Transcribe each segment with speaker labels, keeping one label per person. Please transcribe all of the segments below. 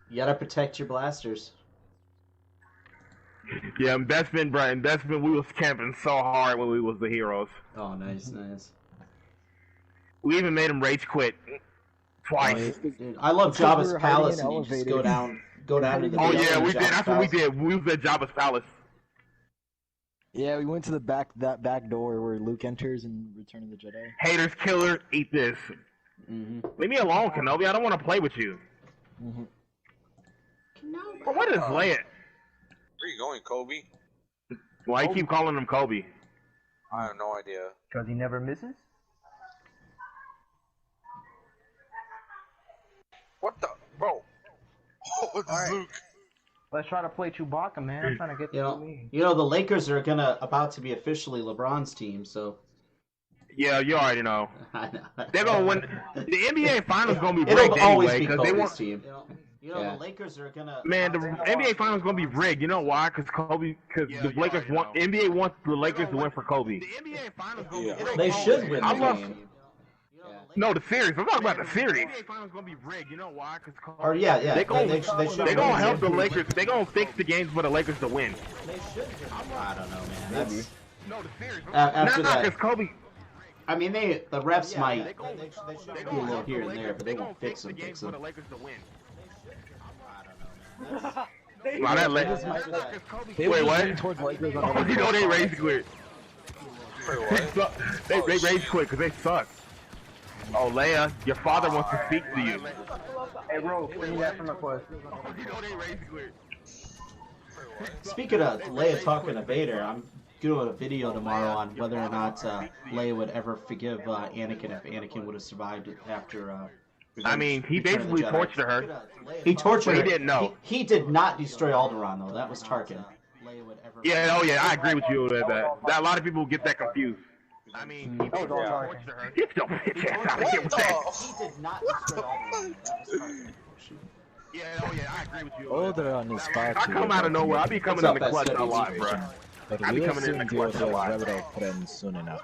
Speaker 1: You gotta protect your blasters.
Speaker 2: Yeah, that's been Brian. That's been we was camping so hard when we was the heroes.
Speaker 1: Oh, nice, nice.
Speaker 2: We even made him rage quit twice.
Speaker 1: Dude, I love Jabba's palace, and you just go down to the.
Speaker 2: Oh yeah, we did. That's what we did. We was at Jabba's palace.
Speaker 3: Yeah, we went to the that back door where Luke enters in Return of the Jedi.
Speaker 2: Haters, killer, eat this. Leave me alone, Kenobi. I don't want to play with you.
Speaker 1: Kenobi.
Speaker 2: What is Leia?
Speaker 4: Where you going, Kobe?
Speaker 2: Why you keep calling him Kobe?
Speaker 4: I have no idea.
Speaker 5: Because he never misses?
Speaker 4: What the? Bro. Oh, it's
Speaker 5: Alright.
Speaker 4: Luke.
Speaker 5: Let's try to play Chewbacca, man. I'm trying to get the lead.
Speaker 1: You know the Lakers are about to be officially LeBron's team, so.
Speaker 2: Yeah, you already know.
Speaker 1: I know.
Speaker 2: They're gonna win. The NBA Finals gonna be
Speaker 1: It'll
Speaker 2: rigged
Speaker 1: always
Speaker 2: anyway
Speaker 1: be
Speaker 2: because they
Speaker 1: Kobe's
Speaker 2: want.
Speaker 1: team. You know the Lakers are gonna.
Speaker 2: Man, the NBA Finals gonna be rigged. You know why? Because the Lakers want NBA wants the Lakers to win for Kobe. The NBA Finals gonna be rigged.
Speaker 1: They should win the game.
Speaker 2: No, the series. I'm talking about the series. The NBA Finals gonna be rigged. You know why?
Speaker 1: Or yeah.
Speaker 2: They
Speaker 1: should.
Speaker 2: They gonna help the Lakers. They gonna fix the games for the Lakers to win.
Speaker 1: They should. I don't know, man. That's
Speaker 2: No, the series.
Speaker 1: after
Speaker 2: Not
Speaker 1: that.
Speaker 2: because Kobe.
Speaker 1: I mean, the refs might
Speaker 2: They
Speaker 1: do a little here and there, but they won't fix them.
Speaker 2: For the Lakers to win.
Speaker 1: Wow,
Speaker 2: that Wait, what?
Speaker 3: Towards Lakers on
Speaker 2: Oh, you know they rage quit. They rage quit because they suck. Oh, Leia, your father wants to speak to you.
Speaker 5: Hey, bro, send me that from the quest.
Speaker 2: You know they rage quit.
Speaker 1: Speaking of Leia talking to Vader, I'm doing a video tomorrow on whether or not Leia would ever forgive Anakin if Anakin would have survived after.
Speaker 2: I mean, he basically tortured her.
Speaker 1: He tortured her.
Speaker 2: He didn't know.
Speaker 1: He did not destroy Alderaan, though. That was Tarkin.
Speaker 2: Yeah, oh yeah, I agree with you with that. A lot of people get that confused. I mean, he
Speaker 5: That was all Tarkin.
Speaker 2: tortured her. Get your bitch ass out of here with that.
Speaker 1: He did not destroy Alderaan. That was Tarkin.
Speaker 2: Yeah, oh yeah, I agree with you.
Speaker 3: Alderaan is far
Speaker 2: I
Speaker 3: too
Speaker 2: come out of nowhere. I be coming in the
Speaker 1: What's up,
Speaker 2: clutch a
Speaker 1: SWG?
Speaker 2: lot, bro.
Speaker 3: But
Speaker 2: I be
Speaker 3: we'll
Speaker 2: coming in
Speaker 3: soon
Speaker 2: the
Speaker 3: deal
Speaker 2: clutch
Speaker 3: with
Speaker 2: a
Speaker 3: your
Speaker 2: lot.
Speaker 3: rebel friends soon enough.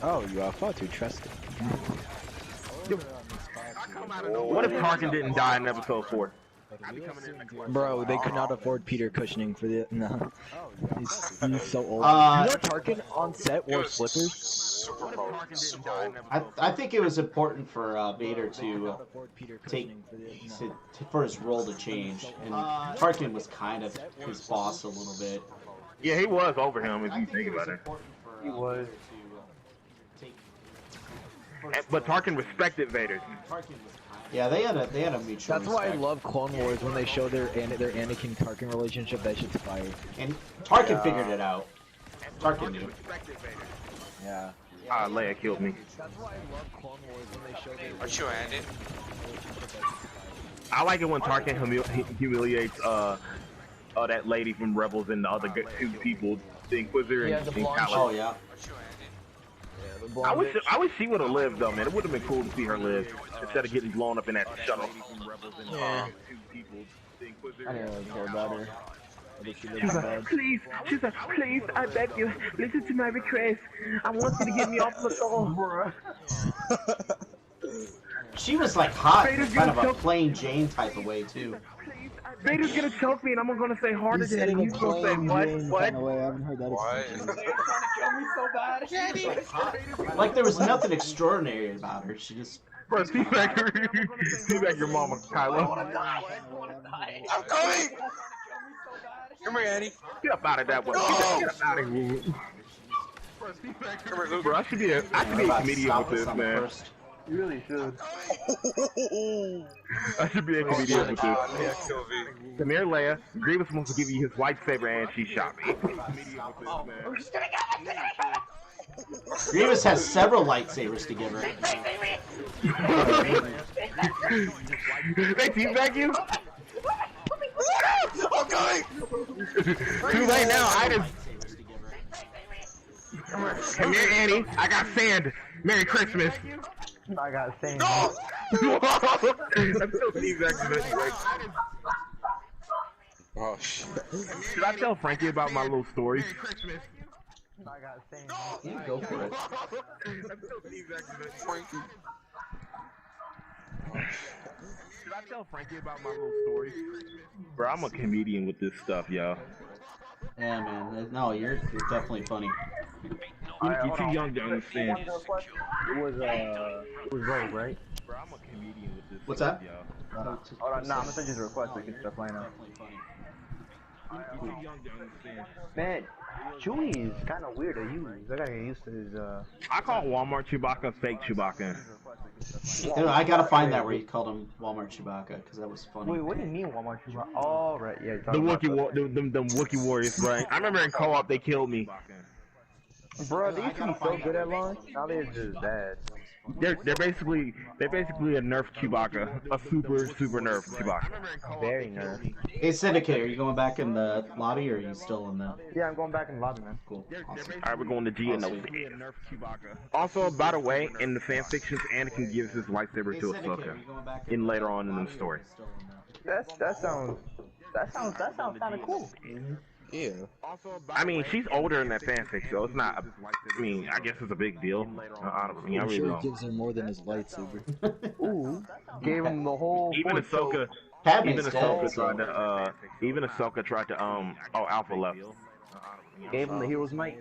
Speaker 3: Oh, you are far too trusting.
Speaker 2: What if Tarkin didn't die in episode 4?
Speaker 3: Bro, they could not afford Peter cushioning for the no. He's so old.
Speaker 1: Uh,
Speaker 3: you know Tarkin on set wore slippers?
Speaker 4: Super mode. Super old.
Speaker 1: I think it was important for Vader to take for his role to change, and Tarkin was kind of his boss a little bit.
Speaker 2: Yeah, he was over him if you think about it.
Speaker 5: He was.
Speaker 2: But Tarkin respected Vader.
Speaker 1: Yeah, they had a mutual.
Speaker 3: That's why I
Speaker 1: respect.
Speaker 3: love Clone Wars when they show their Anakin Tarkin relationship. That shit's fire.
Speaker 1: And Tarkin figured it out. Tarkin knew.
Speaker 3: Yeah.
Speaker 2: Ah, Leia killed me.
Speaker 3: That's why I love Clone Wars when they show their.
Speaker 4: Aren't you Andy?
Speaker 2: I like it when Tarkin humiliates that lady from Rebels and the other two people, the Inquisitor
Speaker 5: Yeah,
Speaker 2: and
Speaker 5: the
Speaker 2: King
Speaker 5: blonde
Speaker 2: Kala.
Speaker 1: Oh yeah.
Speaker 4: Aren't you Andy?
Speaker 2: I wish she would have lived though, man. It would have been cool to see her live instead of getting blown up in that shuttle.
Speaker 3: Yeah. I didn't really care about her. She's like, please, I beg you, listen to my request. I want you to get me off the floor.
Speaker 1: She was like hot,
Speaker 2: Vader's
Speaker 1: kind of
Speaker 2: gonna
Speaker 1: a plain Jane type of way too.
Speaker 2: Vader's gonna choke me and I'm gonna say harder
Speaker 3: He's
Speaker 2: than
Speaker 3: saying
Speaker 2: he's
Speaker 3: a
Speaker 2: gonna say
Speaker 3: plain
Speaker 2: what?
Speaker 3: Jane
Speaker 2: What?
Speaker 3: kind of way. I haven't heard that
Speaker 4: What?
Speaker 3: expression.
Speaker 1: Like there was nothing extraordinary about her. She just.
Speaker 2: Bro, teabag your mama, Kylo.
Speaker 4: I'm coming! Come here, Andy.
Speaker 2: Get up out of that one. Get up out of here.
Speaker 4: Come here, Luke.
Speaker 2: Bro, I should be a comedian with this, man.
Speaker 5: You really should.
Speaker 2: I should be a comedian with this.
Speaker 4: Yeah, kill V.
Speaker 2: Come here, Leia. Grievous wants to give you his lightsaber and she shot me.
Speaker 1: Grievous has several lightsabers to give her.
Speaker 2: They teabag you?
Speaker 4: I'm coming!
Speaker 2: Too late now, I just... Come here, Annie. I got sand. Merry Christmas.
Speaker 5: I got same.
Speaker 4: No!
Speaker 2: I'm still teabagging anyway.
Speaker 4: Oh, shit.
Speaker 2: Should I tell Frankie about my little story?
Speaker 5: I got same.
Speaker 1: Yeah, go for it.
Speaker 4: Frankie.
Speaker 2: Should I I tell Frankie about my little story? Bro, I'm a comedian with this stuff, yo.
Speaker 1: Yeah, man. No, you're definitely funny.
Speaker 2: You're too young to understand.
Speaker 5: It was Rogue, right?
Speaker 2: Bro, I'm a comedian with this
Speaker 1: What's
Speaker 2: stuff,
Speaker 1: that?
Speaker 2: yo.
Speaker 5: Hold on, nah, I'm gonna send you the request so you can start playing now.
Speaker 2: You're too young to understand.
Speaker 5: Man, Chewie is kind of weird to use. I gotta get used to his,
Speaker 2: I call Walmart Chewbacca fake Chewbacca.
Speaker 1: I gotta find that where you called him Walmart Chewbacca, because that was funny.
Speaker 5: Wait, what do you mean Walmart Chewbacca? Oh, right, yeah.
Speaker 2: The Wookiee Warriors, right? I remember in co-op they killed me.
Speaker 5: Bro, they used to be so good at launch. Now they're just bad.
Speaker 2: They're basically a nerf Chewbacca, a super nerf Chewbacca.
Speaker 5: Very nerf.
Speaker 1: Hey, Syndicate, are you going back in the lobby, or are you still in the...
Speaker 5: Yeah, I'm going back in the lobby, man.
Speaker 1: Cool. Awesome.
Speaker 2: Alright, we're going to G and O. Also, by the way, in the fan fictions, Anakin gives his lightsaber to Ahsoka. In later on in the story.
Speaker 5: That sounds kind of cool.
Speaker 6: Yeah.
Speaker 2: I mean, she's older in that fanfic, so it's not. I mean, I guess it's a big deal. Honestly, I really don't.
Speaker 6: Gives her more than his lightsaber.
Speaker 5: Ooh, gave him the whole.
Speaker 2: Even Ahsoka. Even Ahsoka tried to Alpha left.
Speaker 5: Gave him the hero's might.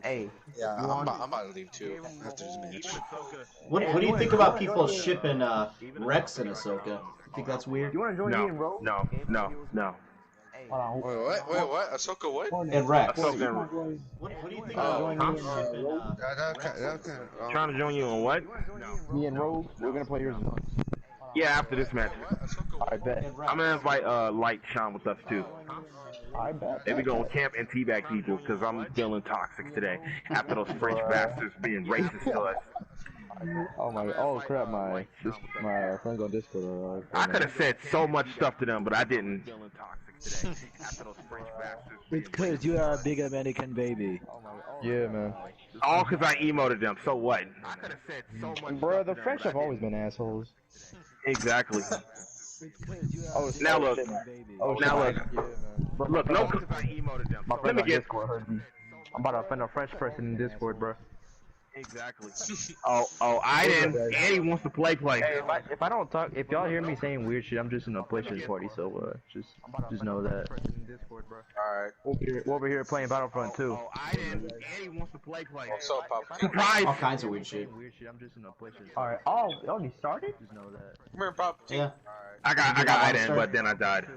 Speaker 5: Hey.
Speaker 6: Yeah, I'm about to leave too after this match.
Speaker 1: What do you think about people shipping Rex and Ahsoka? You think that's weird?
Speaker 5: You want to join me in Rogue?
Speaker 2: No.
Speaker 5: Hold on.
Speaker 4: Wait, what? Ahsoka what?
Speaker 1: And Rex.
Speaker 2: Ahsoka.
Speaker 1: What do you think about shipping
Speaker 2: Trying to join you on what?
Speaker 5: Me and Rogue, we're gonna play yours.
Speaker 2: Yeah, after this match.
Speaker 5: I bet.
Speaker 2: I'm gonna invite Light Sean with us too.
Speaker 5: I bet.
Speaker 2: Then we gonna camp and teabag people because I'm feeling toxic today after those French bastards being racist to us.
Speaker 6: Oh crap, my friends on Discord
Speaker 2: I could have said so much stuff to them, but I didn't.
Speaker 6: It's because you are a big American baby.
Speaker 3: Yeah, man.
Speaker 2: All because I emoted them, so what? I could have said so much.
Speaker 3: Bro, the French have always been assholes.
Speaker 2: Exactly.
Speaker 3: Oh,
Speaker 2: Now look.
Speaker 3: Oh,
Speaker 2: Now look. Look, no.
Speaker 5: My
Speaker 2: Let
Speaker 5: friend
Speaker 2: me
Speaker 5: on
Speaker 2: get.
Speaker 5: Discord heard me. I'm about to offend a French person in Discord, bro.
Speaker 2: Exactly. I didn't. And he wants to play.
Speaker 5: Hey, if I don't talk, if y'all hear me saying weird shit, I'm just in a PlayStation party, so just know that.
Speaker 4: Alright.
Speaker 5: We're over here playing Battlefront 2.
Speaker 2: I didn't. And he wants to play.
Speaker 4: What's up, Papa?
Speaker 2: Surprise!
Speaker 1: all kinds of weird shit?
Speaker 5: I'm just in a PlayStation. All right. Oh, it already started? Just know that.
Speaker 4: Come here, Papa.
Speaker 1: Yeah.
Speaker 2: I got Iden, but then I died.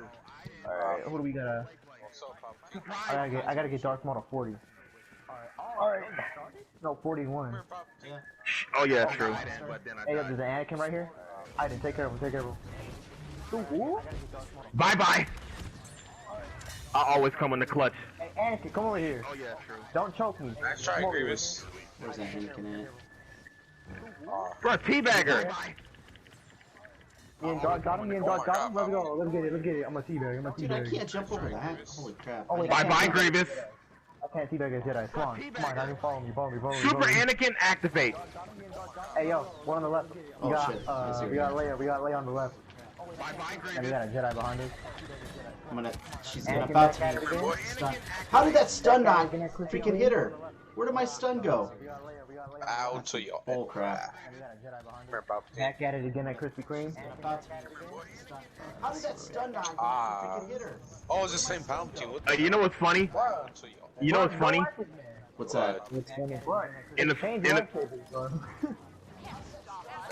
Speaker 5: All right. Who do we gotta?
Speaker 4: What's up, Papa?
Speaker 5: I gotta get Darth Maul to 40. All right. No, 41.
Speaker 2: Oh yeah, true.
Speaker 5: Hey, there's an Anakin right here. I didn't take care of him. Take care of him.
Speaker 2: Bye bye. I always come in the clutch.
Speaker 5: Hey, Anakin, come over here.
Speaker 2: Oh yeah, true.
Speaker 5: Don't choke me.
Speaker 4: Nice try, Grievous.
Speaker 1: Where's that Anakin at?
Speaker 2: Bro, teabagger.
Speaker 5: Me and Darth got him. Me and Darth got him. Let's go. Let's get it. Let's get it. I'm a teabag. I'm a
Speaker 1: Dude, I
Speaker 5: teabag.
Speaker 1: can't jump over that. Holy crap.
Speaker 5: Oh, wait,
Speaker 2: Bye bye, Grievous.
Speaker 5: I can't teabag a Jedi. Come on. Come on. I can follow me. Follow me. Follow me.
Speaker 2: Super
Speaker 5: follow me.
Speaker 2: Anakin activate.
Speaker 5: Hey, yo. One on the left.
Speaker 1: Oh,
Speaker 5: We got,
Speaker 1: shit. I see
Speaker 5: we
Speaker 1: where
Speaker 5: got Leia. We got Leia on the left.
Speaker 2: Bye bye,
Speaker 5: And we
Speaker 2: Grievous.
Speaker 5: got a Jedi behind us.
Speaker 1: She's
Speaker 5: Anakin
Speaker 1: about
Speaker 5: back
Speaker 1: to
Speaker 5: at it again.
Speaker 1: stun. How did that stun not freaking hit her? Where did my stun go?
Speaker 4: Out to you.
Speaker 1: Oh crap.
Speaker 5: And we got a Jedi behind
Speaker 4: Come here,
Speaker 5: us.
Speaker 4: Papa.
Speaker 5: Back at it again at Krispy Kreme.
Speaker 1: How did that stun not freaking hit her?
Speaker 4: Oh, it's the same Palpatine. What the
Speaker 2: You know what's funny?
Speaker 4: Out to you.
Speaker 2: You know what's funny?
Speaker 1: What's that?
Speaker 5: What's funny? What?
Speaker 2: In the
Speaker 5: Change
Speaker 2: in the.
Speaker 5: lightsabers, bro.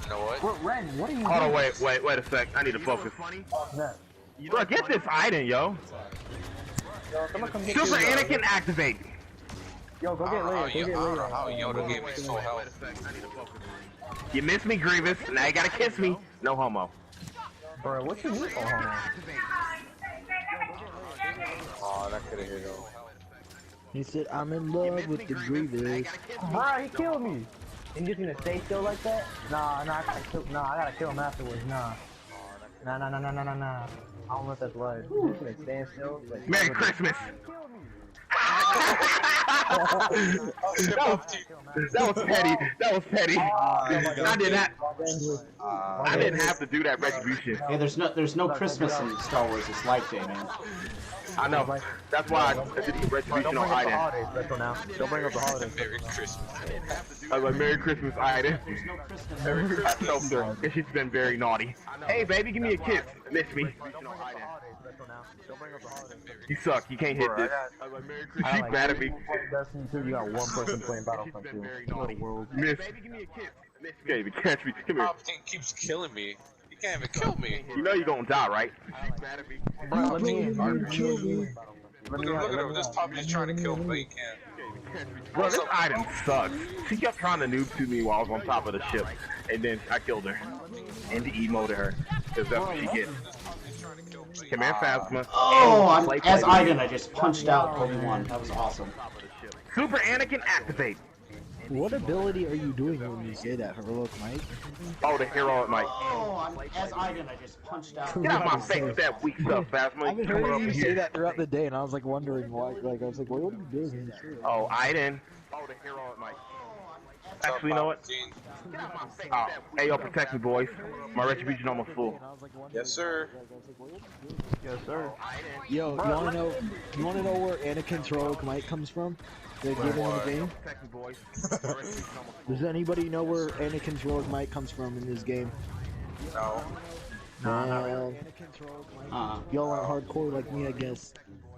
Speaker 4: You know what?
Speaker 5: What, Ren? What are you
Speaker 2: Hold on,
Speaker 5: doing?
Speaker 2: wait a sec. I need to focus.
Speaker 5: No.
Speaker 2: Bro, get this Iden, yo.
Speaker 5: Yo, someone come get
Speaker 2: Super
Speaker 5: you.
Speaker 2: Anakin activate.
Speaker 5: Yo, go
Speaker 4: I
Speaker 5: get
Speaker 4: don't know
Speaker 5: Leia. Go get Leia.
Speaker 4: how Yoda gave me full health.
Speaker 2: You missed me, Grievous. Now you gotta kiss me. No homo.
Speaker 5: Bro, what you need? Oh, hold on.
Speaker 4: Oh, that could have hit him.
Speaker 6: He said, I'm in love with the Grievous.
Speaker 5: Bro, he killed me. And you just gonna stay still like that? Nah, I gotta kill him afterwards. Nah. Nah. I don't know if that's right. You're just gonna stand still. Like,
Speaker 2: Merry Christmas. That was petty. That was petty. I did not. I didn't have to do that retribution.
Speaker 1: Hey, there's no Christmas in Star Wars. It's Life Day, man.
Speaker 2: I know. That's why I did the retribution on Aiden.
Speaker 3: Don't bring up the holidays.
Speaker 4: Merry Christmas.
Speaker 2: I was like, Merry Christmas, Aiden.
Speaker 1: There's no Christmas.
Speaker 2: I helped her, and she's been very naughty. Hey, baby, give me a kiss. Miss me. You suck. You can't hit this. She's mad at me.
Speaker 3: Destiny 2, you got one person playing Battlefront 2.
Speaker 2: Miss. Baby, give me a kiss. You can't even catch me. Come here.
Speaker 4: Palpatine keeps killing me. He can't even kill me.
Speaker 2: You know you're gonna die, right?
Speaker 3: Bro, let me in.
Speaker 4: Look at him. This Palpatine's trying to kill me, but he can't.
Speaker 2: Bro, this item sucks. She kept trying to noob to me while I was on top of the ship, and then I killed her. And emoted her, because that's what she gets. Come here, Phasma.
Speaker 1: Oh, as Aiden, I just punched out Obi-Wan. That was awesome.
Speaker 2: Super Anakin activate.
Speaker 6: What ability are you doing when you say that, Heroic Mike?
Speaker 2: Oh, the hero might.
Speaker 1: Oh, as Aiden, I just punched out.
Speaker 2: Get out my face with that weak stuff, Phasma.
Speaker 6: I've been
Speaker 2: Come
Speaker 6: hearing
Speaker 2: over
Speaker 6: you say
Speaker 2: here.
Speaker 6: that throughout the day, and I was like wondering why. Like I was like, what are you doing?
Speaker 2: Oh, Aiden. Oh, the hero might. Actually, you know what? Oh, hey, yo, protect me, boys. My retribution almost full.
Speaker 4: Yes, sir.
Speaker 3: Yes, sir.
Speaker 6: Yo, you wanna know where Anakin's Heroic Might comes from? They give him in the game. Does anybody know where Anakin's Heroic Might comes from in this game?
Speaker 4: No.
Speaker 6: Not really. Anakin's Heroic Might. Y'all aren't hardcore like me, I guess.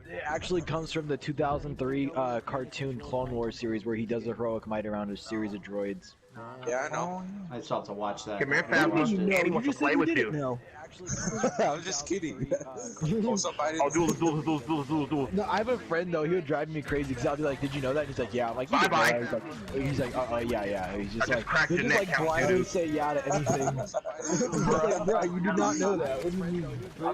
Speaker 6: It actually comes from the 2003 cartoon Clone Wars series where he does a heroic might around a series of droids.
Speaker 4: Yeah, I know.
Speaker 1: I still have to watch that.
Speaker 2: Come here, Phasma. Andy wants to play with you.
Speaker 6: No.
Speaker 4: I'm just kidding. What's up, Aiden?
Speaker 2: Oh, duel.
Speaker 6: No, I have a friend though. He would drive me crazy because I'll be like, "Did you know that?" And he's like, "Yeah." I'm like,
Speaker 2: Bye-bye.
Speaker 6: He's like, yeah. He's just
Speaker 2: I just
Speaker 6: like,
Speaker 2: cracked
Speaker 6: he'll
Speaker 2: your
Speaker 6: just
Speaker 2: neck,
Speaker 6: like
Speaker 2: Count
Speaker 6: blindly
Speaker 2: Dooku.
Speaker 6: say yeah to anything. He's like, bro, you did not know that. What do you mean?
Speaker 3: That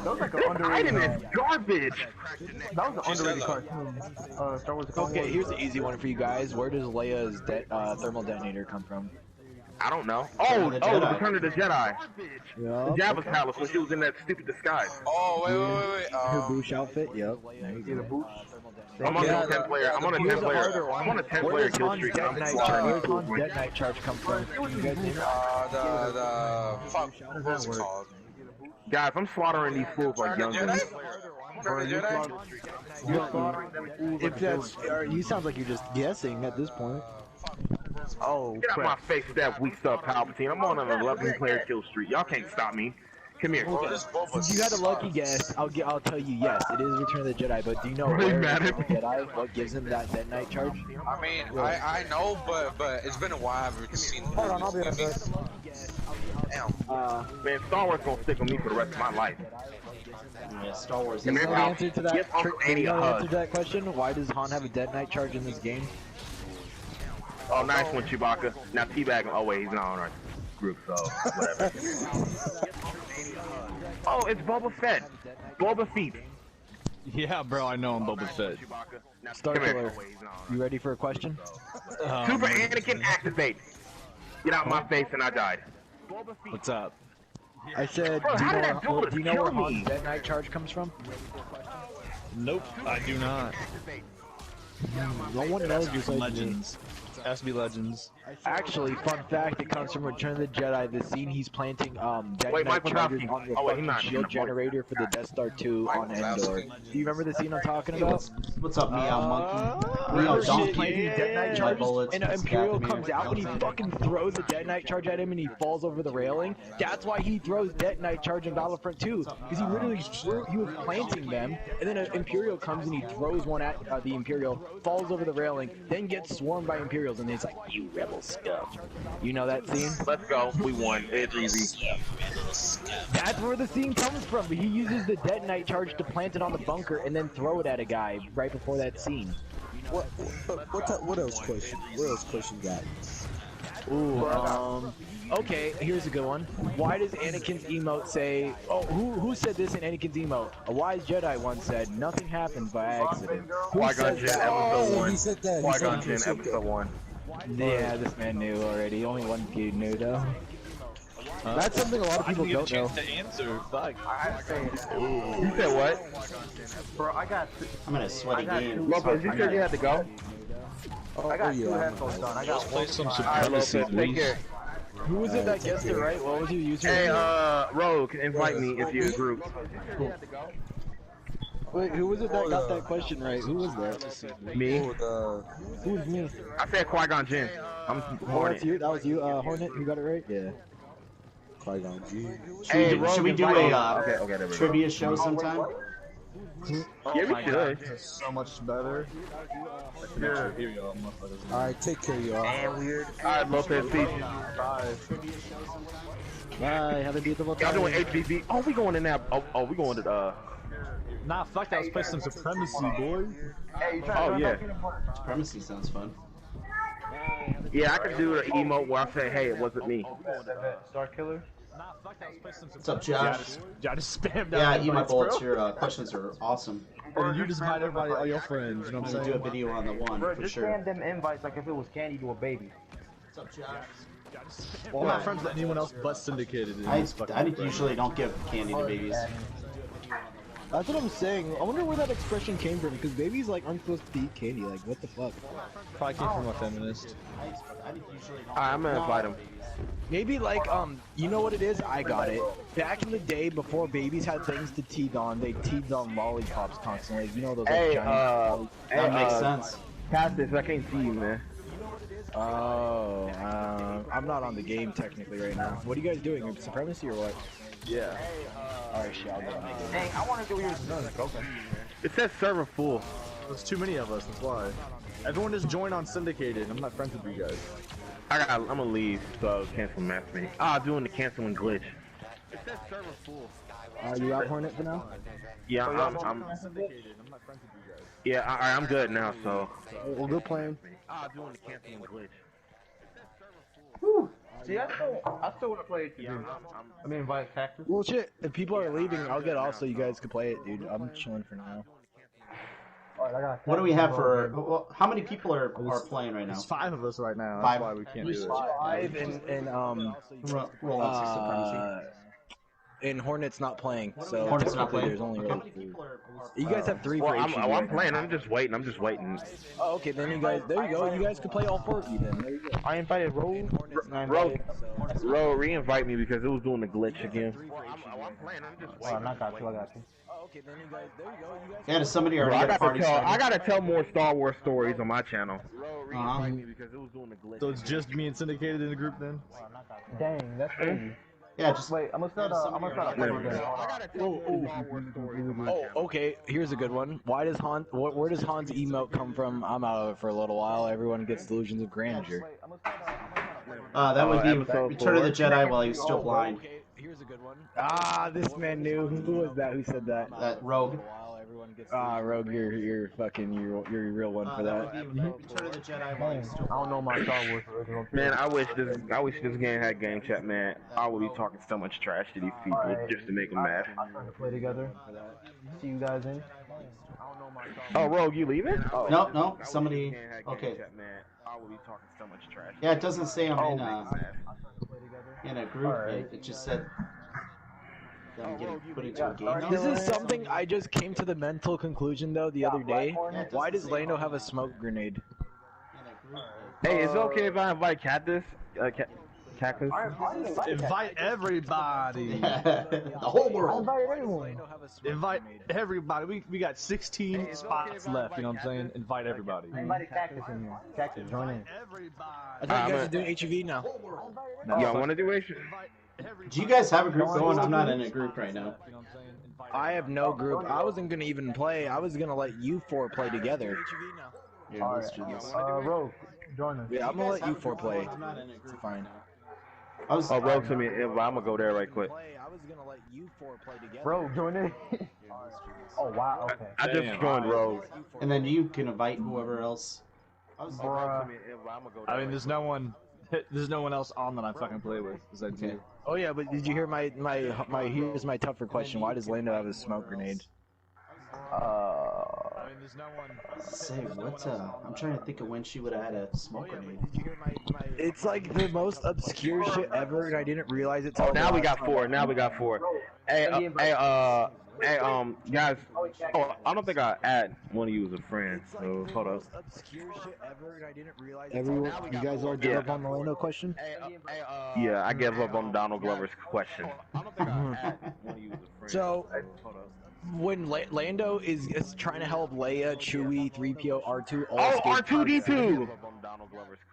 Speaker 3: was like an underrated.
Speaker 2: Item is garbage.
Speaker 3: That was an underrated cartoon. Star Wars.
Speaker 6: Okay, here's an easy one for you guys. Where does Leia's thermal detonator come from?
Speaker 2: I don't know. Oh,
Speaker 1: the
Speaker 2: the
Speaker 1: Jedi.
Speaker 2: Return of the Jedi.
Speaker 6: Yeah.
Speaker 2: Jabba's palace when she was in that stupid disguise.
Speaker 4: Oh, wait.
Speaker 6: Her Boosh outfit. Yep. There you go.
Speaker 2: I'm on a 10 player. I'm on a 10 player. I'm on a 10 player kill streak.
Speaker 6: Where
Speaker 2: I'm
Speaker 6: does
Speaker 2: slaughtering
Speaker 6: Han's
Speaker 2: these
Speaker 6: detonite charge come from? You guys know?
Speaker 4: Fuck, what's it called?
Speaker 2: guys, I'm slaughtering these fools like young
Speaker 4: Jedi?
Speaker 2: guns.
Speaker 4: Return of the Jedi?
Speaker 6: If that's, you sound like you're just guessing at this point.
Speaker 3: Oh,
Speaker 2: Get out my face with that weak stuff, Palpatine. I'm on an 11 player kill streak. Y'all can't stop me. Come here.
Speaker 6: Since you had a lucky guess, I'll tell you yes, it is Return of the Jedi. But do you know
Speaker 2: Really
Speaker 6: where
Speaker 2: mad
Speaker 6: Return
Speaker 2: at
Speaker 6: of the Jedi? What gives him that detonite charge?
Speaker 4: I mean, I know, but it's been a while I've seen the
Speaker 3: hold on, I'll be right
Speaker 4: movie.
Speaker 3: back.
Speaker 4: Damn.
Speaker 2: Man, Star Wars gonna stick with me for the rest of my life.
Speaker 1: Yeah, Star Wars.
Speaker 2: Come
Speaker 1: Is
Speaker 2: here,
Speaker 6: The
Speaker 2: Pal.
Speaker 6: answer to that,
Speaker 2: Give Uncle Andy
Speaker 6: you
Speaker 2: a
Speaker 6: know the answer
Speaker 2: hug.
Speaker 6: to that question? Why does Han have a detonite charge in this game?
Speaker 2: Oh, nice one, Chewbacca. Now teabag him. Oh wait, he's not on our group, so whatever. Oh, it's Boba Fett. Boba Fett.
Speaker 7: Yeah, bro, I know I'm Boba Fett.
Speaker 6: Star
Speaker 2: Come here.
Speaker 6: Killer, you ready for a question?
Speaker 2: Super Anakin activate. Get out my face and I died.
Speaker 7: What's up?
Speaker 6: I said,
Speaker 2: Bro,
Speaker 6: do
Speaker 2: how
Speaker 6: you
Speaker 2: did
Speaker 6: know,
Speaker 2: that duelist
Speaker 6: do you know
Speaker 2: kill
Speaker 6: where
Speaker 2: me?
Speaker 6: Han's detonite charge comes from?
Speaker 7: Nope, I do not.
Speaker 6: No one knows
Speaker 7: From
Speaker 6: besides me.
Speaker 7: Legends. Has to be Legends.
Speaker 6: Actually, fun fact, it comes from Return of the Jedi, the scene he's planting
Speaker 2: Wait, Mike
Speaker 6: detonite charges
Speaker 2: Wazowski.
Speaker 6: on the
Speaker 2: Oh, wait, he's
Speaker 6: fucking
Speaker 2: not.
Speaker 6: shield generator for the Death Star 2 on Endor. Do you remember the scene I'm talking
Speaker 1: Hey,
Speaker 6: about?
Speaker 1: what's up, Meow Monkey? Meow
Speaker 6: Remember he's
Speaker 1: Donkey?
Speaker 6: planting detonite
Speaker 1: My
Speaker 6: charges,
Speaker 1: bullets
Speaker 6: and an
Speaker 1: just
Speaker 6: Imperial
Speaker 1: got me.
Speaker 6: comes out and he fucking throws a detonite charge at him and he falls over the railing. That's why he throws detonite charge in Battlefront 2, because he literally he was planting them, and then an Imperial comes and he throws one at the Imperial, falls over the railing, then gets swarmed by Imperials, and he's like, "You rebel scum." You know that scene?
Speaker 2: Let's go. We won. It's easy.
Speaker 6: That's where the scene comes from. He uses the detonite charge to plant it on the bunker and then throw it at a guy right before that scene.
Speaker 8: What else question? What else question got?
Speaker 6: Ooh, okay, here's a good one. Why does Anakin's emote say, oh, who said this in Anakin's emote? A wise Jedi once said, nothing happens by accident.
Speaker 2: Qui-Gon Jinn, episode 1.
Speaker 8: He said that.
Speaker 2: Qui-Gon Jinn, episode 1.
Speaker 6: Yeah, this man knew already. Only one dude knew, though. That's something a lot of people
Speaker 7: I didn't
Speaker 6: don't
Speaker 7: get a
Speaker 6: know.
Speaker 7: chance to answer. Fuck.
Speaker 2: You said what?
Speaker 5: Bro,
Speaker 1: I'm in a sweaty game.
Speaker 2: Lopez, you said you had to go?
Speaker 5: I got two
Speaker 8: yeah,
Speaker 5: headphones on. I got
Speaker 7: Let's play some
Speaker 2: Alright,
Speaker 7: supremacy,
Speaker 2: Lopez, take
Speaker 7: please.
Speaker 2: care.
Speaker 6: Who was it that guessed it right? What was your username?
Speaker 2: Hey, Rogue, invite me if you're in group.
Speaker 6: Wait, who was it that got that question right? Who was that?
Speaker 2: Me?
Speaker 6: Who was me?
Speaker 2: I said Qui-Gon Jinn. I'm
Speaker 6: Oh,
Speaker 2: Hornet.
Speaker 6: that's you. That was you, Hornet. Who got it right? Yeah.
Speaker 8: Qui-Gon Jinn.
Speaker 1: Should we do a
Speaker 2: okay, there we go.
Speaker 1: trivia show sometime?
Speaker 2: Yeah, we should.
Speaker 7: This is so much better. Yeah. Here we go, motherfuckers.
Speaker 8: Alright, take care, y'all.
Speaker 2: Alright, Lopez, peace.
Speaker 6: Bye. Have a beautiful
Speaker 2: Y'all
Speaker 6: time.
Speaker 2: doing HBV? Oh, we going in there. Oh, we going to,
Speaker 7: Nah, fuck that. Let's play some supremacy, boy.
Speaker 2: oh, yeah.
Speaker 1: Supremacy sounds fun.
Speaker 2: Yeah, I could do an emote where I say, hey, it wasn't me.
Speaker 5: Star Killer.
Speaker 7: Nah, fuck that. Let's play some
Speaker 1: What's up, Josh?
Speaker 7: I just spammed
Speaker 1: Yeah,
Speaker 7: out
Speaker 1: eat my
Speaker 7: invites,
Speaker 1: bullets.
Speaker 7: bro.
Speaker 1: Your questions are awesome.
Speaker 7: And you just invite everybody, all your friends, you know
Speaker 1: I'm
Speaker 7: what
Speaker 1: gonna
Speaker 7: I'm
Speaker 1: do a
Speaker 7: saying?
Speaker 1: video on the one
Speaker 5: Bro,
Speaker 1: for
Speaker 5: just
Speaker 1: sure.
Speaker 5: send them invites like if it was candy to a baby.
Speaker 1: What's up, Josh?
Speaker 7: Well, I'm not friends with anyone else but syndicated in
Speaker 1: I
Speaker 7: this fucking
Speaker 1: usually don't give candy to babies.
Speaker 6: That's what I'm saying. I wonder where that expression came from, because babies like aren't supposed to eat candy. Like, what the fuck?
Speaker 7: Probably came from a feminist.
Speaker 2: I'm gonna invite him.
Speaker 6: Maybe like you know what it is? I got it. Back in the day, before babies had things to teeth on, they teethed on lollipops constantly. You know those like,
Speaker 2: Hey,
Speaker 6: giant.
Speaker 1: That makes sense.
Speaker 2: Cactus, I can't see you, man.
Speaker 6: Oh, I'm not on the game technically right now. What are you guys doing? Supremacy or what?
Speaker 7: Yeah.
Speaker 6: Alright, shit, I'll go.
Speaker 5: Dang, I want to do yours. Okay.
Speaker 2: It says server full.
Speaker 7: There's too many of us, that's why. Everyone just joined on syndicated. I'm not friends with you guys.
Speaker 2: I'm gonna leave, so cancel match me. Doing the canceling glitch. It says server full.
Speaker 6: You out Hornet for now?
Speaker 2: Yeah, I'm
Speaker 7: Syndicated. I'm not friends with you guys.
Speaker 2: yeah, I'm good now, so.
Speaker 6: Well, good plan.
Speaker 2: Doing the canceling glitch.
Speaker 5: See, I still want to play it. I mean, invite Cactus.
Speaker 6: Well, shit. If people are leaving, I'll get off so you guys can play it, dude. I'm chilling for now.
Speaker 5: Alright, I got
Speaker 1: What do we have for? Well, how many people are playing right now?
Speaker 7: There's 5 of us right now.
Speaker 1: Five.
Speaker 7: That's why we can't do it.
Speaker 6: Five and
Speaker 1: Roll on supremacy.
Speaker 6: and Hornet's not playing, so
Speaker 1: Hornet's not playing.
Speaker 6: there's only
Speaker 1: How
Speaker 6: really
Speaker 1: many people are
Speaker 6: you guys have 3
Speaker 2: Well,
Speaker 6: for HU.
Speaker 2: I'm playing. I'm just waiting.
Speaker 6: Oh, okay, then you guys, there you go. You guys can play all 4 of you then. There you go.
Speaker 2: I invited Ro, re-invite me because it was doing the glitch again. I'm playing. I'm just waiting.
Speaker 5: I got you.
Speaker 6: Oh, okay, then you guys, there you go. You guys.
Speaker 1: Yeah, does somebody
Speaker 2: Bro,
Speaker 1: already
Speaker 2: I
Speaker 1: get a party started?
Speaker 2: gotta tell more Star Wars stories on my channel.
Speaker 1: Uh-huh.
Speaker 2: Because it was doing the glitch.
Speaker 7: So it's just me and syndicated in the group then?
Speaker 5: Dang, that's crazy.
Speaker 1: Yeah, just
Speaker 5: Wait, I'm gonna start a
Speaker 2: Never
Speaker 5: game.
Speaker 2: mind. I gotta tell more Star Wars stories on my
Speaker 6: Oh,
Speaker 2: channel.
Speaker 6: okay. Here's a good one. Why does where does Han's emote come from? I'm out of it for a little while. Everyone gets delusions of grandeur.
Speaker 1: that would be
Speaker 2: episode
Speaker 1: Return of the
Speaker 2: 4.
Speaker 1: Jedi while he was still blind.
Speaker 6: Okay, here's a good one. Ah, this man knew. Who was that? Who said that?
Speaker 1: That Rogue.
Speaker 6: Rogue, you're a real one for
Speaker 1: That
Speaker 6: that.
Speaker 1: would be Return of the Jedi while he was still
Speaker 5: I don't know my Star Wars original.
Speaker 2: Man, I wish this game had game chat, man. I would be talking so much trash to these people just to make them mad.
Speaker 5: I'm trying to play together. See you guys in.
Speaker 2: Oh, Rogue, you leaving? Oh.
Speaker 1: No, somebody. Okay.
Speaker 2: I would be talking so much trash.
Speaker 1: Yeah, it doesn't say I'm in a group. It just said that I'm getting put into a game.
Speaker 6: This is something I just came to the mental conclusion though the other day. Why does Lano have a smoke grenade?
Speaker 2: Hey, is it okay if I invite Cactus? Cactus?
Speaker 7: Invite everybody!
Speaker 1: The whole world.
Speaker 7: Invite everybody. We got 16 spots left, you know what I'm saying? Invite everybody.
Speaker 5: I invited Cactus in here. Cactus, join in.
Speaker 6: I thought you guys are doing HUV now.
Speaker 2: Y'all want to do it?
Speaker 1: Do you guys have a group going? I'm not in a group right now.
Speaker 6: I have no group. I wasn't gonna even play. I was gonna let you 4 play together.
Speaker 1: Here, let's do this.
Speaker 5: Rogue, join us.
Speaker 6: Yeah, I'm gonna let you 4 play. It's fine.
Speaker 1: I was.
Speaker 2: Oh, Rogue sent me an invite. I'm gonna go there right quick.
Speaker 6: I was gonna let you 4 play together.
Speaker 5: Rogue, join in. Oh wow, okay.
Speaker 2: I just joined Rogue.
Speaker 1: And then you can invite whoever else.
Speaker 5: Bruh.
Speaker 7: I mean, there's no one else on that I fucking play with. Besides you.
Speaker 6: Oh yeah, but did you hear my here's my tougher question. Why does Lando have a smoke grenade? there's no one.
Speaker 1: Say what? I'm trying to think of when she would have had a smoke grenade.
Speaker 6: It's like the most obscure shit ever, and I didn't realize it till
Speaker 2: Now we got 4. Now we got 4. Hey, guys. Oh, I don't think I add one of you as a friend. So hold up.
Speaker 6: Obscure shit ever, and I didn't realize it.
Speaker 8: Everyone, you guys all give up on the Lando question?
Speaker 2: Yeah, I gave up on Donald Glover's question. I don't think I add one of you as a friend.
Speaker 6: So, when Lando is trying to help Leia, Chewie, 3PO, R2, all escape
Speaker 2: R2-D2!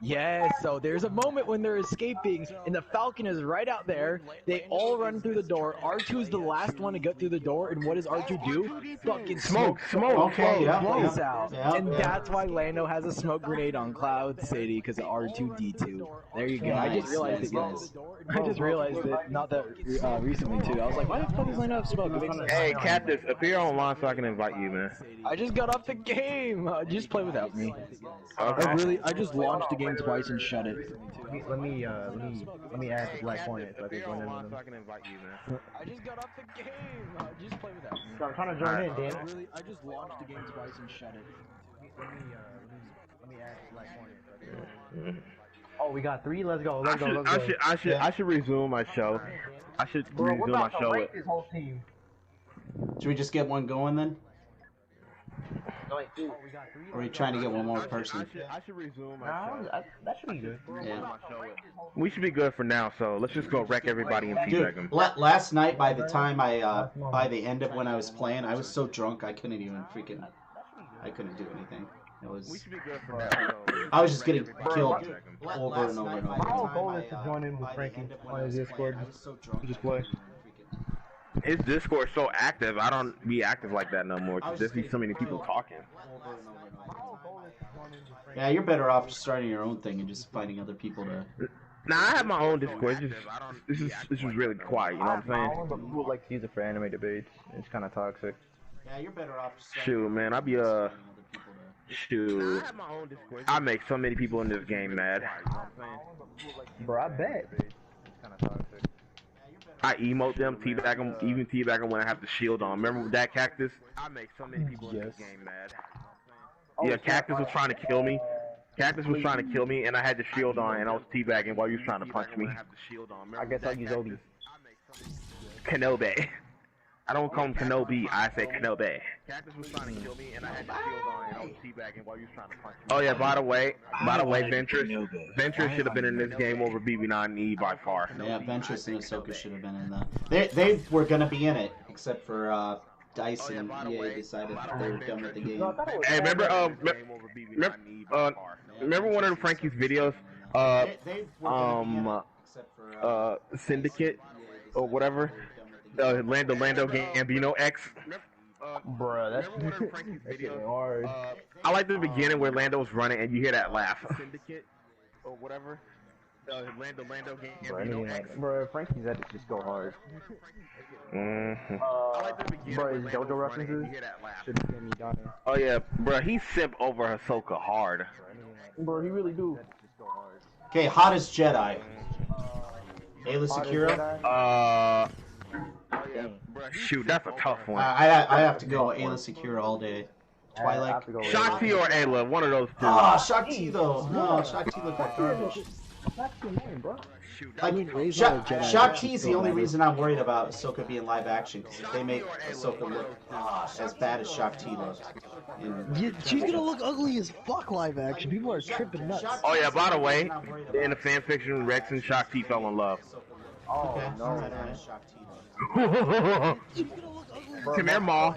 Speaker 6: Yes, so there's a moment when they're escaping, and the Falcon is right out there. They all run through the door. R2 is the last one to get through the door, and what does R2 do? Fucking smoke.
Speaker 1: Okay, yeah.
Speaker 6: Out.
Speaker 1: Yeah.
Speaker 6: And that's why Lando has a smoke grenade on Cloud City, because of R2-D2. There you go. I just realized it, guys. I just realized it, not that recently, too. I was like, why the fuck does Lando have smoke? It makes sense.
Speaker 2: Hey, Captain, appear online so I can invite you, man.
Speaker 6: I just got off the game. Just play without me.
Speaker 2: Okay.
Speaker 6: I just launched the game twice and shut it.
Speaker 5: Let me add the Black Hornet so I can join in with them.
Speaker 2: I can invite you, man.
Speaker 6: I just got off the game. Just play without me.
Speaker 5: So I'm trying to join in, Dan.
Speaker 6: I just launched the game twice and shut it.
Speaker 5: Let me add the Black Hornet so I can join in. Oh, we got 3. Let's go. Let's go.
Speaker 2: I should resume my show. I should resume my show.
Speaker 5: This whole team.
Speaker 1: Should we just get one going then?
Speaker 5: Or
Speaker 1: Or are you trying to get one more person?
Speaker 2: I should resume my show.
Speaker 5: That should be good.
Speaker 1: Yeah.
Speaker 2: We should be good for now, so let's just go wreck everybody and teabag them.
Speaker 1: Last night, by the time by the end of when I was playing, I was so drunk I couldn't even I couldn't do anything. It was.
Speaker 2: We should be good for now.
Speaker 1: I was just getting killed over and over and over.
Speaker 5: My whole goal is to join in with Frankie on his Discord. Just play.
Speaker 2: His Discord's so active, I don't be active like that no more, because there's be so many people talking.
Speaker 1: Yeah, you're better off just starting your own thing and just finding other people to...
Speaker 2: Nah, I have my own Discord, this is really quiet, you know what I'm saying?
Speaker 5: But people like to use it for anime debates. It's kind of toxic.
Speaker 1: Yeah, you're better off just
Speaker 2: Shoot, man, shoot. I make so many people in this game mad.
Speaker 5: Bro, I bet.
Speaker 2: I emote them, teabag them, even teabag them when I have the shield on. Remember with that Cactus? I make so many people in this game mad. Yeah, Cactus was trying to kill me. Cactus was trying to kill me, and I had the shield on, and I was teabagging while he was trying to punch me.
Speaker 5: I guess I'll use Obi.
Speaker 2: Kenobi. I don't call him Kenobi, I say Kenobi. Cactus was trying to kill me, and I had the shield on, and I was teabagging while he was trying to punch me. Oh yeah, by the way, Ventress should have been in this game over BB9E by far.
Speaker 1: Yeah, Ventress and Ahsoka should have been in that. They were gonna be in it, except for Dice and EA decided they were done with the game.
Speaker 2: Hey, remember one of Frankie's videos? Syndicate or whatever. Lando Gambino X.
Speaker 5: Bruh, that's getting hard.
Speaker 2: I like the beginning where Lando's running and you hear that laugh. Syndicate or whatever. Lando Gambino X.
Speaker 5: Bro, Frankie's at it just go hard. Bro, is JoJo references? Shouldn't get me dying.
Speaker 2: Oh yeah, bro, he simp over Ahsoka hard.
Speaker 5: Bro, he really do.
Speaker 1: Okay, hottest Jedi. Ayla Secura?
Speaker 2: Shoot, that's a tough one.
Speaker 1: I have to go Ayla Secura all day. Twilight.
Speaker 2: Shakti or Ayla, one of those two.
Speaker 1: Ah, Shakti though. No, Shakti looked like garbage. Like, Shakti's the only reason I'm worried about Ahsoka being live action, because if they make Ahsoka look as bad as Shakti looked.
Speaker 8: She's gonna look ugly as fuck live action. People are tripping nuts.
Speaker 2: Oh yeah, by the way, in the fan fiction, Rex and Shakti fell in love.
Speaker 1: Oh, no.
Speaker 2: Come here, Ma.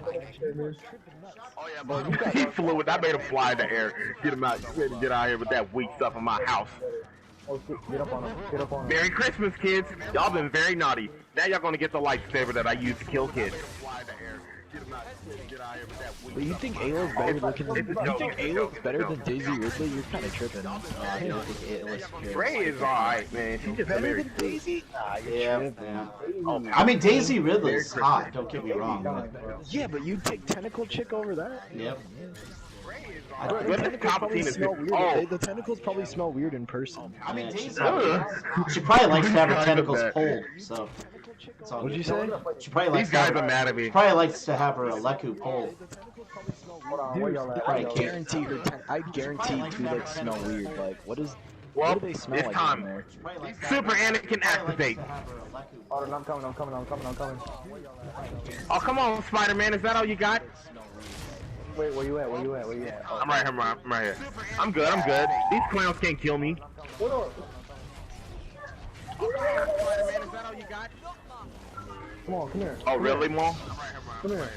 Speaker 2: Oh yeah, bro. He flew it. I made him fly in the air. Get him out. Get out of here with that weak stuff in my house.
Speaker 5: Get up on him. Get up on him.
Speaker 2: Merry Christmas, kids. Y'all been very naughty. Now y'all gonna get the lightsaber that I use to kill kids.
Speaker 6: But you think Ayla's better looking? You think Ayla's better than Daisy Ridley? You're kind of tripping.
Speaker 2: Ray is alright, man. She's just better than
Speaker 6: Daisy.
Speaker 1: Yeah. I mean, Daisy Ridley's hot. Don't get me wrong.
Speaker 6: Yeah, but you take Tentacle Chick over that?
Speaker 1: Yep.
Speaker 6: The tentacles probably smell weird. The tentacles probably smell weird in person.
Speaker 1: I mean, she probably likes to have her tentacles pulled, so.
Speaker 6: What did you say?
Speaker 1: She probably likes
Speaker 2: These guys are mad at me.
Speaker 1: She probably likes to have her Aleku pulled.
Speaker 6: Dude, I guarantee Twi'leks smell weird. Like, what do they smell
Speaker 2: it's
Speaker 6: like
Speaker 2: time.
Speaker 6: in there?
Speaker 2: Super Anakin activate.
Speaker 5: Hold on, I'm coming.
Speaker 2: Oh, come on, Spider-Man. Is that all you got?
Speaker 5: Wait, where you at? Oh,
Speaker 2: I'm right here. I'm good. These clowns can't kill me.
Speaker 5: What up?
Speaker 2: Spider-Man, is that all you got?
Speaker 5: Come on, come here.
Speaker 2: Oh, really, Maul?
Speaker 5: Come here.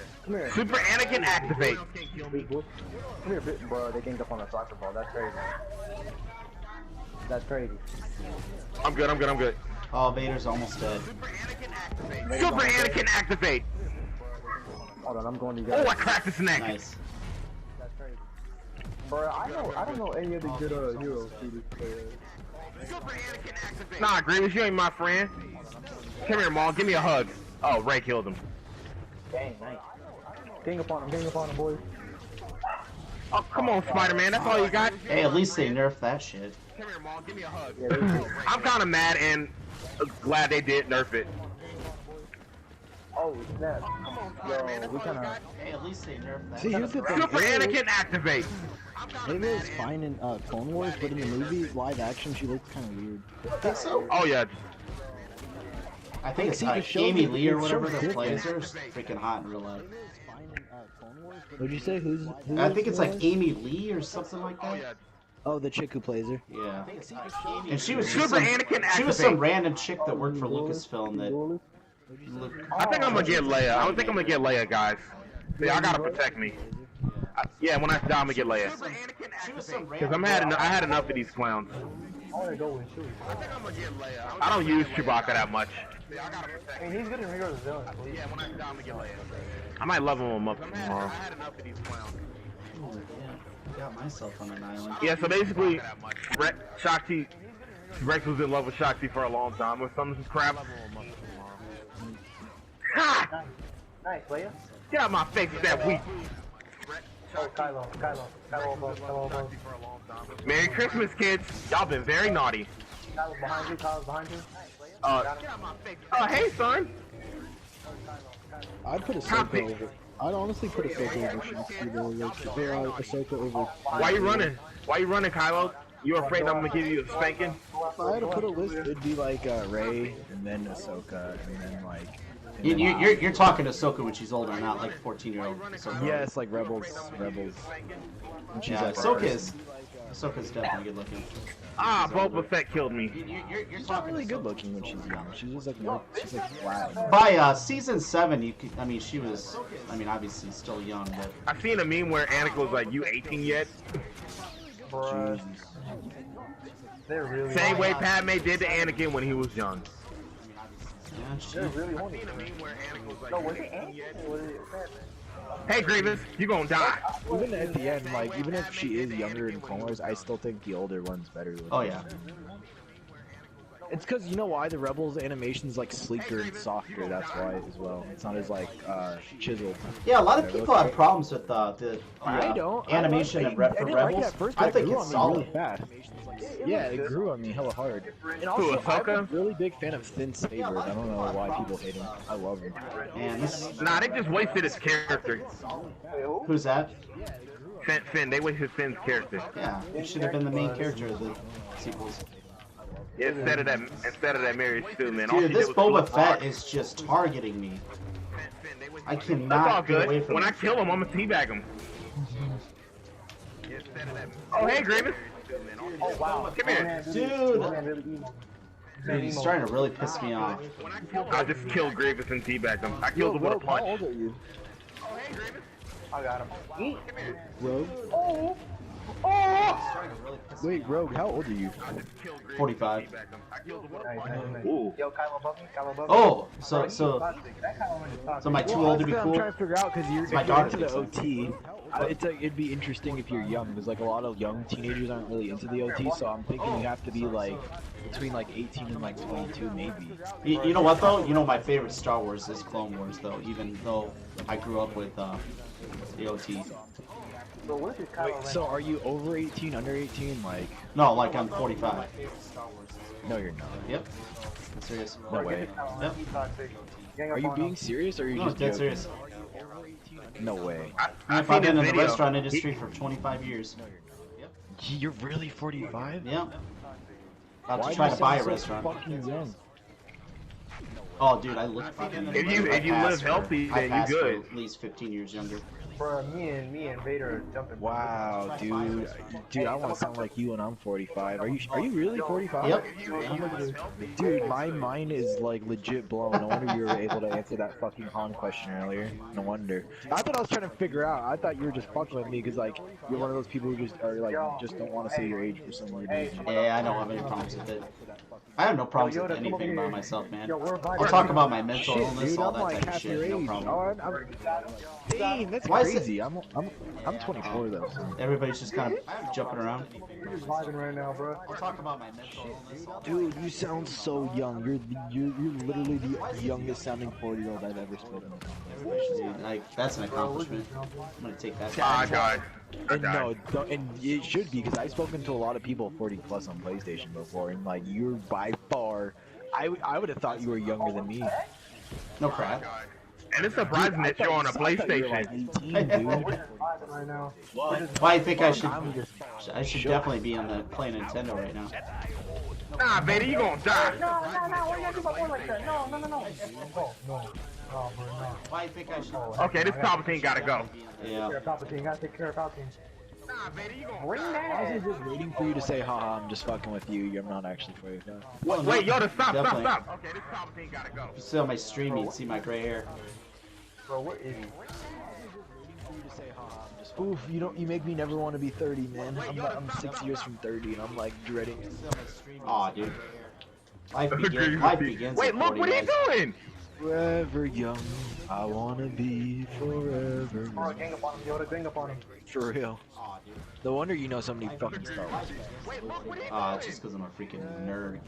Speaker 2: Super Anakin activate.
Speaker 5: Come here, bro. They ganged up on a soccer ball. That's crazy.
Speaker 2: I'm good.
Speaker 1: Oh, Vader's almost dead.
Speaker 2: Super Anakin activate.
Speaker 5: Hold on, I'm going to you guys.
Speaker 2: Oh, I cracked his neck.
Speaker 1: Nice.
Speaker 5: That's crazy. Bro, I don't know any other good heroes through this player.
Speaker 2: Nah, Grievous, you ain't my friend. Come here, Maul. Give me a hug. Oh, Ray killed him.
Speaker 5: Dang, nice. Gang up on him, boys.
Speaker 2: Oh, come on, Spider-Man. That's all you got?
Speaker 1: Hey, at least they nerfed that shit.
Speaker 2: Come here, Maul. Give me a hug. I'm kind of mad and glad they did nerf it.
Speaker 5: Oh, snap. Yo, we kind of...
Speaker 1: Hey, at least they nerfed that.
Speaker 6: See, here's the thing.
Speaker 2: Super Anakin activate.
Speaker 6: Ava is fine in Clone Wars, but in the movie, live action, she looks kind of weird.
Speaker 1: I think so.
Speaker 2: Oh, yeah.
Speaker 1: I think it's Amy Lee or whatever that plays her is freaking hot in real life.
Speaker 6: What'd you say? Who's
Speaker 1: I think it's like Amy Lee or something like that.
Speaker 6: Oh, the chick who plays her.
Speaker 1: Yeah. And she was
Speaker 2: Super Anakin
Speaker 1: she was some
Speaker 2: activate.
Speaker 1: random chick that worked for Lucasfilm that.
Speaker 2: I think I'm gonna get Leia. I think I'm gonna get Leia, guys. Yeah, I gotta protect me. Yeah, when I die, I'm gonna get Leia. Because I had enough of these clowns. I don't use Chewbacca that much.
Speaker 5: I mean, he's good in Heroes of Villains.
Speaker 2: Yeah, when I die, I'm gonna get Leia. I might level him up tomorrow. I had enough of these clowns.
Speaker 1: I got myself on an island.
Speaker 2: Yeah, so basically, Rex was in love with Shakti for a long time with some crap. Ha!
Speaker 5: Nice, Leia.
Speaker 2: Get out of my face with that weak.
Speaker 5: Oh, Kylo above.
Speaker 2: Merry Christmas, kids. Y'all been very naughty.
Speaker 5: Kylo's behind you.
Speaker 2: Hey, son.
Speaker 6: I'd put Ahsoka over. I'd honestly put Ahsoka over Shakti though. Like, Ahsoka over.
Speaker 2: Why you running? Why you running, Kylo? You afraid I'm gonna give you a spanking?
Speaker 6: If I had to put a list, it'd be like Rey, and then Ahsoka, and then like.
Speaker 1: You're talking to Ahsoka when she's older, not like 14-year-old.
Speaker 6: Yes, like Rebels.
Speaker 1: Yeah, Ahsoka's definitely good looking.
Speaker 2: Ah, Boba Fett killed me.
Speaker 6: She's not really good looking when she's young. She's just like more, she's like flat.
Speaker 1: By season 7, you could, she was, obviously still young, but.
Speaker 2: I seen a meme where Anakin was like, "You 18 yet?"
Speaker 5: Bruh. They're really
Speaker 2: Same way Padme did to Anakin when he was young.
Speaker 1: Yeah,
Speaker 5: They're really horny. No, was it Anakin?
Speaker 2: Hey, Grievous, you gonna die.
Speaker 6: Even at the end, like, even if she is younger in Clone Wars, I still think the older one's better.
Speaker 1: Oh yeah.
Speaker 6: It's because, you know why? The Rebels animation's like sleeker and softer, that's why as well. It's not as like chiseled.
Speaker 1: Yeah, a lot of people have problems with the animation of Rebels. I think it's solid.
Speaker 6: Really fast. Yeah, it grew on me hella hard. And also, I'm a really big fan of Finn Sabers. I don't know why people hate him. I love him.
Speaker 1: Man,
Speaker 2: Nah, they just wasted his character.
Speaker 1: Who's that?
Speaker 2: Finn, they wasted Finn's character.
Speaker 1: Yeah, he should have been the main character of the sequels.
Speaker 2: Yeah, instead of that Mary Stu, man.
Speaker 1: Dude, this Boba Fett is just targeting me. I
Speaker 2: That's all
Speaker 1: cannot get away
Speaker 2: good.
Speaker 1: from
Speaker 2: When I
Speaker 1: him.
Speaker 2: kill him, I'm gonna teabag him. Oh, hey, Grievous.
Speaker 5: Oh, wow.
Speaker 2: Come here.
Speaker 1: Dude, he's starting to really piss me off.
Speaker 2: I just killed Grievous and teabagged him. I killed him with a punch.
Speaker 6: How old are you?
Speaker 5: I got him.
Speaker 6: Rogue?
Speaker 5: Oh!
Speaker 6: Wait, Rogue, how old are you?
Speaker 1: 45.
Speaker 2: Ooh.
Speaker 5: Yo, Kylo above me.
Speaker 1: Oh, so am I too old to be
Speaker 6: I'm
Speaker 1: cool?
Speaker 6: trying to figure out because
Speaker 1: My
Speaker 6: you're
Speaker 1: daughter
Speaker 6: into the
Speaker 1: thinks so.
Speaker 6: OT. It's like, it'd be interesting if you're young because like a lot of young teenagers aren't really into the OT. So I'm thinking you have to be like between like 18 and like 22 maybe.
Speaker 1: You know what though? You know my favorite Star Wars is Clone Wars though, even though I grew up with the OT.
Speaker 6: Wait, so are you over 18, under 18? Like,
Speaker 1: No, like I'm 45.
Speaker 6: no, you're not.
Speaker 1: Yep. That's serious.
Speaker 6: No way.
Speaker 1: Yep.
Speaker 6: Are you being serious or are you
Speaker 1: No,
Speaker 6: just
Speaker 1: dead
Speaker 6: joking?
Speaker 1: serious.
Speaker 6: No way.
Speaker 1: I've been in the restaurant industry for 25 years.
Speaker 6: You're really 45?
Speaker 1: Yeah. About
Speaker 6: Why
Speaker 1: to try
Speaker 6: do you
Speaker 1: to buy a
Speaker 6: sound so
Speaker 1: restaurant.
Speaker 6: fucking young?
Speaker 1: Oh, dude, I look fucking.
Speaker 2: If you live healthy, then you good.
Speaker 1: At least 15 years younger.
Speaker 5: Bro, me and Vader are jumping.
Speaker 6: Wow, dude. Dude, I want to sound like you when I'm 45. Are you really 45?
Speaker 1: Yep.
Speaker 6: Dude, my mind is like legit blown. No wonder you were able to answer that fucking Han question earlier. No wonder. I thought I was trying to figure out. I thought you were just fucking with me because like you're one of those people who just are like just don't want to say your age for some weird reason.
Speaker 1: Yeah, I don't have any problems with it. I have no problems with anything about myself, man. I'll talk about my mental illness,
Speaker 6: Dude,
Speaker 1: all
Speaker 6: I'm
Speaker 1: that
Speaker 6: like
Speaker 1: type of
Speaker 6: half your
Speaker 1: shit. No
Speaker 6: age.
Speaker 1: problem.
Speaker 6: Dang, that's
Speaker 1: Why is it-
Speaker 6: crazy. I'm 24 though. So.
Speaker 1: Everybody's just kind of jumping around.
Speaker 5: You're just vibing right now, bro.
Speaker 1: I'll talk about my mental illness.
Speaker 6: Dude, you sound so young. You're literally the youngest sounding 40-year-old I've ever spoken to.
Speaker 1: Dude, like, that's an accomplishment. I'm gonna take that.
Speaker 2: I died.
Speaker 6: And no, and it should be because I've spoken to a lot of people 40 plus on PlayStation before, and like you're by far, I would have thought you were younger than me.
Speaker 1: No crap.
Speaker 2: And it's surprising that you're on a
Speaker 6: I thought you were,
Speaker 2: PlayStation.
Speaker 6: like 18, dude.
Speaker 5: Right now.
Speaker 1: Why I think I should definitely be on the playing Nintendo right now.
Speaker 2: Nah, baby, you gonna die.
Speaker 5: No, why you gotta do my boy like that? No. Oh, no. Oh, bro, no.
Speaker 1: Why I think I should.
Speaker 2: Okay, this Palpatine gotta go.
Speaker 1: Yeah.
Speaker 5: Palpatine, gotta take care of Palpatine.
Speaker 2: Nah, baby, you gonna
Speaker 5: Bring
Speaker 2: die.
Speaker 6: I was just waiting for you to say, haha, I'm just fucking with you. I'm not actually 45.
Speaker 1: Well,
Speaker 2: Wait,
Speaker 1: no,
Speaker 2: Yoda, stop.
Speaker 1: definitely.
Speaker 2: Okay, this Palpatine gotta go.
Speaker 1: If you see on my stream, you'd see my gray hair.
Speaker 5: Bro, what is he?
Speaker 6: Oof, you make me never want to be 30, man. I'm 6 years from 30, and I'm like dreading it.
Speaker 1: Aw, dude. Life begins
Speaker 2: Wait,
Speaker 1: at
Speaker 2: look
Speaker 1: 40,
Speaker 2: what he's
Speaker 1: guys.
Speaker 2: doing.
Speaker 6: Forever young, I wanna be forever
Speaker 5: Bro,
Speaker 6: young.
Speaker 5: gang up on him, Yoda, gang up on him.
Speaker 6: For real. No wonder you know so many fucking Star Wars.
Speaker 1: It's just because I'm a freaking nerd.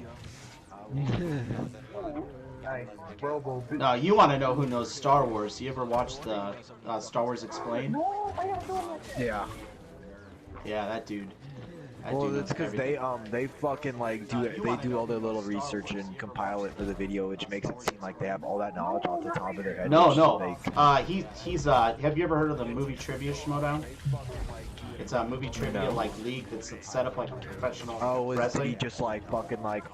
Speaker 5: Nice. Robo.
Speaker 1: No, you want to know who knows Star Wars. You ever watched the Star Wars Explained?
Speaker 6: Yeah.
Speaker 1: Yeah, that dude. That
Speaker 6: Well,
Speaker 1: dude
Speaker 6: it's
Speaker 1: knows
Speaker 6: because
Speaker 1: everything.
Speaker 6: they fucking like they do all their little research and compile it for the video, which makes it seem like they have all that knowledge off the top of their head.
Speaker 1: No,
Speaker 6: which
Speaker 1: no.
Speaker 6: they-
Speaker 1: He's have you ever heard of the movie trivia Schmodown? It's a movie trivia like league that's set up like professional
Speaker 6: Oh, is
Speaker 1: wrestling.
Speaker 6: he just like fucking like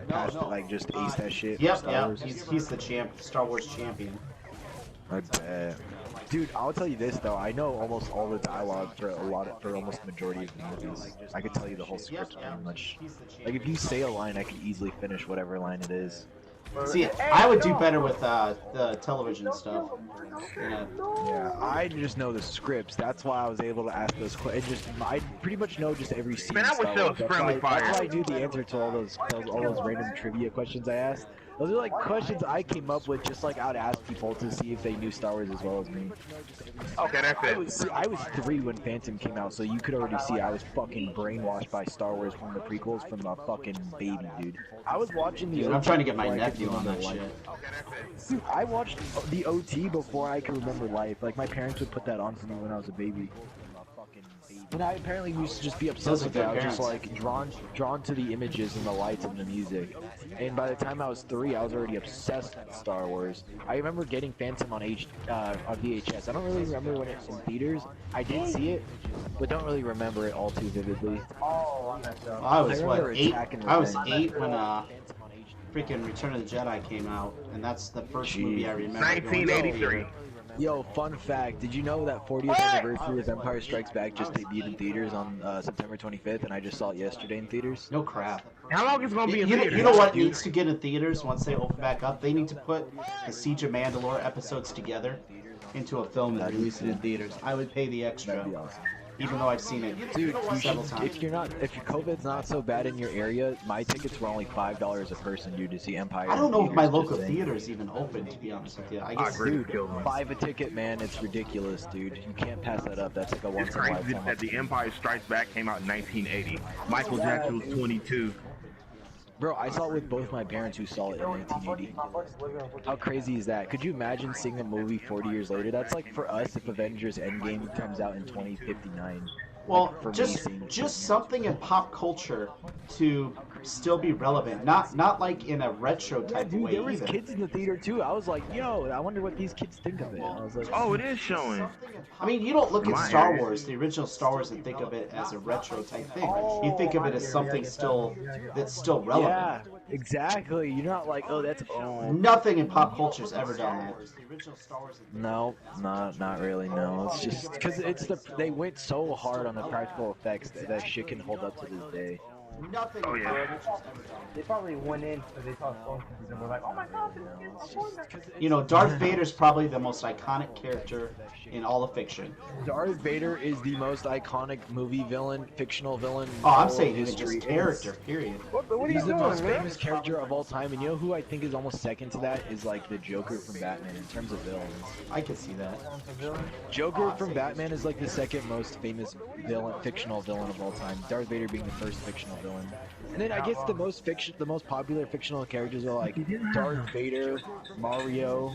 Speaker 6: passed it, like just ace that shit? for
Speaker 1: Yep,
Speaker 6: Star
Speaker 1: yeah.
Speaker 6: Wars?
Speaker 1: He's the Star Wars champion.
Speaker 6: I bet. Dude, I'll tell you this though. I know almost all the dialogue for almost the majority of the movies. I could tell you the whole script pretty much. Like if you say a line, I could easily finish whatever line it is.
Speaker 1: See, I would do better with the television stuff. Yeah.
Speaker 6: Yeah, I just know the scripts. That's why I was able to ask those questions. I pretty much know just every scene.
Speaker 2: Man, I wish there was friendly fire.
Speaker 6: That's why I knew the answer to all those random trivia questions I asked. Those are like questions I came up with just like I would ask people to see if they knew Star Wars as well as me.
Speaker 2: Okay, that's it.
Speaker 6: I was 3 when Phantom came out, so you could already see I was fucking brainwashed by Star Wars from the prequels from a fucking baby, dude. I was watching the
Speaker 1: Dude, I'm
Speaker 6: OT
Speaker 1: trying to get my
Speaker 6: before I could
Speaker 1: nephew on that
Speaker 6: remember
Speaker 1: shit.
Speaker 6: life. Dude, I watched the OT before I could remember life. Like my parents would put that on for me when I was a baby. And I apparently used to just be obsessed with it. I was just like drawn to the images and the lights and the music. And by the time I was 3, I was already obsessed with Star Wars. I remember getting Phantom on VHS. I don't really remember when it was in theaters. I did see it, but don't really remember it all too vividly.
Speaker 5: Oh, I messed up.
Speaker 1: I was
Speaker 6: remember
Speaker 1: what 8?
Speaker 6: Attack and
Speaker 1: I was
Speaker 6: Revenge.
Speaker 1: 8 when freaking Return of the Jedi came out, and that's the first movie I remember.
Speaker 2: 1983.
Speaker 6: Yo, fun fact, did you know that 40th anniversary of Empire Strikes Back just debuted in theaters on September 25th, and I just saw it yesterday in theaters?
Speaker 1: No crap.
Speaker 2: How long is it gonna be in
Speaker 1: You
Speaker 2: theaters?
Speaker 1: know what needs to get in theaters once they open back up? They need to put the Siege of Mandalore episodes together into a film and release it in theaters. I would pay the extra,
Speaker 6: That'd be awesome.
Speaker 1: even though I've seen it
Speaker 6: Dude, you
Speaker 1: several
Speaker 6: should,
Speaker 1: times.
Speaker 6: if your COVID's not so bad in your area, my tickets were only $5 a person, dude, to see Empire.
Speaker 1: I don't know if my
Speaker 6: in theaters,
Speaker 1: local
Speaker 6: just saying.
Speaker 1: theater's even open, to be honest with you. I
Speaker 2: I
Speaker 1: guess
Speaker 2: agree.
Speaker 6: Dude, $5 a ticket, man, it's ridiculous, dude. You can't pass that up. That's like a once
Speaker 2: It's
Speaker 6: in a
Speaker 2: crazy
Speaker 6: lifetime.
Speaker 2: that The Empire Strikes Back came out in 1980. Michael Jackson was 22.
Speaker 6: Bro, I saw it with both my parents who saw it in 1980. How crazy is that? Could you imagine seeing a movie 40 years later? That's like for us if Avengers Endgame comes out in 2059.
Speaker 1: Well,
Speaker 6: Like,
Speaker 1: just something in pop culture to still be relevant, not like in a retro type of way
Speaker 6: there was
Speaker 1: either.
Speaker 6: kids in the theater too. I was like, yo, I wonder what these kids think of it. I was like,
Speaker 2: Oh, it is showing.
Speaker 1: I mean, you don't look at
Speaker 2: My
Speaker 1: Star
Speaker 2: area.
Speaker 1: Wars, the original Star Wars, and think of it as a retro type thing. You think of it as something that's still relevant.
Speaker 6: yeah, exactly. You're not like, oh, that's old.
Speaker 1: Nothing in pop culture's ever done that.
Speaker 6: No, not really. No, it's just because they went so hard on the practical effects that shit can hold up to this day.
Speaker 1: Nothing.
Speaker 2: Oh, yeah.
Speaker 5: They probably went in because they saw Stormtroopers and were like, oh my god, this kid's performing.
Speaker 1: You know, Darth Vader's probably the most iconic character in all of fiction.
Speaker 6: Darth Vader is the most iconic movie villain, fictional villain.
Speaker 1: Oh, I'm saying even just character, period.
Speaker 6: He's the most famous character of all time, and you know who I think is almost second to that is like the Joker from Batman in terms of villains.
Speaker 1: I can see that.
Speaker 6: Joker from Batman is like the second most famous villain, fictional villain of all time. Darth Vader being the first fictional villain. And then I guess the most popular fictional characters are like Darth Vader, Mario,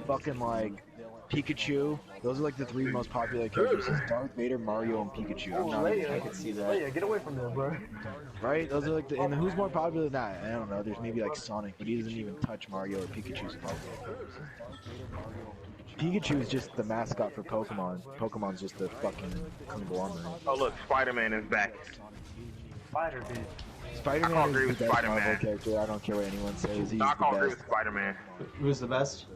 Speaker 6: fucking like Pikachu. Those are like the three most popular characters: Darth Vader, Mario, and Pikachu.
Speaker 1: I can see that.
Speaker 5: Leia, get away from there, bro.
Speaker 6: Right? Those are like and who's more popular than that? I don't know. There's maybe like Sonic, but he doesn't even touch Mario or Pikachu's popular. Pikachu is just the mascot for Pokemon. Pokemon's just the fucking conglomerate.
Speaker 2: Oh look, Spider-Man is back.
Speaker 5: Spider-Man.
Speaker 6: Spider-Man is the best Marvel character. I don't care what anyone says. He's
Speaker 2: I
Speaker 6: the
Speaker 2: can't agree
Speaker 6: best.
Speaker 2: with Spider-Man.
Speaker 1: Who's the best?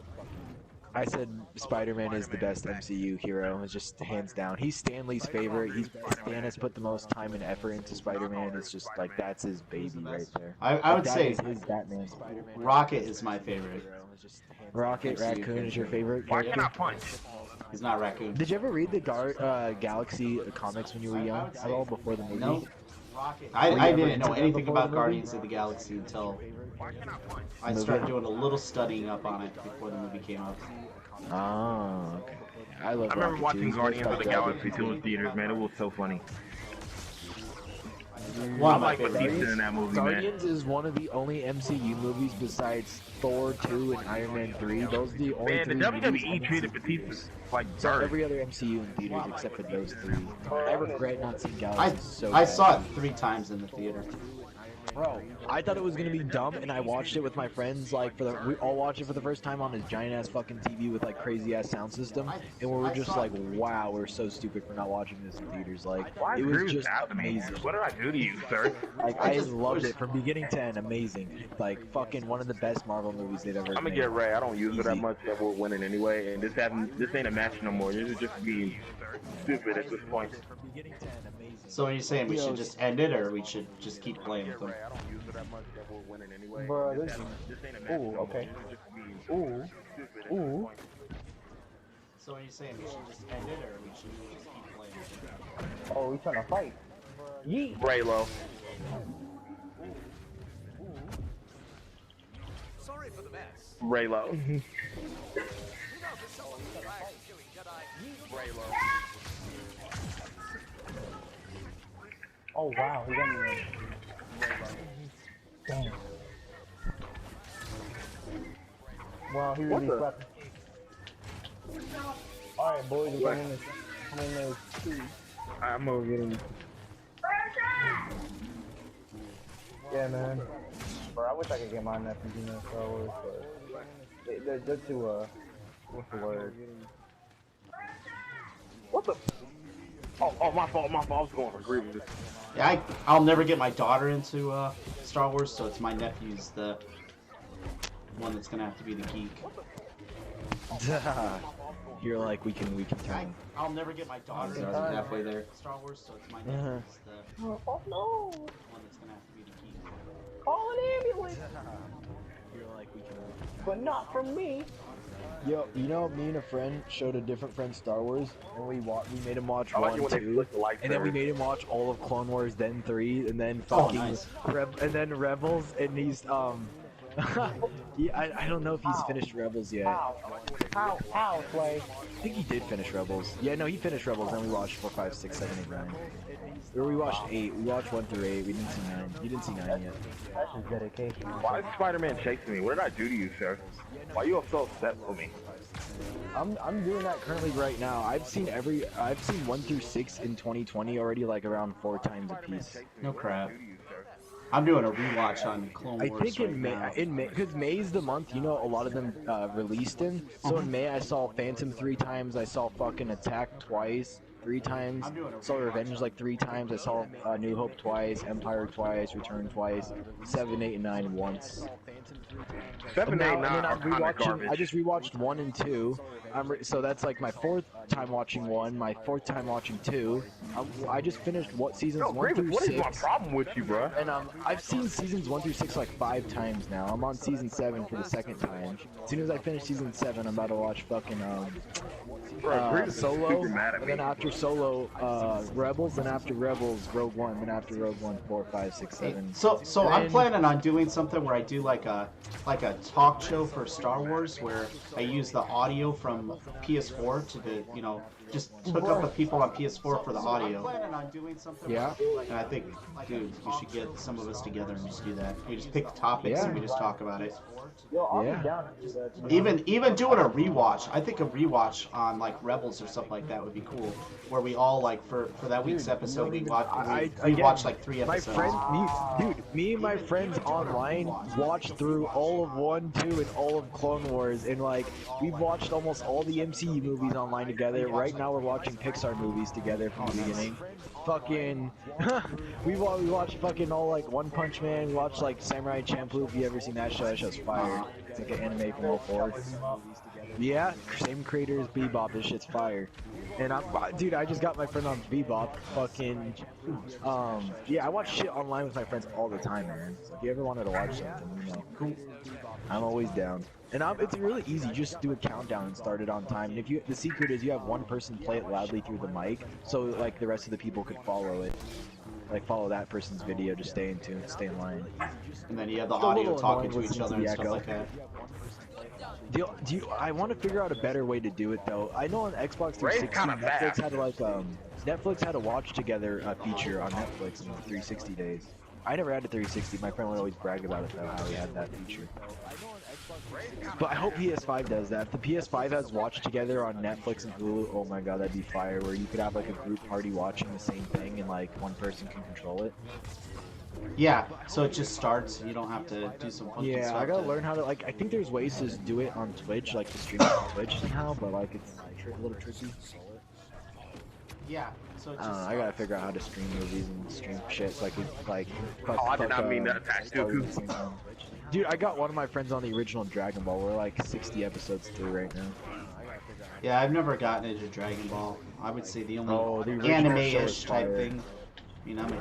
Speaker 6: I said Spider-Man is the best MCU hero. It's just hands down. He's Stanley's favorite. Stan has put the most time and effort into Spider-Man. It's just like that's his baby right there.
Speaker 1: I would
Speaker 6: That
Speaker 1: say
Speaker 6: is his Batman.
Speaker 1: Rocket is my favorite.
Speaker 6: Rocket Raccoon is your favorite
Speaker 2: Why can't I
Speaker 6: character?
Speaker 2: punch?
Speaker 1: He's not Raccoon.
Speaker 6: Did you ever read the Galaxy comics when you were young? At all before the movie?
Speaker 1: No. I didn't know anything about Guardians of the Galaxy until I started doing a little studying up on it before the movie came out.
Speaker 6: Oh, okay. I
Speaker 2: remember
Speaker 6: Rocket
Speaker 2: watching
Speaker 6: too. He's
Speaker 2: Guardians of
Speaker 6: my
Speaker 2: the
Speaker 6: favorite.
Speaker 2: Galaxy 2 in theaters, man. It was so funny.
Speaker 1: One
Speaker 2: I
Speaker 1: of my
Speaker 2: like
Speaker 1: favorites.
Speaker 2: Batista in that movie, man.
Speaker 6: Guardians is one of the only MCU movies besides Thor 2 and Iron Man 3. Those are the only
Speaker 2: Man, the
Speaker 6: three movies
Speaker 2: WWE treated Batista like
Speaker 6: So
Speaker 2: dirt.
Speaker 6: every other MCU in theaters except for those three. I regret not seeing
Speaker 1: I
Speaker 6: Galaxy so
Speaker 1: I
Speaker 6: bad.
Speaker 1: saw it 3 times in the theater.
Speaker 6: Bro, I thought it was gonna be dumb, and I watched it with my friends. Like, we all watched it for the first time on this giant ass fucking TV with like crazy ass sound system, and we were just like, "Wow, we're so stupid for not watching this in theaters." Like, it was just amazing.
Speaker 2: What did I do to you, sir?
Speaker 6: Like, I loved it from beginning to end. Amazing. Like, fucking one of the best Marvel movies they've ever
Speaker 2: I'm gonna
Speaker 6: made.
Speaker 2: get Ray. I don't use it that
Speaker 6: Easy.
Speaker 2: much that we're winning anyway, and this ain't a match no more. This is just being stupid at this point.
Speaker 6: From beginning to end, amazing.
Speaker 1: So are you saying we should just end it, or we should just keep playing with them?
Speaker 2: I don't use it that much that we're winning anyway.
Speaker 5: Bro,
Speaker 2: This ain't a match
Speaker 5: Ooh,
Speaker 2: no
Speaker 5: okay.
Speaker 2: more. This is just being
Speaker 5: Ooh.
Speaker 2: stupid at this
Speaker 5: Ooh.
Speaker 2: point.
Speaker 1: So are you saying we should just end it, or we should just keep playing with them?
Speaker 5: Oh, we trying to fight. Yeet.
Speaker 2: Raylo.
Speaker 9: Sorry for the mess.
Speaker 2: Raylo.
Speaker 5: Oh wow, he got me. Damn. Wow, he really slapped. Alright, boys, we're going in this. I'm in those two.
Speaker 2: I'm gonna get him.
Speaker 5: Yeah, man. Bro, I wish I could get my nephews in there Star Wars, but they're too, what's the word?
Speaker 2: What the? Oh, my fault. I was going for Grievous.
Speaker 1: Yeah, I'll never get my daughter into Star Wars, so it's my nephew's the one that's gonna have to be the geek.
Speaker 6: You're like, we can turn.
Speaker 1: I'll never get my daughter into halfway there. Star Wars, so it's my nephew's the
Speaker 5: Oh no!
Speaker 1: one that's gonna have to be the geek.
Speaker 5: Call an ambulance!
Speaker 6: You're like, we can.
Speaker 5: But not from me!
Speaker 6: Yo, you know, me and a friend showed a different friend Star Wars, and we made him watch
Speaker 2: I like
Speaker 6: 1,
Speaker 2: it when they
Speaker 6: 2,
Speaker 2: flick the lights.
Speaker 6: and then we made him watch all of Clone Wars, then 3, and then
Speaker 1: Oh,
Speaker 6: fucking
Speaker 1: nice.
Speaker 6: and then Rebels, and Yeah, I don't know if he's finished Rebels yet.
Speaker 5: Ow, Sway.
Speaker 6: I think he did finish Rebels. Yeah, no, he finished Rebels, then we watched 4, 5, 6, 7, 8, 9. Or we watched 8. We watched 1 through 8. We didn't see 9. You didn't see 9 yet.
Speaker 5: That's just dedication.
Speaker 2: Why is Spider-Man chasing me? What did I do to you, sir? Why are you so upset with me?
Speaker 6: I'm doing that currently right now. I've seen 1 through 6 in 2020 already, like around 4 times a piece.
Speaker 1: No crap. I'm doing a rewatch on Clone Wars.
Speaker 6: I think in May, because May's the month, you know, a lot of them released in. So in May, I saw Phantom 3 times. I saw fucking Attack twice, 3 times. Saw Revenge like 3 times. I saw New Hope twice, Empire twice, Return twice, 7, 8, and 9 once.
Speaker 2: 7, 8, 9
Speaker 6: I'm
Speaker 2: are kind of
Speaker 6: rewatching.
Speaker 2: garbage.
Speaker 6: I just rewatched 1 and 2. So that's like my 4th time watching 1, my 4th time watching 2. I just finished seasons 1 through 6.
Speaker 2: What is my problem with you, bro?
Speaker 6: And I've seen seasons 1 through 6 like 5 times now. I'm on season 7 for the 2nd time. As soon as I finish season 7, I'm about to watch fucking Solo, and then after Solo, Rebels, then after Rebels, Rogue One, then after Rogue One, 4, 5, 6, 7.
Speaker 1: So I'm planning on doing something where I do like a talk show for Star Wars, where I use the audio from PS4 to the, you know, just hook up with people on PS4 for the audio.
Speaker 6: Yeah.
Speaker 1: And I think, dude, we should get some of us together and just do that. We just pick topics and we just talk about it.
Speaker 5: Yo, I'll be down to do that.
Speaker 1: Even doing a rewatch. I think a rewatch on like Rebels or something like that would be cool. Where we all like for that week's episode we watched like 3 episodes.
Speaker 6: Me and my friends online watched through all of 1, 2, and all of Clone Wars, and like we've watched almost all the MCU movies online together. Right now we're watching Pixar movies together from the beginning. Fucking, we watched fucking all like One Punch Man. We watched like Samurai Champloo. If you ever seen that show, that show's fire. It's like an anime from 04. Yeah, same creator as Bebop. This shit's fire. And dude, I just got my friend on Bebop. Fucking, yeah, I watch shit online with my friends all the time, man. So if you ever wanted to watch something, you know, I'm always down. And it's really easy. Just do a countdown and start it on time. And if the secret is you have one person play it loudly through the mic, so like the rest of the people could follow it. Like follow that person's video, just stay in tune, stay in line.
Speaker 1: And then you have the audio talking to each other and stuff like that.
Speaker 6: I want to figure out a better way to do it though. I know on Xbox 360, Netflix had like Netflix had a watch together feature on Netflix in 360 days. I never had a 360. My friend would always brag about it though, how he had that feature. But I hope PS5 does that. If the PS5 has watch together on Netflix and Hulu, oh my god, that'd be fire. Where you could have like a group party watching the same thing and like one person can control it.
Speaker 1: Yeah, so it just starts. You don't have to do some funky stuff.
Speaker 6: Yeah, I gotta learn how to like. I think there's ways to do it on Twitch, like to stream it on Twitch somehow, but like it's a little tricky.
Speaker 1: Yeah, so it just
Speaker 6: I gotta figure out how to stream movies and stream shit so I could like.
Speaker 2: I did not mean to attack you.
Speaker 6: Dude, I got one of my friends on the original Dragon Ball. We're like 60 episodes through right now.
Speaker 1: Yeah, I've never gotten into Dragon Ball. I would say the only
Speaker 6: the
Speaker 1: anime-ish type thing. I mean, I'm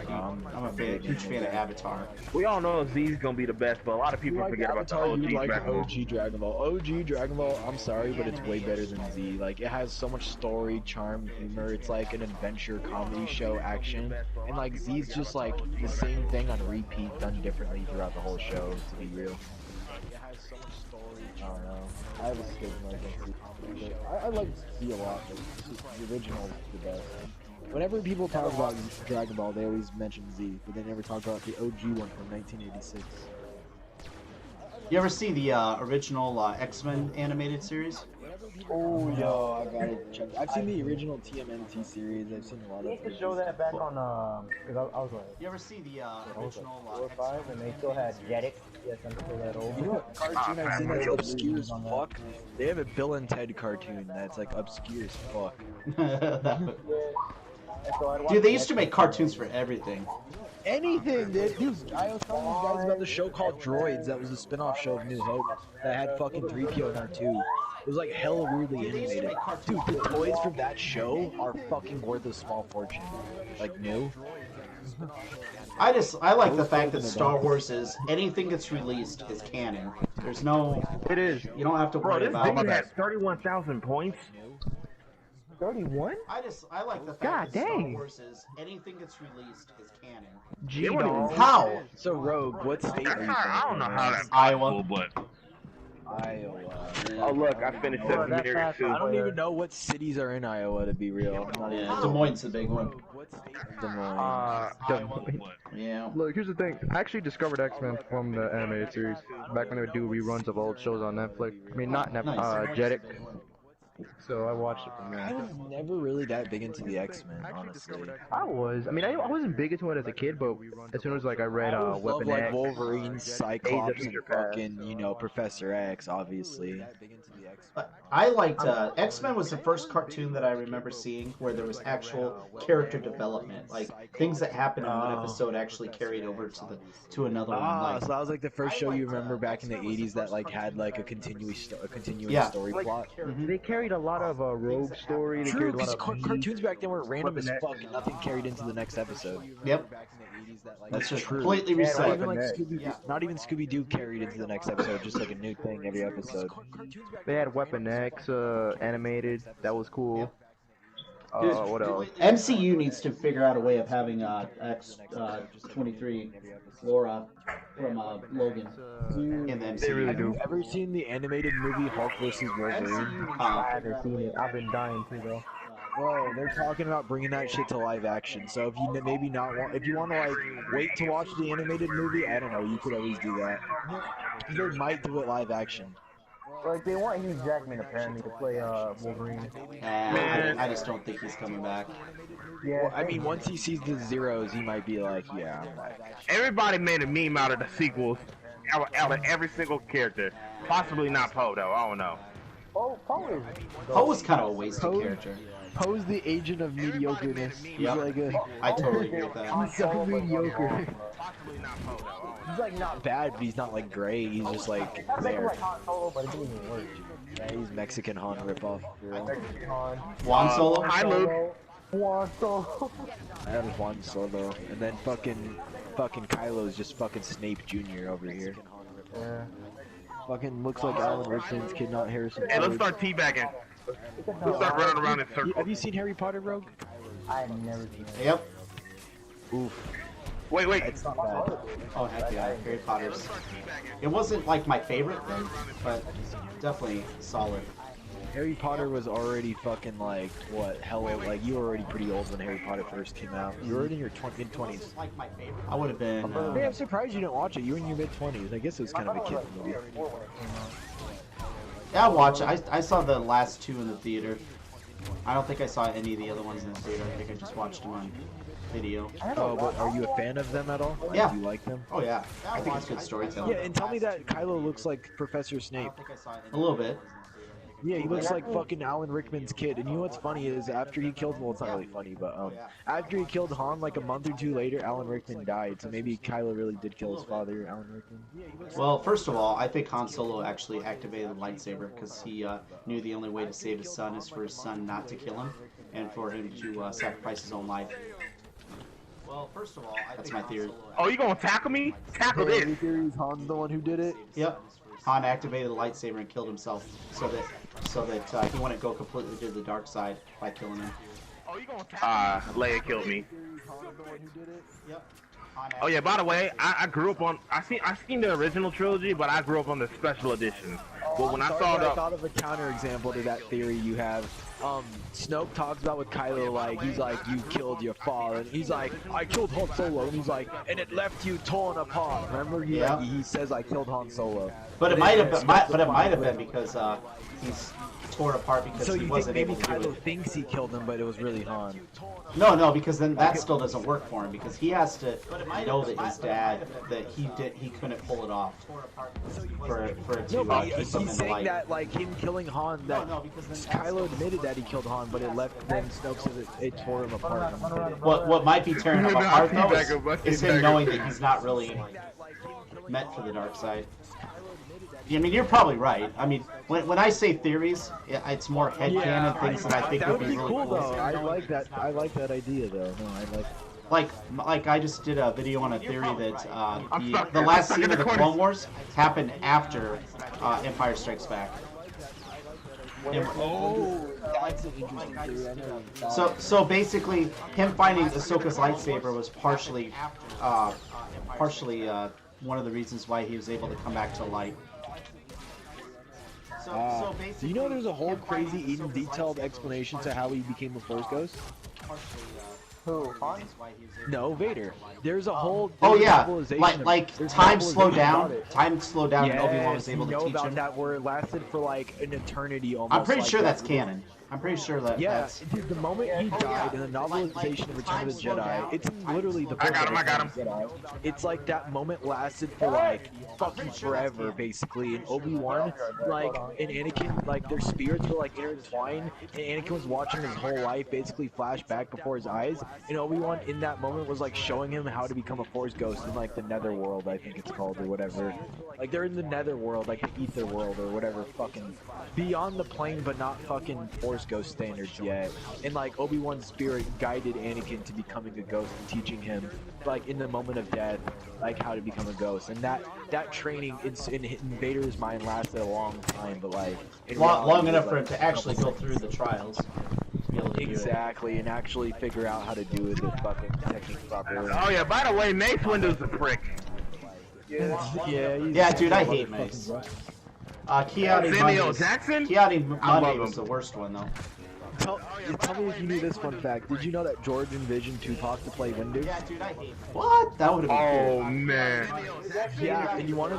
Speaker 1: a huge fan of Avatar.
Speaker 2: We all know Z's gonna be the best, but a lot of people forget about the OG Dragon Ball.
Speaker 6: OG Dragon Ball. OG Dragon Ball, I'm sorry, but it's way better than Z. Like, it has so much story, charm, humor. It's like an adventure, comedy show, action. And like, Z's just like the same thing on repeat, done differently throughout the whole show, to be real. It has so much story, I don't know. I have a stigma against Z. I like Z a lot, but the original is the best. Whenever people talk about Dragon Ball, they always mention Z, but they never talk about the OG one from 1986.
Speaker 1: You ever see the original X-Men animated series?
Speaker 6: Oh, yo, I gotta check. I've seen the original TMNT series. I've seen a lot of
Speaker 5: it. They used to show that back on, cause I was like...
Speaker 1: You ever see the original
Speaker 5: 4 or 5, and they still had Jetix? Yes, I'm still that old.
Speaker 6: You know what cartoon I've seen that's obscure as fuck? They have a Bill and Ted cartoon that's like obscure as fuck.
Speaker 1: Dude, they used to make cartoons for everything.
Speaker 6: Anything, dude. I was telling you guys about the show called Droids that was a spin-off show of New Hope that had fucking 3PO and R2. It was like hella weirdly animated. Dude, the toys from that show are fucking worth a small fortune. Like new.
Speaker 1: I like the fact that Star Wars is anything that's released is canon. There's no.
Speaker 2: It is.
Speaker 1: You don't have to worry about.
Speaker 2: Bro, this video has 31,000 points.
Speaker 5: 31?
Speaker 1: I like the fact
Speaker 5: God
Speaker 1: that Star
Speaker 5: dang.
Speaker 1: Wars is anything that's released is canon.
Speaker 6: G-Dog.
Speaker 1: How?
Speaker 6: So Rogue, what state are you from?
Speaker 2: I don't know how that's
Speaker 1: Iowa.
Speaker 2: possible, but
Speaker 6: Iowa.
Speaker 2: oh look, I finished
Speaker 5: Bro,
Speaker 2: that
Speaker 5: that's
Speaker 2: mirror
Speaker 5: fast.
Speaker 2: too.
Speaker 6: I don't even know what cities are in Iowa, to be real. I'm not even
Speaker 1: Yeah, Des Moines is the big one.
Speaker 6: What state is Des Moines?
Speaker 10: Des Moines.
Speaker 1: Yeah.
Speaker 10: Look, here's the thing. I actually discovered X-Men from the animated series back when they would do reruns of old shows on Netflix. I mean, not Netflix,
Speaker 1: Nice.
Speaker 10: Jetix. So I watched it from
Speaker 6: I
Speaker 10: there.
Speaker 6: was never really that big into the X-Men, honestly.
Speaker 10: I was. I mean, I wasn't big into it as a kid, but as soon as like I read
Speaker 6: I always
Speaker 10: Weapon
Speaker 6: love like
Speaker 10: X,
Speaker 6: Wolverine, Cyclops,
Speaker 10: Age
Speaker 6: and
Speaker 10: of Ultron.
Speaker 6: fucking, you know, Professor X, obviously.
Speaker 1: I liked X-Men was the first cartoon that I remember seeing where there was actual character development, like things that happened in one episode actually carried over to another one.
Speaker 6: Ah,
Speaker 1: Like,
Speaker 6: so that was like the first show you remember back in the 80s that like had like a continuing
Speaker 1: Yeah.
Speaker 6: story plot.
Speaker 10: They carried a lot of Rogue story. They
Speaker 6: True,
Speaker 10: carried a
Speaker 6: because
Speaker 10: lot of
Speaker 6: cartoons back then were random as
Speaker 10: Weapon X.
Speaker 6: fuck and nothing carried into the next episode.
Speaker 1: Yep. That's just
Speaker 6: true.
Speaker 1: completely
Speaker 6: Not
Speaker 1: recycled.
Speaker 6: even like
Speaker 10: Weapon X.
Speaker 6: Scooby, not even Scooby-Doo carried into the next episode, just like a new thing every episode.
Speaker 10: They had Weapon X animated. That was cool. What else?
Speaker 1: MCU needs to figure out a way of having X-23 Laura from Logan in the MCU.
Speaker 10: They really
Speaker 6: Have
Speaker 10: do.
Speaker 6: you ever seen the animated movie Hulk vs. Wolverine?
Speaker 5: I haven't seen it. I've been dying to though.
Speaker 6: Bro, they're talking about bringing that shit to live action. So if you maybe not want, if you want to like wait to watch the animated movie, I don't know, you could always do that. They might do it live action.
Speaker 5: Like they want Hugh Jackman apparently to play Wolverine.
Speaker 1: I just don't think he's coming back.
Speaker 5: Yeah.
Speaker 6: Well, I mean, once he sees the zeros, he might be like, yeah, I'm back.
Speaker 2: Everybody made a meme out of the sequels, out of every single character. Possibly not Poe though. I don't know.
Speaker 1: Poe was kind of a wasted character.
Speaker 6: Poe's the agent of mediocreness. He's
Speaker 1: Yep.
Speaker 6: like a,
Speaker 1: I totally agree with that.
Speaker 6: he's so mediocre.
Speaker 2: Possibly not Poe though.
Speaker 6: He's like not bad, but he's not like great. He's just like there. Yeah, he's Mexican Han ripoff. For real.
Speaker 1: Juan Solo?
Speaker 2: Hi Luke.
Speaker 6: That was Juan Solo, and then fucking Kylo's just fucking Snape Jr. over here.
Speaker 5: Yeah.
Speaker 6: Fucking looks like Alan Rickman's kid, not Harrison.
Speaker 2: Hey, let's
Speaker 6: Ford.
Speaker 2: start teabagging. Let's start running around in circles.
Speaker 6: Have you seen Harry Potter, Rogue?
Speaker 5: I've never seen it.
Speaker 1: Yep.
Speaker 6: Oof.
Speaker 2: Wait.
Speaker 6: It's not bad.
Speaker 1: Oh, heck yeah. Harry Potter's. It wasn't like my favorite thing, but definitely solid.
Speaker 6: Harry Potter was already fucking like, what, hell, like you were already pretty old when Harry Potter first came out. You were in your mid-20s.
Speaker 1: I would have been.
Speaker 6: Hey, I'm surprised you didn't watch it. You were in your mid-20s. I guess it was kind of a kid movie.
Speaker 1: Yeah, I watched it. I saw the last two in the theater. I don't think I saw any of the other ones in the theater. I think I just watched them on video.
Speaker 6: Oh, but are you a fan of them at all? Like,
Speaker 1: Yeah.
Speaker 6: do you like them?
Speaker 1: Oh yeah, I think it's good storytelling.
Speaker 6: Yeah, and tell me that Kylo looks like Professor Snape.
Speaker 1: A little bit.
Speaker 6: Yeah, he looks like fucking Alan Rickman's kid. And you know what's funny is after he killed, well, it's not really funny, but after he killed Han, like a month or two later, Alan Rickman died. So maybe Kylo really did kill his father, Alan Rickman.
Speaker 1: Well, first of all, I think Han Solo actually activated the lightsaber because he knew the only way to save his son is for his son not to kill him, and for him to sacrifice his own life. Well, first of all, that's my theory.
Speaker 2: Oh, you gonna tackle me? Tackle
Speaker 6: So
Speaker 2: this.
Speaker 6: your theory is Han's the one who did it?
Speaker 1: Yep. Han activated the lightsaber and killed himself so that he wouldn't go completely to the dark side by killing him.
Speaker 2: Oh, you gonna tackle me? Leia killed me.
Speaker 1: Yep.
Speaker 2: Oh yeah, by the way, I grew up on I seen the original trilogy, but I grew up on the special editions. But when I saw
Speaker 6: I thought of a counterexample to that theory you have. Snoke talks about with Kylo, like, he's like, you killed your father, and he's like, I killed Han Solo, and he's like, and it left you torn apart. Remember, he says, I killed Han Solo.
Speaker 1: But it might have been because he's torn apart because
Speaker 6: so
Speaker 1: he
Speaker 6: you
Speaker 1: wasn't
Speaker 6: think
Speaker 1: able
Speaker 6: maybe
Speaker 1: to do
Speaker 6: Kylo
Speaker 1: it.
Speaker 6: thinks he killed him, but it was really Han.
Speaker 1: No, because then that still doesn't work for him because he has to know that his dad that he couldn't pull it off for it to
Speaker 6: No, but
Speaker 1: keep him
Speaker 6: he's
Speaker 1: in the
Speaker 6: saying
Speaker 1: light.
Speaker 6: that like him killing Han, that Kylo admitted that he killed Han, but it left then Snoke said it tore him apart.
Speaker 1: What might be tearing him apart though is him knowing that he's not really meant for the dark side. I mean, you're probably right. I mean, when I say theories, it's more headcanon things that I think would be really cool.
Speaker 6: Though. I like that. I like that idea, though. No, I like.
Speaker 1: Like I just did a video on a theory that the last scene of the Clone Wars happened after Empire Strikes Back.
Speaker 6: Oh, That's an interesting theory. I never
Speaker 1: So basically, him finding Ahsoka's lightsaber was partially one of the reasons why he was able to come back to light. So basically,
Speaker 6: do you know there's a whole crazy, even detailed explanation to how he became a Force Ghost?
Speaker 5: Who? Han?
Speaker 6: No, Vader. There's a whole.
Speaker 1: Oh yeah,
Speaker 6: novelization
Speaker 1: like
Speaker 6: there's
Speaker 1: time
Speaker 6: novelization
Speaker 1: slowed down.
Speaker 6: about it.
Speaker 1: Time slowed down, and
Speaker 6: Yes,
Speaker 1: Obi-Wan was able
Speaker 6: you
Speaker 1: to
Speaker 6: know
Speaker 1: teach
Speaker 6: about
Speaker 1: him.
Speaker 6: that where it lasted for like an eternity almost.
Speaker 1: I'm pretty
Speaker 6: like
Speaker 1: sure
Speaker 6: that.
Speaker 1: that's canon. I'm pretty sure that.
Speaker 6: Yeah,
Speaker 1: That's...
Speaker 6: dude, the moment he died in the novelization of Return of the Jedi, it's literally the.
Speaker 2: I got him.
Speaker 6: Jedi. It's like that moment lasted for like fucking forever, basically. And Obi-Wan, like, and Anakin, like their spirits were like intertwined, and Anakin was watching his whole life basically flash back before his eyes. And Obi-Wan in that moment was like showing him how to become a Force Ghost in like the Netherworld, I think it's called, or whatever. Like they're in the Netherworld, like the Ether World or whatever, fucking beyond the plane, but not fucking Force Ghost standards yet. And like Obi-Wan's spirit guided Anakin to becoming a ghost and teaching him, like in the moment of death, like how to become a ghost. And that training in Vader's mind lasted a long time, but like
Speaker 1: long enough for him to actually go through the trials.
Speaker 6: Exactly, and actually figure out how to do it the fucking technique properly.
Speaker 2: Oh yeah, by the way, Mace Windu's a prick.
Speaker 1: Yeah, dude, I hate Mace.
Speaker 2: Samuel Jackson?
Speaker 1: Keanu Monday was the worst one though.
Speaker 6: Tell me if you knew this fun fact. Did you know that George envisioned Tupac to play Windu?
Speaker 1: Yeah, dude, I hate. What? That would have been cool.
Speaker 2: Oh man.
Speaker 6: Yeah, and you want to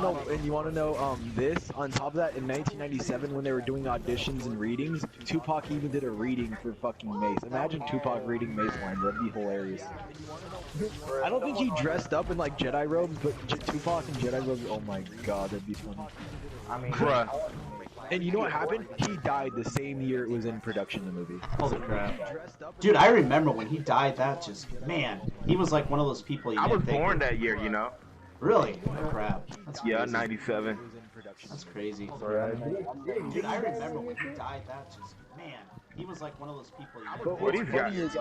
Speaker 6: know this on top of that, in 1997 when they were doing auditions and readings, Tupac even did a reading for fucking Mace. Imagine Tupac reading Mace lines. That'd be hilarious. I don't think he dressed up in like Jedi robes, but Tupac in Jedi robes. Oh my god, that'd be funny.
Speaker 5: I mean,
Speaker 2: Bruh.
Speaker 6: And you know what happened? He died the same year it was in production, the movie.
Speaker 1: Holy crap. Dude, I remember when he died, that just, man, he was like one of those people you
Speaker 2: I was
Speaker 1: didn't think
Speaker 2: born
Speaker 1: of.
Speaker 2: that year, you know.
Speaker 1: Really? Holy crap. That's crazy.
Speaker 2: Yeah, 97.
Speaker 1: That's crazy. Dude, I remember when he died, that just, man, he was like one of those people you didn't
Speaker 6: But
Speaker 1: think
Speaker 6: what's funny is,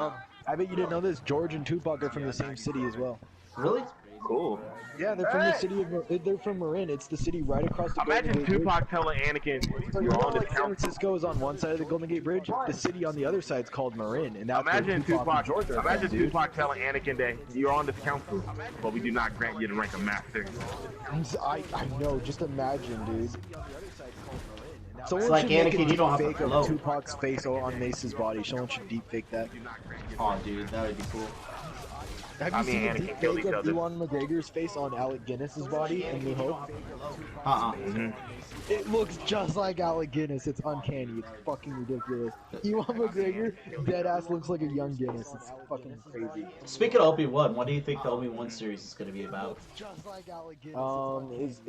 Speaker 6: I bet you didn't know this, George and Tupac are from the same city as well.
Speaker 1: Really?
Speaker 2: Cool.
Speaker 6: Yeah, they're from the city of, they're from Marin. It's the city right across the Golden
Speaker 2: Imagine
Speaker 6: Gate Bridge.
Speaker 2: Tupac telling Anakin,
Speaker 6: So you
Speaker 2: you're
Speaker 6: know,
Speaker 2: on the
Speaker 6: like San
Speaker 2: council.
Speaker 6: Francisco is on one side of the Golden Gate Bridge, the city on the other side is called Marin, and that's where
Speaker 2: Imagine
Speaker 6: Tupac and
Speaker 2: Tupac,
Speaker 6: George are from, dude.
Speaker 2: Tupac telling Anakin that you're on this council, but we do not grant you the rank of master.
Speaker 6: I know, just imagine, dude. Someone
Speaker 1: It's like,
Speaker 6: should make
Speaker 1: Anakin,
Speaker 6: a
Speaker 1: you don't have to
Speaker 6: fake of
Speaker 1: float.
Speaker 6: Tupac's face on Mace's body. Someone should deep fake that.
Speaker 1: Oh, dude, that would be cool.
Speaker 6: Have you
Speaker 2: I mean,
Speaker 6: seen the
Speaker 2: Anakin
Speaker 6: deep
Speaker 2: killed
Speaker 6: fake
Speaker 2: each
Speaker 6: of
Speaker 2: other.
Speaker 6: Ewan McGregor's face on Alec Guinness's body in New Hope? It looks just like Alec Guinness. It's uncanny. It's fucking ridiculous. Ewan McGregor, dead ass looks like a young Guinness. It's fucking crazy.
Speaker 1: Speaking of Obi-Wan, what do you think the Obi-Wan series is going to be about?
Speaker 6: Just like Alec Guinness.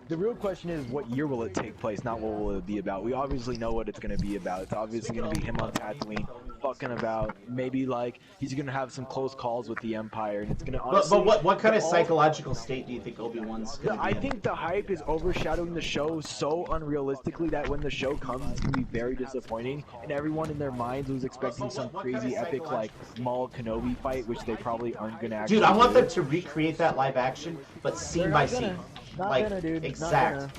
Speaker 6: The real question is, what year will it take place? Not what will it be about. We obviously know what it's going to be about. It's obviously going to be him on Tatooine, fucking about. Maybe like he's going to have some close calls with the Empire, and it's going to. Honestly,
Speaker 1: But what kind of psychological state do you think Obi-Wan's going to be
Speaker 6: I
Speaker 1: in?
Speaker 6: think the hype is overshadowing the show so unrealistically that when the show comes, it's gonna be very disappointing. And everyone in their minds was expecting some crazy epic like Maul Kenobi fight, which they probably aren't gonna actually.
Speaker 1: Dude, I want
Speaker 6: do.
Speaker 1: them to recreate that live action, but scene by scene. Like,
Speaker 6: dude.
Speaker 1: exact.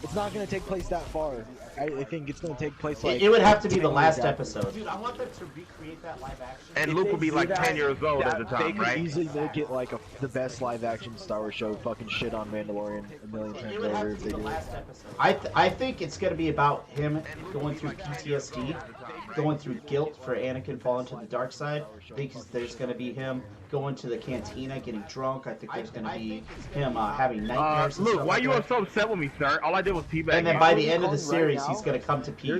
Speaker 6: It's not gonna take place that far. I think it's gonna take place like.
Speaker 1: It would have to be the
Speaker 6: 10
Speaker 1: last
Speaker 6: years after.
Speaker 1: episode. Dude, I want them to recreate that live action.
Speaker 2: And
Speaker 6: If
Speaker 2: Luke
Speaker 6: they
Speaker 2: will be
Speaker 6: do
Speaker 2: like
Speaker 6: that,
Speaker 2: 10 years old at the
Speaker 6: they
Speaker 2: time,
Speaker 6: could
Speaker 2: right?
Speaker 6: easily make it like the best live action Star Wars show. Fucking shit on Mandalorian a million times
Speaker 1: It would have
Speaker 6: over
Speaker 1: to
Speaker 6: if
Speaker 1: be
Speaker 6: they
Speaker 1: the
Speaker 6: do it.
Speaker 1: last episode. I think it's going to be about him going through PTSD, going through guilt for Anakin falling to the dark side. I think there's going to be him going to the cantina, getting drunk. I think there's going to be him having nightmares. and
Speaker 2: Luke,
Speaker 1: stuff
Speaker 2: why
Speaker 1: like
Speaker 2: you
Speaker 1: that.
Speaker 2: are so upset with me, sir? All I did was teabag
Speaker 1: And then
Speaker 2: you.
Speaker 1: by the end of the
Speaker 6: Right
Speaker 1: series,
Speaker 6: now,
Speaker 1: he's going to come to peace.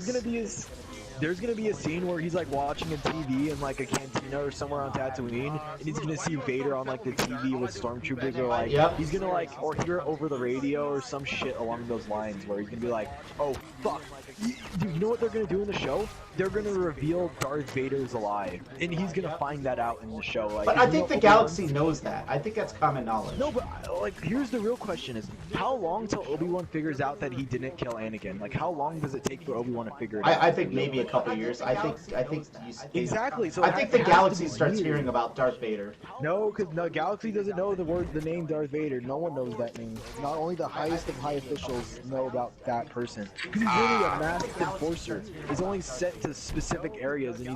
Speaker 6: There's gonna be a scene where he's like watching a TV in like a cantina or somewhere on Tatooine, and he's gonna see Vader on like the TV with stormtroopers, or like
Speaker 1: Yep.
Speaker 6: he's gonna like or hear it over the radio or some shit along those lines, where he's gonna be like, "Oh fuck, dude, you know what they're gonna do in the show? They're gonna reveal Darth Vader's alive, and he's gonna find that out in the show." Like,
Speaker 1: But I
Speaker 6: you
Speaker 1: think
Speaker 6: know,
Speaker 1: the
Speaker 6: Obi-Wan-
Speaker 1: galaxy knows that. I think that's common knowledge.
Speaker 6: No, but like, here's the real question: is how long till Obi-Wan figures out that he didn't kill Anakin? Like, how long does it take for Obi-Wan to figure it out?
Speaker 1: I think maybe a couple years. I think
Speaker 6: Exactly. So
Speaker 1: I think the galaxy starts hearing about Darth Vader.
Speaker 6: No, because the galaxy doesn't know the name Darth Vader. No one knows that name. Not only the highest of high officials know about that person. Because he's really a masked enforcer. He's only sent to specific areas, and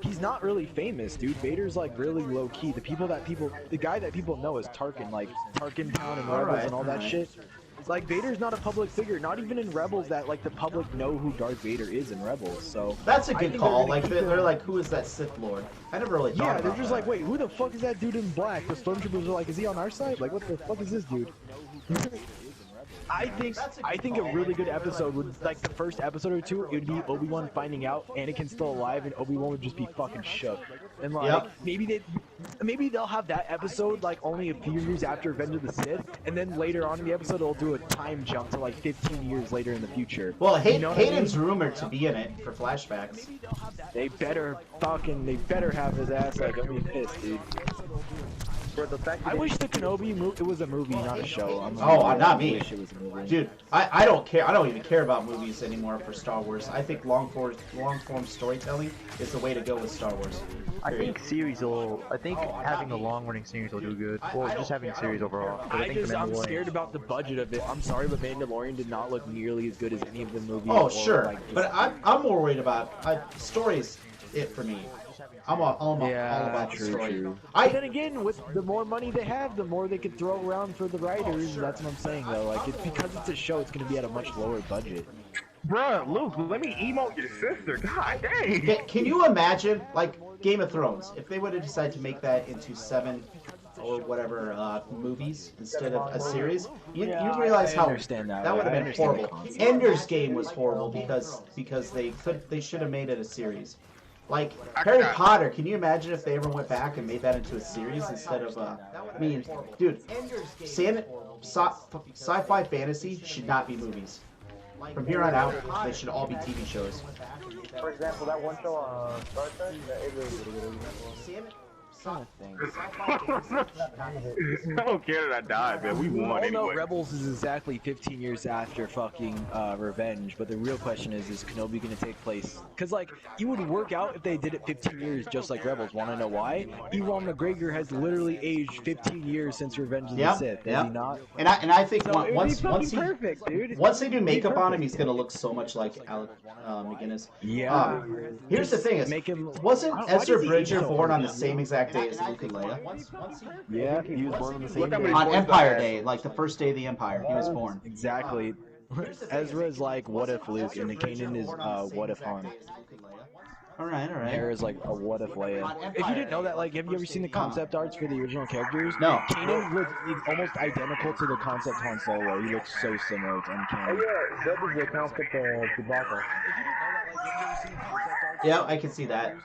Speaker 6: he's not really famous, dude. Vader's like really low key. The guy that people know is Tarkin, like Tarkin Town and Rebels and all that shit. It's like Vader's not a public figure, not even in Rebels that like the public know who Darth Vader is in Rebels. So
Speaker 1: that's a good call. Like they're like, who is that Sith Lord? I never really thought about
Speaker 6: they're just
Speaker 1: that.
Speaker 6: like, wait, who the fuck is that dude in black? The stormtroopers are like, is he on our side? Like, what the fuck is this dude? I think a really good episode would, like the first episode or two, it would be Obi-Wan finding out Anakin's still alive, and Obi-Wan would just be fucking shook. And like maybe they'll have that episode like only a few years after Revenge of the Sith, and then later on in the episode they'll do a time jump to like 15 years later in the future.
Speaker 1: Well, Hayden's rumored to be in it for flashbacks.
Speaker 6: They better have his ass. Like, I'd be pissed, dude. I wish the Kenobi it was a movie, not a show.
Speaker 1: Not me. Dude, I don't care. I don't even care about movies anymore for Star Wars. I think long form storytelling is the way to go with Star Wars.
Speaker 10: I think having a long running series will do good. Well, just having a series overall.
Speaker 6: I'm scared about the budget of it. I'm sorry, but Mandalorian did not look nearly as good as any of the movies.
Speaker 1: Oh, sure. But I'm more worried about stories. It for me. I'm all about the story.
Speaker 6: True. Then again, with the more money they have, the more they could throw around for the writers. That's what I'm saying, though. Like, because it's a show, it's going to be at a much lower budget.
Speaker 2: Bruh, Luke, let me emote your sister. God dang.
Speaker 1: Can you imagine, like, Game of Thrones, if they would have decided to make that into 7 or whatever movies instead of a series? You realize how that would have been horrible. Ender's Game was horrible because they should have made it a series. Like, Harry Potter, can you imagine if they ever went back and made that into a series instead of, dude, sci-fi fantasy should not be movies. From here on out, they should all be TV shows.
Speaker 5: For example, that one show, Star Trek, it was
Speaker 2: I don't care that I died, man. We won anyway.
Speaker 6: Rebels is exactly 15 years after fucking Revenge, but the real question is Kenobi gonna take place? Because, like, it would work out if they did it 15 years just like Rebels. Want to know why? Ewan McGregor has literally aged 15 years since Revenge of the Sith. Does he not?
Speaker 1: And I think once they do makeup on him, he's gonna look so much like Alec McGinnis.
Speaker 6: Yeah.
Speaker 1: Here's the thing: wasn't Ezra Bridger born on the same exact day as Luke and Leia?
Speaker 6: Yeah, he was born on the same day.
Speaker 1: On Empire Day, like the first day of the Empire, he was born.
Speaker 6: Exactly. Ezra is like, what if Luke, and the Kanan is, what if Han.
Speaker 1: Alright.
Speaker 6: Hera is like a what if Leia. If you didn't know that, like, have you ever seen the concept arts for the original characters?
Speaker 1: No.
Speaker 6: Kanan looks almost identical to the concept Han Solo. He looks so similar. It's uncanny.
Speaker 5: that was the concept of Chewbacca.
Speaker 1: Yeah, I can see that.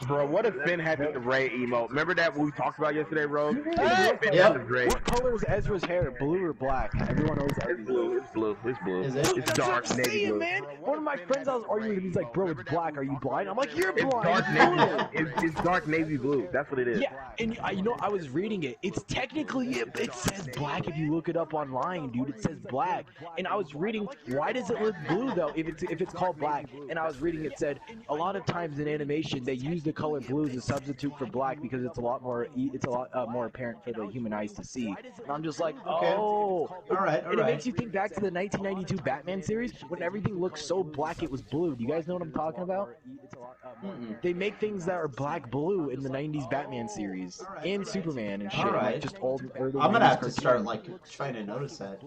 Speaker 2: Bro, what if Finn had the Rey emote? Remember that we talked about yesterday, bro?
Speaker 1: Yep.
Speaker 6: What color is Ezra's hair? Blue or black? Everyone knows that.
Speaker 2: It's blue. It's blue. It's blue.
Speaker 1: Is it?
Speaker 2: It's dark navy blue.
Speaker 6: Man. One of my friends, I was arguing with him. He's like, bro, it's black. Are you blind? I'm like, you're
Speaker 2: It's
Speaker 6: blind.
Speaker 2: dark navy. It's dark navy blue. That's what it is.
Speaker 6: Yeah, and I was reading it. It's technically it says black if you look it up online, dude. It says black, and I was reading. Why does it look blue though? If it's called black, and I was reading it said a lot of times in animation they use the color blue as a substitute for black because it's a lot more more apparent for the human eyes to see. And I'm just like, oh,
Speaker 1: all right.
Speaker 6: And it makes you think back to the 1992 Batman series when everything looked so black it was blue. Do you guys know what I'm talking about? They make things that are black blue in the 90s Batman series and Superman and shit.
Speaker 1: Alright.
Speaker 6: Like just old early
Speaker 1: I'm gonna have to
Speaker 6: 90s
Speaker 1: start like trying to notice that.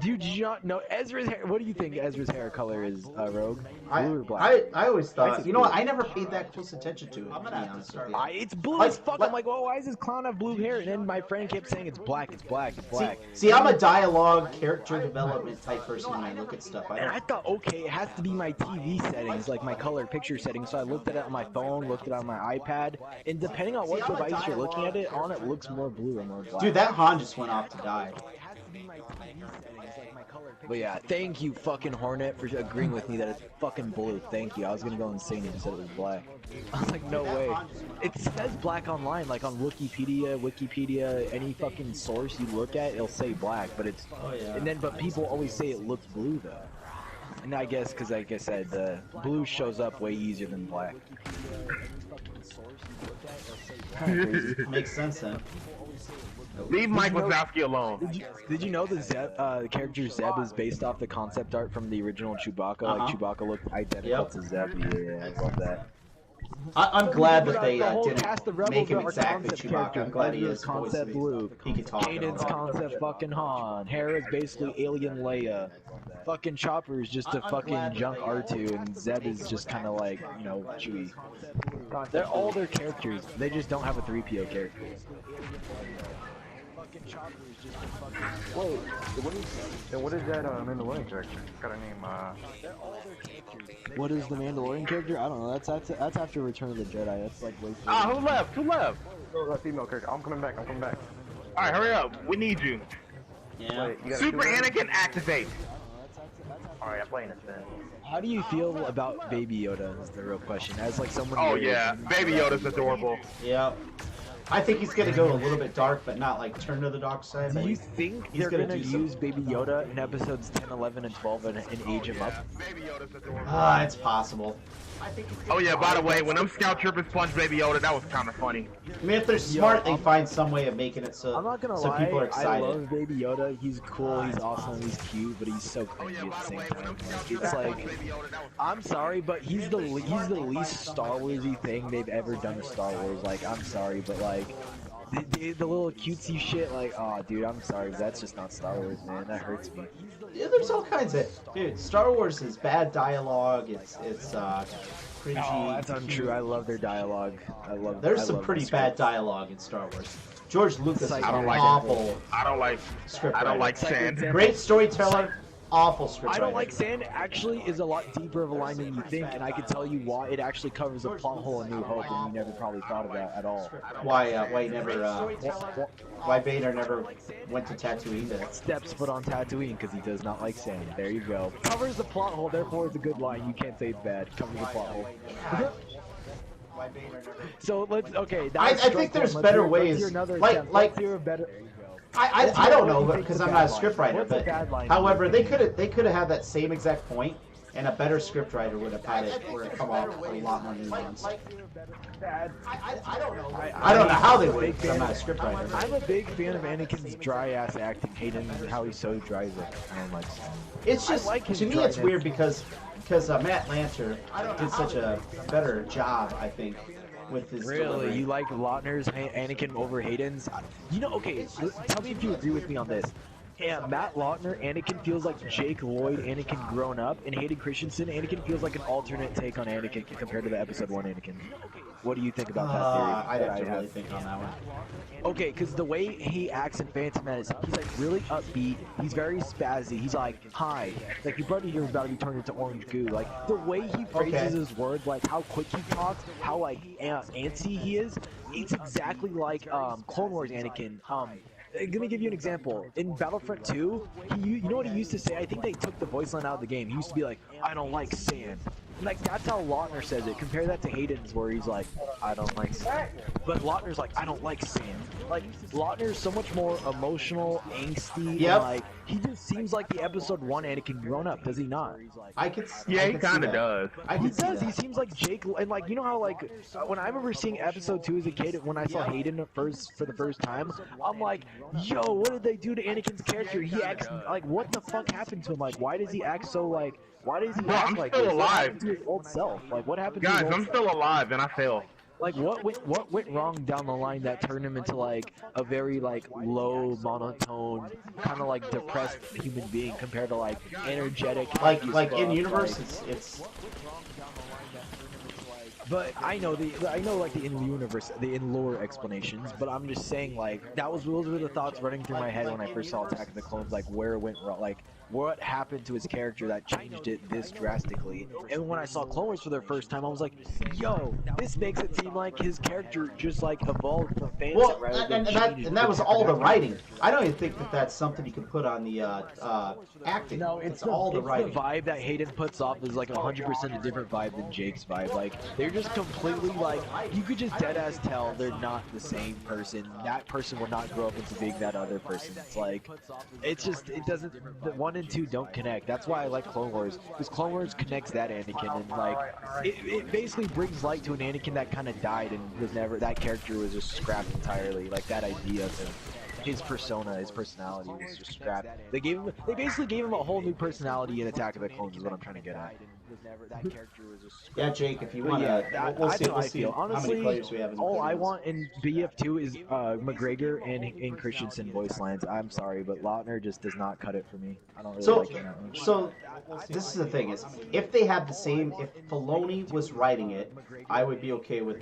Speaker 6: Dude, did you not know Ezra's hair? What do you think Ezra's hair color is, Rogue? Blue or black?
Speaker 1: I always thought, you know what, I never paid that close attention to it, to be honest with you.
Speaker 6: It's blue as fuck. I'm like, well, why does this clown have blue hair? And then my friend kept saying it's black, it's black, it's black.
Speaker 1: See, I'm a dialogue, character development type person when I look at stuff.
Speaker 6: And I thought, okay, it has to be my TV settings, like my color picture settings. So I looked at it on my phone, looked at it on my iPad, and depending on what device you're looking at it on, it looks more blue or more black.
Speaker 1: Dude, that Han just went off to die.
Speaker 6: But yeah, thank you, fucking Hornet, for agreeing with me that it's fucking blue. Thank you. I was gonna go insane if you said it was black. I was like, no way. It says black online, like on Wikipedia, any fucking source you look at, it'll say black, but it's. And then, but people always say it looks blue though. And I guess, because like I said, the blue shows up way easier than black.
Speaker 1: Makes sense then.
Speaker 2: Leave Mike Wazowski alone.
Speaker 6: Did you know the the character Zeb is based off the concept art from the original Chewbacca? Like Chewbacca looked identical to Zeb. Yeah, I love that.
Speaker 1: I'm glad that they
Speaker 6: Cast of
Speaker 1: didn't make him
Speaker 6: are
Speaker 1: exactly
Speaker 6: concept
Speaker 1: Chewbacca. I'm glad he
Speaker 6: characters.
Speaker 1: is
Speaker 6: Concept Blue.
Speaker 1: He can talk.
Speaker 6: Caden's concept fucking Han. Hera's basically alien Leia. Fucking Chopper is just a fucking junk R2, and Zeb is just kind of like, you know, Chewie. They're all their characters. They just don't have a 3PO character.
Speaker 10: Wait, what is that Mandalorian character? Got a name,
Speaker 8: What is the Mandalorian character? I don't know. That's after Return of the Jedi. That's like way.
Speaker 2: Who left? Who left?
Speaker 10: Oh, that female character. I'm coming back.
Speaker 2: Alright, hurry up. We need you.
Speaker 1: Yeah.
Speaker 10: Wait, you gotta
Speaker 2: Super
Speaker 10: shoot her?
Speaker 2: Anakin, activate.
Speaker 10: Alright, I'm playing it then.
Speaker 6: How do you feel about Baby Yoda? Is the real question. As like someone.
Speaker 2: Oh
Speaker 6: who-
Speaker 2: yeah, Baby Yoda's adorable.
Speaker 1: Yeah. I think he's gonna go a little bit dark, but not like turn to the dark side.
Speaker 6: Do
Speaker 1: but
Speaker 6: you think
Speaker 1: he's
Speaker 6: they're
Speaker 1: gonna
Speaker 6: gonna
Speaker 1: do some-
Speaker 6: use Baby Yoda in episodes 10, 11, and 12 and age him up?
Speaker 2: Baby Yoda's adorable.
Speaker 1: It's possible.
Speaker 2: Oh yeah, by the way, when them scout troopers punched Baby Yoda, that was kind of funny.
Speaker 1: I mean, if they're smart, they find some way of making it so
Speaker 6: I'm not gonna
Speaker 1: so
Speaker 6: lie,
Speaker 1: people are
Speaker 6: I
Speaker 1: excited.
Speaker 6: love Baby Yoda. He's cool, he's awesome, he's cute, but he's so cringy at the same time. Like, it's like, I'm sorry, but he's the least Star Warsy thing they've ever done to Star Wars. Like, I'm sorry, but like. The little cutesy shit, like, oh, dude, I'm sorry, but that's just not Star Wars, man. That hurts me.
Speaker 1: Yeah, there's all kinds of dude. Star Wars is bad dialogue. It's cringy.
Speaker 6: Oh, that's untrue. I love their dialogue.
Speaker 1: There's some pretty bad dialogue in Star Wars. George Lucas
Speaker 6: Like,
Speaker 1: is
Speaker 2: I don't
Speaker 1: an
Speaker 2: like
Speaker 1: awful
Speaker 2: I don't like
Speaker 1: script
Speaker 2: I don't
Speaker 1: writer.
Speaker 2: like Sand.
Speaker 1: Great storyteller, awful script
Speaker 6: I don't
Speaker 1: writer.
Speaker 6: like Sand actually is a lot deeper of a line than you think, and I can tell you why. It actually covers a plot hole in New Hope, and you never probably thought about at all.
Speaker 1: Why Vader never went to Tatooine to
Speaker 6: Steps foot on Tatooine because he does not like sand. There you go. Covers the plot hole, therefore it's a good line. You can't say it's bad. Covers the plot hole. So let's
Speaker 1: I think there's better ways. Like
Speaker 6: hear a better.
Speaker 1: I don't know because I'm not a scriptwriter, but however they could have had that same exact point, and a better scriptwriter would have had it where it come off a lot more nuanced. I don't know how they would because I'm not a scriptwriter.
Speaker 6: I'm a big fan of Anakin's dry ass acting. Hayden, how he so dries it. I don't like.
Speaker 1: It's just
Speaker 6: like his
Speaker 1: to me
Speaker 6: dryness.
Speaker 1: it's weird because Matt Lanter did such a better job, I think, with his
Speaker 6: Really?
Speaker 1: delivery.
Speaker 6: You like Lautner's Anakin over Hayden's? You know, okay, tell me if you agree with me on this. Yeah, Matt Lautner, Anakin feels like Jake Lloyd, Anakin grown up, and Hayden Christensen, Anakin feels like an alternate take on Anakin compared to the episode 1 Anakin. What do you think about that theory?
Speaker 1: I'd have to really think on that one.
Speaker 6: Okay, because the way he acts in Phantom Menace, he's like really upbeat. He's very spazzy. He's like, hi. Like, your brother here is about to be turned into orange goo. Like, the way he phrases his words, like how quick he talks, how like antsy he is, it's exactly like Clone Wars Anakin. Let me give you an example. In Battlefront 2, you know what he used to say? I think they took the voice line out of the game. He used to be like, I don't like sand. Like, that's how Lautner says it. Compare that to Hayden's where he's like, I don't like sand. But Lautner's like, I don't like sand. Like, Lautner's so much more emotional, angsty, and like, he just seems like the episode 1 Anakin grown up, does he not?
Speaker 2: Yeah, he kind of does.
Speaker 6: He does. He seems like Jake, and like, you know how like when I remember seeing episode 2 as a kid, when I saw Hayden for the first time, I'm like, yo, what did they do to Anakin's character? He acts like, what the fuck happened to him? Like, why does he act so like? Why does he act
Speaker 2: I'm
Speaker 6: like
Speaker 2: still
Speaker 6: this? What
Speaker 2: alive.
Speaker 6: happened to his old self? Like, what happened?
Speaker 2: Guys,
Speaker 6: to his old
Speaker 2: I'm still alive and I fail.
Speaker 6: Like, what went wrong down the line that turned him into like a very like low monotone, kind of like depressed human being compared to like energetic,
Speaker 1: Like
Speaker 6: happy
Speaker 1: in
Speaker 6: stuff,
Speaker 1: universe,
Speaker 6: like-
Speaker 1: it's.
Speaker 6: But I know like the in-universe, the in-lore explanations. But I'm just saying, like, those were the thoughts running through my head when I first saw Attack of the Clones. Like, where it went wrong, like what happened to his character that changed it this drastically. And when I saw Clone Wars for the first time, I was like, yo, this makes it seem like his character just like evolved from fantasy rather than changed.
Speaker 1: And that was all the writing. I don't even think that that's something you can put on the acting.
Speaker 6: No, it's
Speaker 1: all the writing.
Speaker 6: The vibe that Hayden puts off is like 100% a different vibe than Jake's vibe. Like, they're just completely like, you could just dead ass tell they're not the same person. That person would not grow up into being that other person. It's like, it's just, it doesn't, the one 1 and 2 don't connect. That's why I like Clone Wars, because Clone Wars connects that Anakin, and like it basically brings light to an Anakin that kind of died and was never, that character was just scrapped entirely. Like that idea of him, his persona, his personality was just scrapped. They basically gave him a whole new personality in Attack of the Clones. Is what I'm trying to get at.
Speaker 1: Yeah, Jake, if you want to, we'll see how many players we have in the
Speaker 6: all I want in BF2 is McGregor and Christensen voice lines. I'm sorry, but Lautner just does not cut it for me. I don't really like him that much.
Speaker 1: So, this is the thing, is if they had the same, if Filoni was writing it, I would be okay with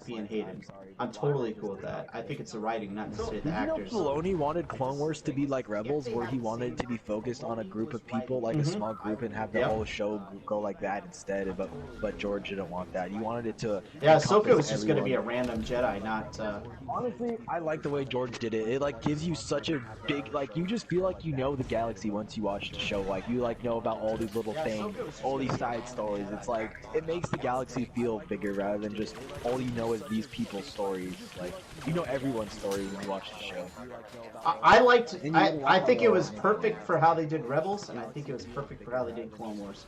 Speaker 1: being Hayden. I'm totally cool with that. I think it's the writing, not necessarily the actors.
Speaker 6: You know, Filoni wanted Clone Wars to be like Rebels, where he wanted it to be focused on a group of people, like a small group, and have the whole show go like that instead. But George didn't want that. He wanted it to.
Speaker 1: Yeah, Ahsoka was just going to be a random Jedi, not.
Speaker 6: Honestly, I like the way George did it. It like gives you such a big, like, you just feel like you know the galaxy once you watch the show. Like you like know about all these little things, all these side stories. It's like it makes the galaxy feel bigger rather than just all you know is these people's stories. Like you know everyone's story when you watch the show.
Speaker 1: I think it was perfect for how they did Rebels, and I think it was perfect for how they did Clone Wars.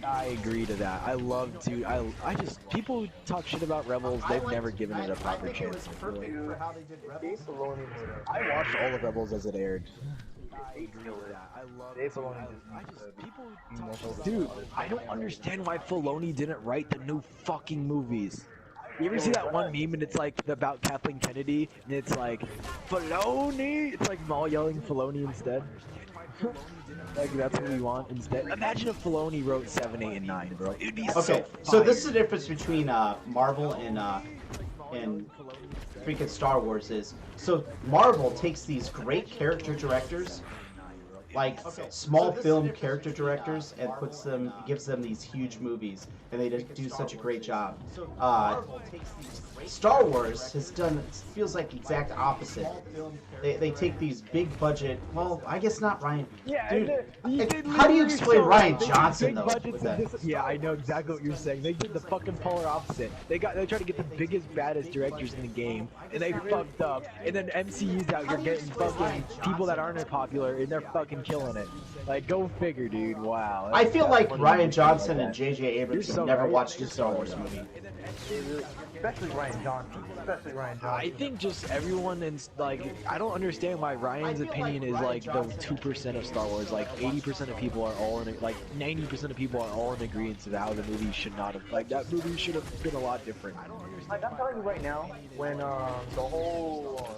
Speaker 6: I agree to that. I love to. I just people who talk shit about Rebels, they've never given it a proper chance. I watched all of Rebels as it aired. Dude, I don't understand why Filoni didn't write the new fucking movies. You ever see that one meme and it's like about Kathleen Kennedy and it's like Filoni? It's like Maul yelling Filoni instead. Like that's what we want instead. Imagine if Filoni wrote 7, 8, and 9, bro. It'd be
Speaker 1: so this is the difference between Marvel and freaking Star Wars is, so Marvel takes these great character directors, like small film character directors, and gives them these huge movies, and they just do such a great job. Star Wars has done, feels like exact opposite. They take these big budget, well, I guess not Ryan.
Speaker 6: Yeah,
Speaker 1: dude, how do you explain Ryan Johnson though?
Speaker 6: Yeah, I know exactly what you're saying. They did the fucking polar opposite. They tried to get the biggest, baddest directors in the game, and they fucked up. And then MCU's out here getting fucking people that aren't as popular, and they're fucking killing it. Like, go figure, dude. Wow.
Speaker 1: I feel like Ryan Johnson and J.J. Abrams have never watched a Star Wars movie.
Speaker 5: Especially Ryan Johnson.
Speaker 6: I think just everyone in, like, I don't understand why Ryan's opinion is like the 2% of Star Wars. Like 80% of people are all in, like 90% of people are all in agreement of how the movie should not have, like that movie should have been a lot different.
Speaker 5: Like I'm telling you right now, when the whole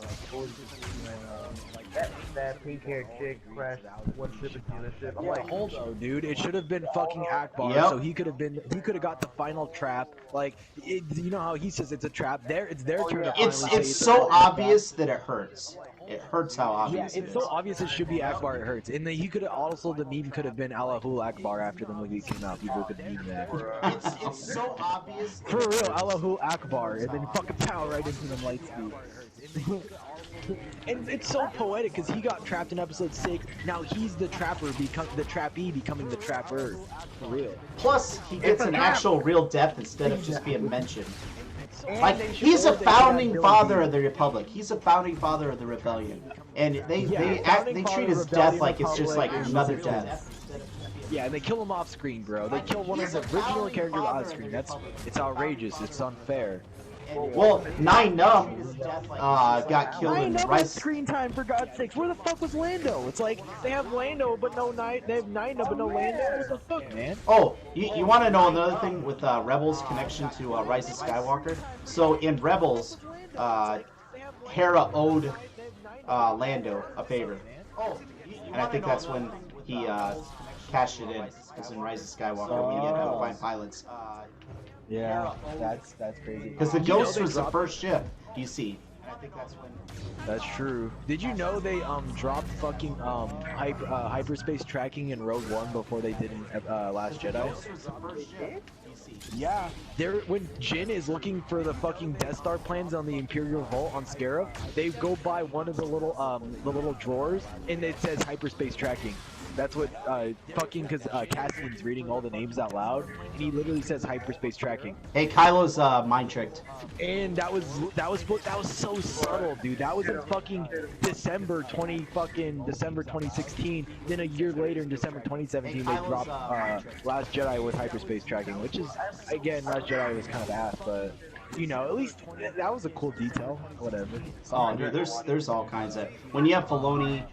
Speaker 5: that pink-haired chick crashed one ship into the ship. I'm like,
Speaker 6: hold on, dude. It should have been fucking Akbar, so he could have got the final trap. Like, you know how he says it's a trap. It's their turn to finally say
Speaker 1: it's so obvious that it hurts. It hurts how obvious it is.
Speaker 6: It's so obvious it should be Akbar. It hurts. And then he could also, the meme could have been Allahul Akbar after the movie came out. People could meme that.
Speaker 1: It's so obvious.
Speaker 6: For real, Allahul Akbar, and then fucking power right into the light speed. And it's so poetic because he got trapped in episode 6. Now he's the trapper, the trappee becoming the trapper. For real.
Speaker 1: Plus, he gets an actual real depth instead of just being mentioned. Like, he's a founding father of the Republic. He's a founding father of the Rebellion. And they treat his death like it's just like another death.
Speaker 6: Yeah, and they kill him off screen, bro. They kill one of the original characters off screen. It's outrageous. It's unfair.
Speaker 1: Well, Nine Numb got killed in Rise.
Speaker 6: Screen time, for God's sakes. Where the fuck was Lando? It's like they have Lando but no Nine. They have Nine Numb but no Lando. What the fuck, man?
Speaker 1: Oh, you want to know another thing with Rebels' connection to Rise of Skywalker? So in Rebels, Hera owed Lando a favor, and I think that's when he cashed it in. Because in Rise of Skywalker, we get find pilots.
Speaker 8: Yeah, that's crazy.
Speaker 1: Because the Ghost was the first ship, you see. I think that's when.
Speaker 6: That's true. Did you know they dropped fucking hyperspace tracking in Rogue One before they did in Last Jedi? Yeah, when Jin is looking for the fucking Death Star plans on the Imperial Vault on Scarab, they go by one of the little drawers and it says hyperspace tracking. That's what fucking because Cassian's reading all the names out loud, and he literally says hyperspace tracking.
Speaker 1: Hey, Kylo's mind tricked.
Speaker 6: And that was so subtle, dude. That was in fucking December 2016. Then a year later, in December 2017, they dropped Last Jedi with hyperspace tracking, which is again, Last Jedi was kind of ass, but you know, at least that was a cool detail. Whatever.
Speaker 1: Oh, dude, there's all kinds of when you have Filoni.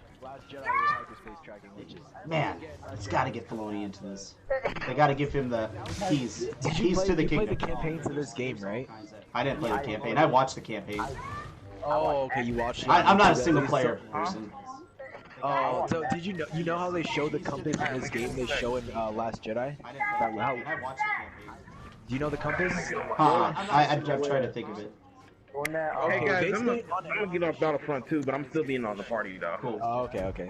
Speaker 1: Man, it's got to get Filoni into this. They got to give him the keys to the kingdom.
Speaker 6: You played the campaign to this game, right?
Speaker 1: I didn't play the campaign. I watched the campaign.
Speaker 6: Oh, okay, you watched it.
Speaker 1: I'm not a single player person.
Speaker 6: Oh, so did you know how they show the compass in this game? They show in Last Jedi.
Speaker 1: I watched the campaign.
Speaker 6: Do you know the compass?
Speaker 1: I'm trying to think of it.
Speaker 2: Hey guys, I'm gonna get off Battlefront 2, but I'm still being on the party though.
Speaker 1: Cool.
Speaker 6: Oh, okay.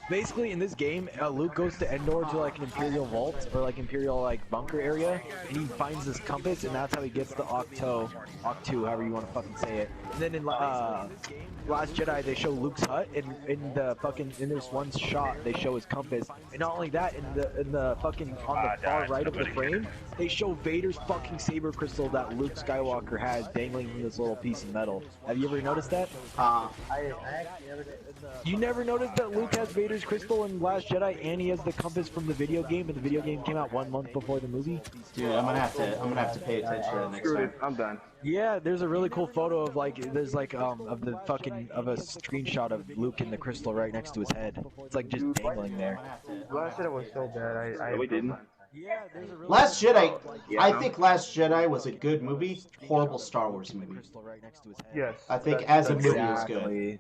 Speaker 6: Basically, in this game, Luke goes to Endor to like an Imperial vault or like Imperial like bunker area, and he finds this compass, and that's how he gets the Octu, however you want to fucking say it. And then in Last Jedi, they show Luke's hut, and in this one shot, they show his compass. And not only that, in the fucking on the far right of the frame, they show Vader's fucking saber crystal that Luke Skywalker has dangling from this little piece of metal. Have you ever noticed that? You never noticed that Luke has Vader's crystal in Last Jedi, and he has the compass from the video game, and the video game came out 1 month before the movie?
Speaker 1: Dude, I'm gonna have to pay attention to that next time.
Speaker 2: I'm done.
Speaker 6: Yeah, there's a really cool photo of there's a screenshot of Luke and the crystal right next to his head. It's like just dangling there.
Speaker 5: Last Jedi was so bad.
Speaker 2: We didn't.
Speaker 6: Yeah, there's a really
Speaker 1: Last Jedi, I think Last Jedi was a good movie, horrible Star Wars movie.
Speaker 5: Yes.
Speaker 1: I think as a movie it was good.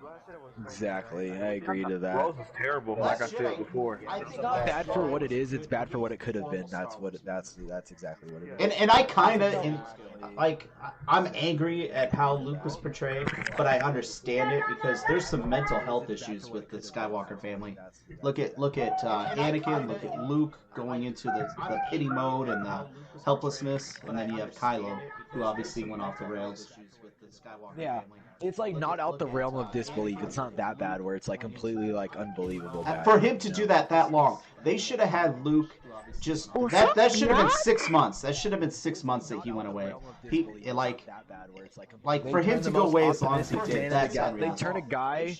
Speaker 6: Exactly, I agree to that.
Speaker 2: Rose is terrible, like I said before.
Speaker 6: It's not bad for what it is, it's bad for what it could have been. That's exactly what it is.
Speaker 1: And I kind of, I'm angry at how Luke was portrayed, but I understand it because there's some mental health issues with the Skywalker family. Look at Anakin, look at Luke going into the pity mode and the helplessness, and then you have Kylo, who obviously went off the rails.
Speaker 6: Yeah, it's like not out the realm of disbelief. It's not that bad where it's like completely like unbelievable bad.
Speaker 1: For him to do that long, they should have had Luke just that should have been 6 months. That should have been 6 months that he went away. He for him to go away as long as he did. That's
Speaker 6: they turn a guy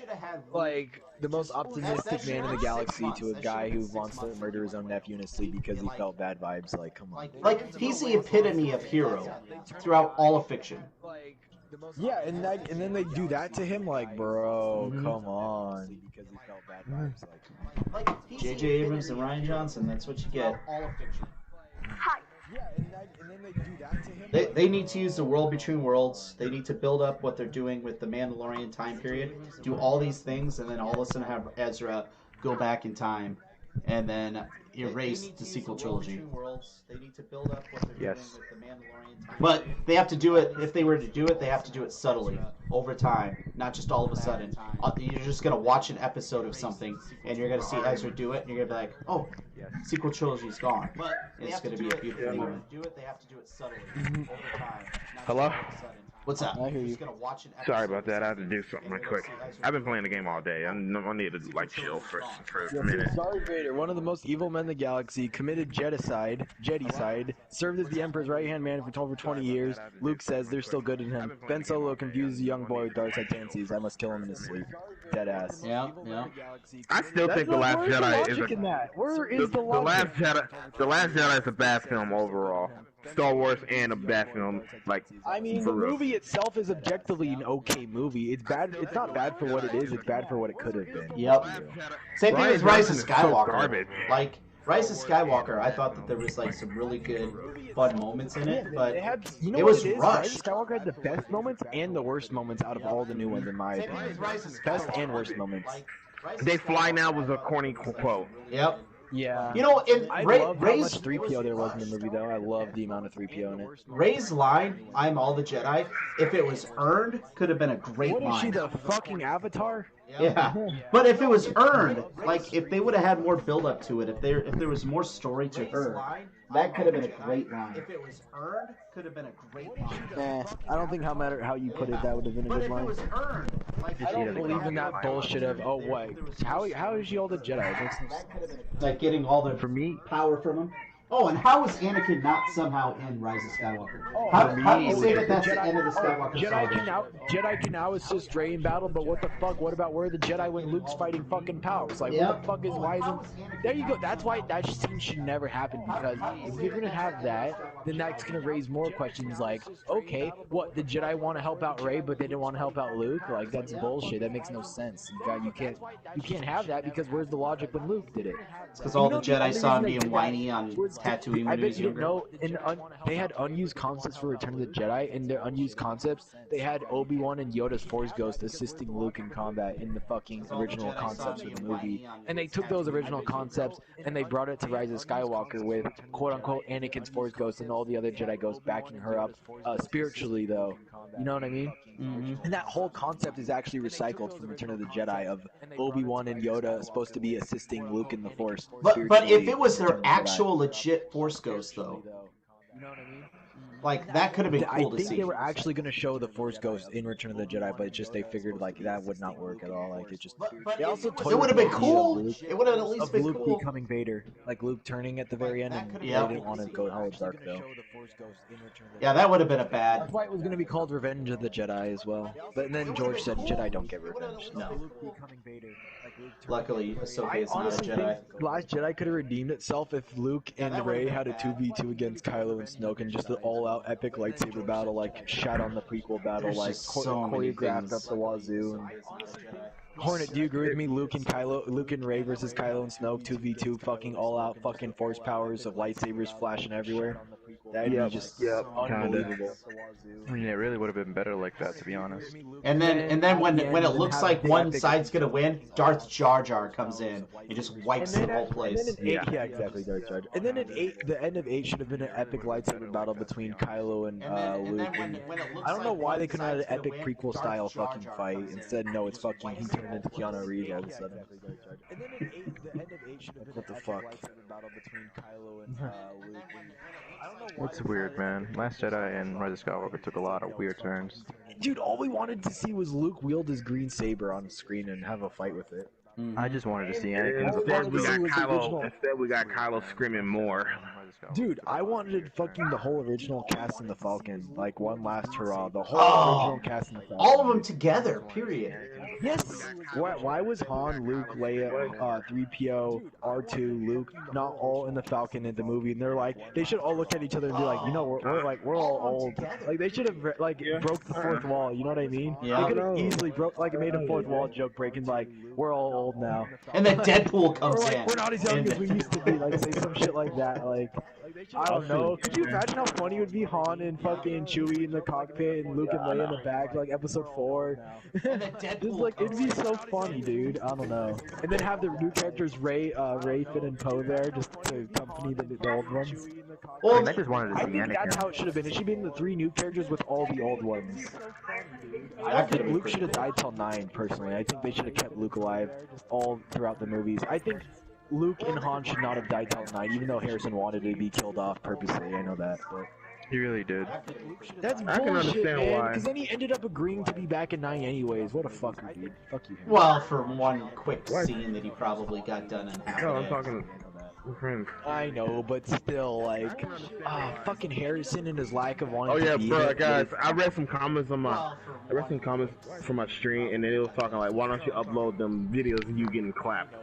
Speaker 6: like the most optimistic man in the galaxy to a guy who wants to murder his own nephew in his sleep because he felt bad vibes. Like, come on.
Speaker 1: Like he's the epitome of hero throughout all of fiction.
Speaker 6: Yeah, and then they do that to him, like, bro, come on, because he felt bad vibes.
Speaker 1: Like J.J. Abrams and Rian Johnson, that's what you get. All of fiction.
Speaker 6: Yeah, and then they do that to him.
Speaker 1: They need to use the world between worlds. They need to build up what they're doing with the Mandalorian time period. Do all these things, and then all of a sudden have Ezra go back in time, and then erase the sequel trilogy.
Speaker 2: Yes.
Speaker 1: But they have to do it, if they were to do it, they have to do it subtly, over time, not just all of a sudden. You're just going to watch an episode of something, and you're going to see Ezra do it, and you're going to be like, oh, sequel trilogy's gone. It's going to be a beautiful moment.
Speaker 2: Hello?
Speaker 1: What's up?
Speaker 8: I hear you.
Speaker 2: Sorry about that. I had to do something right quick. I've been playing the game all day. I need to chill for a minute.
Speaker 6: Darth Vader, one of the most evil men in the galaxy, committed Jedicide, served as the Emperor's right-hand man for over 20 years. Luke says they're still good in him. Ben Solo confuses a young boy with Darth's tendencies. I must kill him in his sleep. Dead ass.
Speaker 1: Yeah.
Speaker 2: I still think The Last Jedi is
Speaker 6: the
Speaker 2: Last Jedi is a bad film overall. Star Wars and a bad film,
Speaker 6: I mean, the movie itself is objectively an okay movie. It's bad. It's not bad for what it is. It's bad for what it could have been.
Speaker 1: Yep. Same thing as Rise of Skywalker.
Speaker 2: So
Speaker 1: Rise of Skywalker, I thought that there was some really good, fun moments in it, but
Speaker 6: it
Speaker 1: was
Speaker 6: rushed.
Speaker 1: rushed.
Speaker 6: Rise of Skywalker had the best moments and the worst moments out of all the new ones, in my opinion. Best and worst moments.
Speaker 2: They Fly Now was a corny quote.
Speaker 1: Yep.
Speaker 6: Yeah.
Speaker 1: You know,
Speaker 6: I love how much 3PO there was in the movie, though. I love the amount of 3PO in it.
Speaker 1: Rey's line, "I'm all the Jedi," if it was earned, could have been a great line.
Speaker 6: What is she, the fucking Avatar?
Speaker 1: Yeah. But if it was earned, if they would have had more build up to it, if there was more story to her, that could have been a great line. If it was earned, could have been a great line.
Speaker 8: I don't think no matter how you put it, that would have been a good line.
Speaker 1: But if it was earned,
Speaker 6: I don't believe in that bullshit of, oh, what? How is she all the Jedi? It makes no sense.
Speaker 1: Like getting all the
Speaker 10: For me,
Speaker 1: power from him. Oh, and how is Anakin not somehow in Rise of Skywalker?
Speaker 6: Oh,
Speaker 1: How do you say that that's the end of the Skywalker saga?
Speaker 6: Jedi can now assist Rey in battle, but what the fuck? What about where are the Jedi when Luke's fighting fucking powers? Like, what the fuck is, why isn't... There you go, that's why that scene should never happen, because if you're gonna have that, then that's gonna raise more questions like, okay, what, the Jedi want to help out Rey, but they didn't want to help out Luke? Like, that's bullshit, that makes no sense. You can't have that, because where's the logic when Luke did it?
Speaker 1: It's because all the Jedi saw him being whiny on Tatooine when he was younger.
Speaker 6: No, they had unused concepts for Return of the Jedi. In their unused concepts, they had Obi-Wan and Yoda's Force Ghost assisting Luke in combat in the fucking original concepts of the movie. And they took those original concepts and they brought it to Rise of Skywalker with quote-unquote Anakin's Force Ghost and all the other Jedi Ghosts backing her up spiritually, though. You know what I mean? Mm-hmm. And that whole concept is actually recycled from Return of the Jedi of Obi-Wan and Yoda supposed to be assisting Luke in the Force.
Speaker 1: But if it was their actual legit Force Ghost, though,
Speaker 6: you know what I mean?
Speaker 1: Like, that could have been cool to see.
Speaker 6: I think they were actually going to show the Force Ghost in Return of the Jedi, but it's just they figured, like, that would not work at all. Like, it just... They also
Speaker 1: it would have been cool. It would have at least been
Speaker 6: Luke
Speaker 1: cool.
Speaker 6: becoming Vader. Like, Luke turning at the very end, and they didn't want to go all dark, though.
Speaker 1: Yeah, that would have been a bad...
Speaker 6: That's why it was going to be called Revenge of the Jedi as well. But then George said, Jedi don't get revenge. No.
Speaker 1: Luckily, Ahsoka is not a Jedi.
Speaker 6: Last Jedi could have redeemed itself if Luke and Rey had a 2v2 against Kylo and Snoke and just an all-out epic lightsaber battle, like shot on the prequel battle, like choreographed up the wazoo. Hornet, do you agree with me? Luke and Rey versus Kylo and Snoke, 2v2, fucking all-out fucking force powers of lightsabers flashing everywhere. That'd be just unbelievable.
Speaker 10: I mean, it really would have been better like that, to be honest.
Speaker 1: And then when it looks like one side's gonna win, Darth Jar Jar comes in and just wipes the whole place.
Speaker 6: Yeah, exactly, Darth Jar Jar. And then in 8, the end of 8 should have been an epic lightsaber battle between Kylo and Luke. And I don't know why they couldn't have had an epic prequel style fucking fight. Instead, no, it's fucking he turned into Keanu Reeves all of a sudden. And then in 8, the end of 8 should have been what the fuck? Battle between Kylo and Luke.
Speaker 10: It's weird, man. Last Jedi and Rise of Skywalker took a lot of weird turns.
Speaker 6: Dude, all we wanted to see was Luke wield his green saber on screen and have a fight with it.
Speaker 10: I just wanted to see Anakin.
Speaker 2: Instead, we got Kylo screaming more.
Speaker 6: Dude, I wanted fucking the whole original cast in the Falcon, like one last hurrah. The whole original cast in the Falcon.
Speaker 1: All of them together, period.
Speaker 6: Yes. Why was Han, Luke, Leia, 3PO, R2, Luke not all in the Falcon in the movie? And they're like, they should all look at each other and be like, you know, we're all old. Like they should have broke the fourth wall. You know what I mean?
Speaker 1: Yeah.
Speaker 6: They could have easily made a fourth wall joke breaking like, we're all old now.
Speaker 1: And then Deadpool comes in.
Speaker 6: We're not as young as we used to be. Like say some shit like that. Like. I don't know. Could you imagine how funny it would be Han and fucking Chewie in the cockpit and Luke and Leia in the back, like episode 4? Just like it'd be so funny, dude. I don't know. And then have the new characters Rey, Finn, and Poe there just to accompany the old ones.
Speaker 10: Well, I just wanted to see
Speaker 6: I think
Speaker 10: Anakin.
Speaker 6: that's how it should have been. It should have been the 3 new characters with all the old ones. I don't think Luke should have died till 9. Personally, I think they should have kept Luke alive all throughout the movies. I think Luke and Han should not have died till 9, even though Harrison wanted to be killed off purposely. I know that, but
Speaker 10: he really did.
Speaker 6: That's bullshit,
Speaker 2: I can understand
Speaker 6: man.
Speaker 2: why.
Speaker 6: Because then he ended up agreeing to be back in 9 anyways. What a fucker, dude. Fuck you.
Speaker 1: Well, for one quick scene that he probably got done in half
Speaker 2: No,
Speaker 1: a
Speaker 2: I'm
Speaker 1: day.
Speaker 2: talking friends.
Speaker 6: I know, but still, like, fucking Harrison and his lack of wanting
Speaker 2: Oh yeah,
Speaker 6: to be
Speaker 2: bro,
Speaker 6: there,
Speaker 2: guys.
Speaker 6: dude.
Speaker 2: I read some comments from my stream, and then it was talking like, why don't you upload them videos of you getting clapped?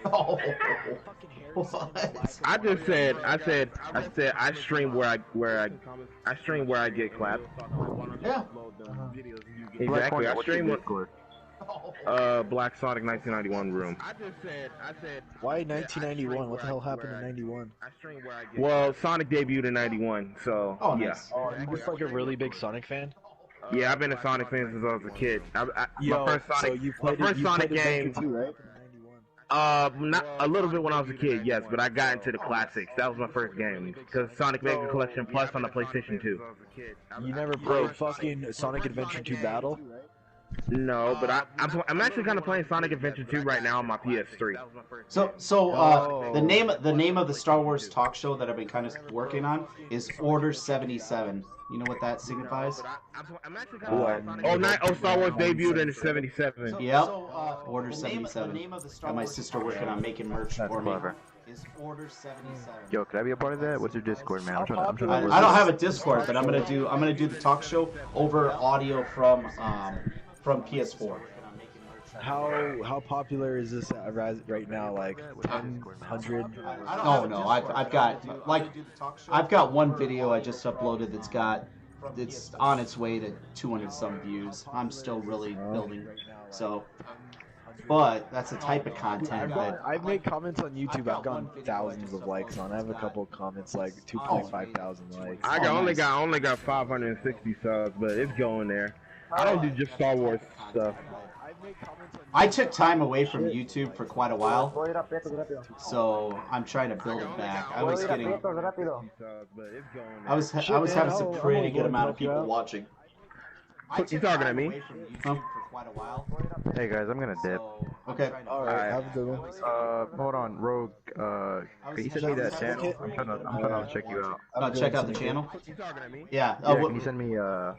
Speaker 1: Oh, what?
Speaker 2: I just said, I stream where I get clapped.
Speaker 1: Yeah.
Speaker 2: Exactly. I stream with Black Sonic 1991 room.
Speaker 6: Why 1991? What the hell happened in 91?
Speaker 2: Well, Sonic debuted in 91, so yeah.
Speaker 1: Nice.
Speaker 6: Oh, are you just like a really big Sonic fan?
Speaker 2: Yeah, I've been a Sonic fan since I was a kid.
Speaker 6: Yo,
Speaker 2: my first Sonic,
Speaker 6: so you played
Speaker 2: my first Sonic game.
Speaker 6: Too, right?
Speaker 2: Not a little bit when I was a kid, yes, but I got into the classics. That was my first game, because Sonic Mega Collection Plus on the PlayStation 2.
Speaker 6: You never played fucking Sonic Adventure 2 Battle?
Speaker 2: No, but I'm actually kind of playing Sonic Adventure 2 right now on my PS3.
Speaker 1: So the name of the Star Wars talk show that I've been kind of working on is Order 77. You know what that signifies?
Speaker 2: What? Star Wars debuted in '77.
Speaker 1: Yep. Order 77. Got my sister working on making merch for me. Is Order 77.
Speaker 10: Yo, could I be a part of that? What's your Discord, man? I'm trying to
Speaker 1: I don't have a Discord, but I'm gonna do the talk show over audio from PS4.
Speaker 8: How popular is this right now? Like 10, 100?
Speaker 1: No, I've got one video I just uploaded it's on its way to 200 some views. I'm still really building, so. But that's the type of content
Speaker 8: I've made comments on YouTube. I've gotten thousands of likes on. I have a couple of comments like 2.5 thousand likes.
Speaker 2: I only got 560 subs, but it's going there. I don't do just Star Wars stuff.
Speaker 1: I took time away from YouTube for quite a while, so I'm trying to build it back. I was having some pretty good amount of people watching.
Speaker 2: You talking to me?
Speaker 10: Hey guys, I'm gonna dip.
Speaker 1: Okay.
Speaker 8: Alright, have a good one.
Speaker 10: Hold on, Rogue. Can you send me that channel? I'm trying to check you out.
Speaker 1: Check out the channel.
Speaker 2: You talking to me?
Speaker 1: Yeah.
Speaker 10: Can you send me the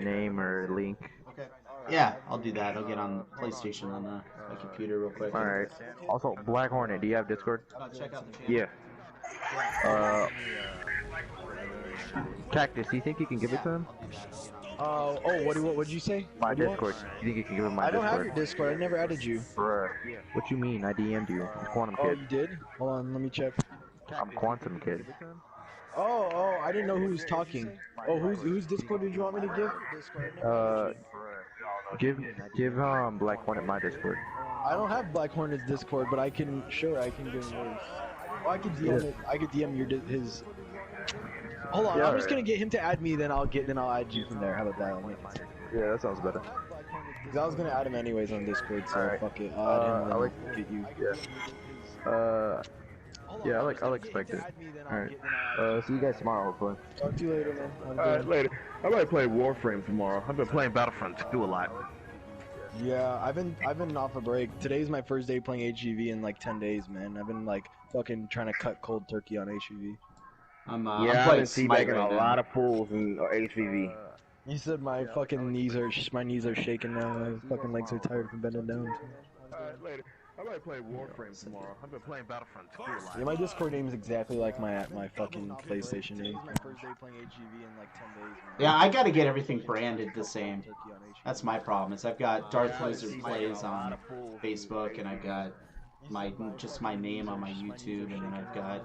Speaker 10: name or link?
Speaker 1: Yeah, I'll do that. I'll get on PlayStation on my computer real quick.
Speaker 10: Alright. Also, Black Hornet, do you have Discord?
Speaker 1: Check out the channel.
Speaker 10: Yeah. Cactus, do you think you can give it to him?
Speaker 8: What'd you say?
Speaker 10: My Discord. You think you can give him my Discord?
Speaker 8: I don't have your Discord. I never added you.
Speaker 10: Bruh. What you mean? I DM'd you. I'm Quantum Kid.
Speaker 8: Oh, you did? Hold on, let me check.
Speaker 10: I'm Quantum Kid.
Speaker 8: Oh, I didn't know who was talking. Oh, whose Discord did you want me to give?
Speaker 10: Give Black Hornet my Discord.
Speaker 8: I don't have Black Hornet's Discord, but I can give him yours. Oh, I could DM it. I could DM his. Hold on, I'm just gonna get him to add me, then I'll add you from there. How about that?
Speaker 10: Yeah, that sounds better.
Speaker 8: Cause I was gonna add him anyways on Discord, so fuck it. I'll add him and get you.
Speaker 10: Yeah, I'll expect it. Alright. See you guys tomorrow, hopefully.
Speaker 8: Talk to you later, man.
Speaker 2: Alright, later. I might play Warframe tomorrow. I've been playing Battlefront 2 a lot.
Speaker 8: Yeah, I've been off a break. Today's my first day playing HEV in like 10 days, man. I've been like fucking trying to cut cold turkey on HEV.
Speaker 1: I'm
Speaker 2: I've been
Speaker 1: Smite
Speaker 2: teabagging a lot of fools in HVV.
Speaker 8: You said my fucking knees are shaking now. My fucking legs are tired from bending down.
Speaker 2: Later. I might play Warframe tomorrow. I've been playing Battlefront 2 a lot.
Speaker 8: Yeah, my Discord name is exactly like my fucking PlayStation name. My first day playing HEV in like 10 days.
Speaker 1: Yeah, I gotta get everything branded the same. That's my problem. Is I've got Darth Lizard Plays on Facebook, and I've got my name on my YouTube, and then I've got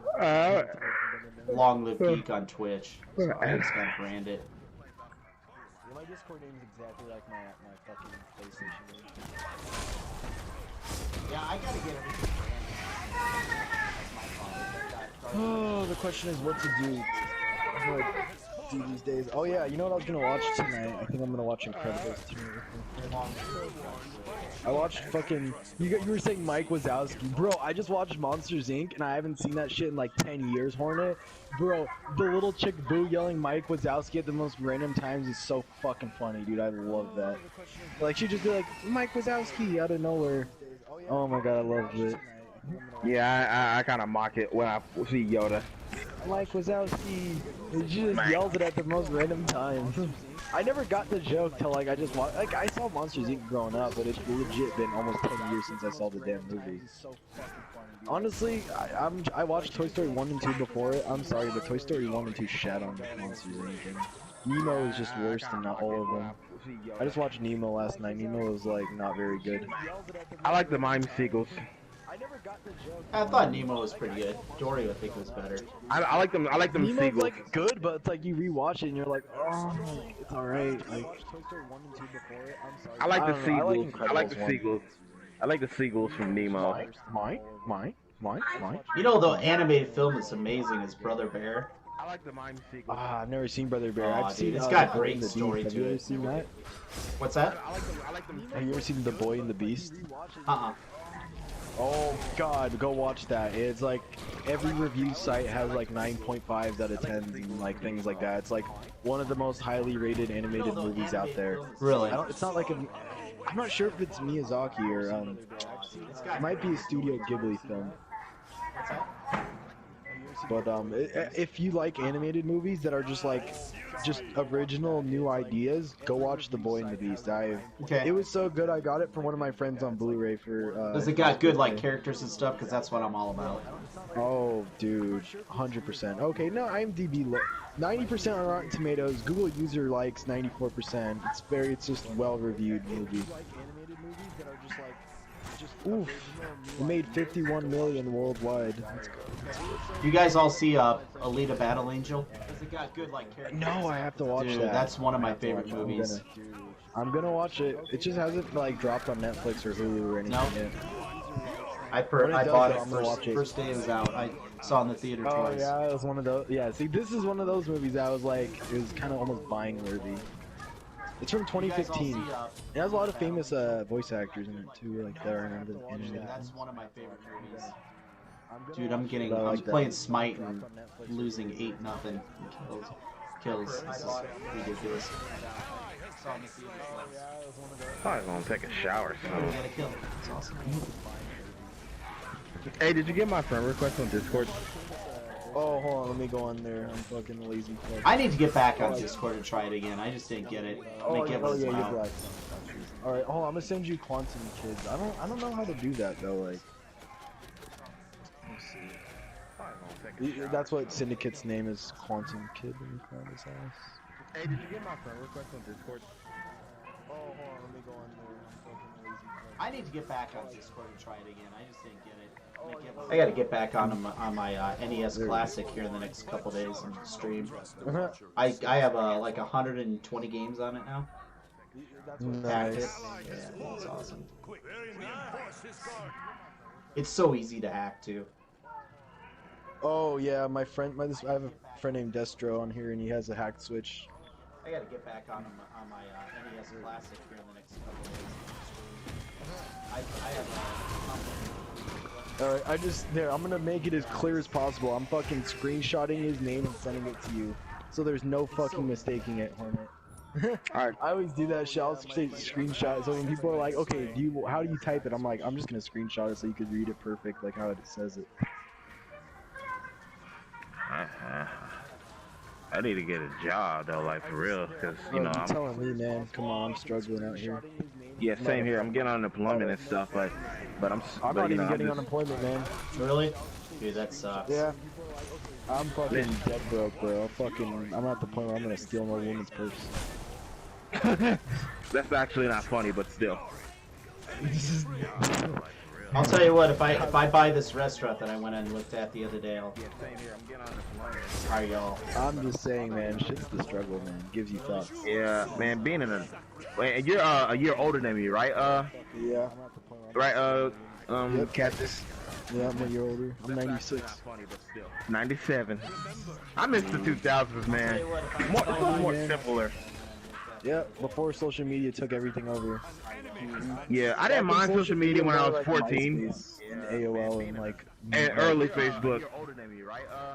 Speaker 1: Long Live Geek on Twitch. So I just gotta brand it.
Speaker 8: Yeah, my Discord name is exactly like my fucking PlayStation name.
Speaker 1: Yeah, I gotta get everything branded. That's my problem.
Speaker 8: Oh, the question is what to do. What to do these days? Oh yeah, you know what I was gonna watch tonight? I think I'm gonna watch Incredibles 2. I watched fucking. You were saying Mike Wazowski, bro. I just watched Monsters Inc. and I haven't seen that shit in like 10 years. Hornet, bro. The little chick Boo yelling Mike Wazowski at the most random times is so fucking funny, dude. I love that. Like she'd just be like Mike Wazowski out of nowhere. Oh my god, I loved it.
Speaker 2: Yeah, I kind of mock it when I see Yoda.
Speaker 8: Mike Wazowski. She just yells it at the most random times. I never got the joke till like I just watched. Like I saw Monsters Inc. growing up, but it's legit been almost 10 years since I saw the damn movie. Honestly, I watched Toy Story 1 and 2 before it. I'm sorry, but Toy Story 1 and 2 shat on Monsters Inc. And Nemo is just worse than all of them. I just watched Nemo last night. Nemo was like not very good.
Speaker 2: I like the Mime Seagulls.
Speaker 1: I thought Nemo was pretty good. Dory, I think, was better.
Speaker 2: I like them. I like them
Speaker 8: Nemo's
Speaker 2: seagulls.
Speaker 8: like good, but it's like you rewatch it and you're like, oh, it's alright. Like Toy Story 1 and 2 before it. I'm sorry.
Speaker 2: I like the seagulls. I like
Speaker 8: Incredibles
Speaker 2: the
Speaker 8: 1.
Speaker 2: seagulls. I like the seagulls from Nemo.
Speaker 8: Mike.
Speaker 1: You know, the animated film is amazing. Is Brother Bear?
Speaker 2: I like the Mime Seagulls.
Speaker 8: I've never seen Brother Bear.
Speaker 1: Aw,
Speaker 8: I've seen.
Speaker 1: it's got
Speaker 8: The Boy
Speaker 1: great
Speaker 8: and the
Speaker 1: story
Speaker 8: Beast.
Speaker 1: to
Speaker 8: Have you
Speaker 1: it.
Speaker 8: ever seen that?
Speaker 1: What's that?
Speaker 2: I like them.
Speaker 8: Have you ever seen The Boy and the Beast? Oh god, go watch that. It's like every review site has like 9.5s out of 10s and like things like that. It's like one of the most highly rated animated movies out there.
Speaker 1: Really?
Speaker 8: It's not like a. I'm not sure if it's Miyazaki or it might be a Studio Ghibli film. But if you like animated movies that are just like original new ideas, go watch The Boy and the Beast. It was so good. I got it from one of my friends on Blu-ray for.
Speaker 1: Does it got good like characters and stuff? Because that's what I'm all about.
Speaker 8: Oh, dude, 100%. Okay, no, IMDb 90% on Rotten Tomatoes. Google user likes 94%. It's just well-reviewed movie. Oof, it made 51 million worldwide. That's good.
Speaker 1: You guys all see Alita Battle Angel? Does it got good like characters?
Speaker 8: No, I have to watch
Speaker 1: Dude,
Speaker 8: that.
Speaker 1: that's one of my favorite movies.
Speaker 8: I'm gonna watch it. It just hasn't like dropped on Netflix or Hulu or anything yet.
Speaker 1: I bought it first day it was out. I saw it in the theater twice.
Speaker 8: Oh yeah, it was one of those. Yeah, see, this is one of those movies that I was like, it was kind of almost buying worthy. It's from 2015. It has a lot of famous voice actors in it too, like that are in the animated.
Speaker 1: That's one of my favorite movies. Dude, I'm playing Smite and losing 8-0 kills. This is ridiculous.
Speaker 2: Probably gonna take a shower.
Speaker 1: I got a kill. It's awesome.
Speaker 2: Hey, did you get my friend request on Discord?
Speaker 8: Oh, hold on, let me go on there. I'm fucking lazy.
Speaker 1: I need to get back on Discord and try it again. I just didn't get it.
Speaker 8: Oh yeah, you're right. All right, hold on, I'm gonna send you Quantum Kids. I don't know how to do that though. Like, let's see. That's what Syndicate's name is, Quantum Kid. Let me find his house.
Speaker 2: Hey, did you get my friend request on Discord?
Speaker 8: Oh, hold on, let me go on there. I'm fucking lazy.
Speaker 1: I need to get back on Discord and try it again. I just didn't get it. I gotta get back on my NES Classic here in the next couple days and stream. I have like 120 games on it now.
Speaker 8: Nice.
Speaker 1: Yeah, it's awesome. It's so easy to hack too.
Speaker 8: Oh yeah, I have a friend named Destro on here, and he has a hacked Switch.
Speaker 1: I gotta get back on my NES Classic here in the next couple days. I have
Speaker 8: Alright, I'm gonna make it as clear as possible. I'm fucking screenshotting his name and sending it to you. So there's no fucking mistaking it, Hornet. Alright, I always do that shit. I'll say screenshot. So when people are like, okay, how do you type it? I'm like, I'm just gonna screenshot it so you can read it perfect, like how it says it.
Speaker 2: I need to get a job though, like for real, cause you know.
Speaker 8: You're telling me, man. Come on, I'm struggling out here.
Speaker 2: Yeah, same here. I'm getting unemployment and stuff, but I'm
Speaker 8: not even getting unemployment, man.
Speaker 1: Really? Dude, that sucks.
Speaker 8: Yeah. I'm fucking dead broke, bro. I'm at the point where I'm gonna steal my woman's purse.
Speaker 2: That's actually not funny, but still.
Speaker 1: I'll tell you what, if I buy this restaurant that I went and looked at the other day, I'll.
Speaker 2: Yeah, same here. I'm getting unemployment.
Speaker 1: How y'all?
Speaker 8: I'm just saying, man. Shit's the struggle, man. Gives you thoughts.
Speaker 2: Yeah, man. Being in a. Wait, you're a year older than me, right?
Speaker 8: Yeah.
Speaker 2: Right.
Speaker 8: Yep.
Speaker 2: Cactus.
Speaker 8: Yeah, I'm a year older. I'm 96.
Speaker 2: 97. I miss the 2000s, man. More simpler.
Speaker 8: Yeah, before social media took everything over.
Speaker 2: Yeah, I didn't mind social media when I was 14.
Speaker 8: And AOL and like.
Speaker 2: And early Facebook.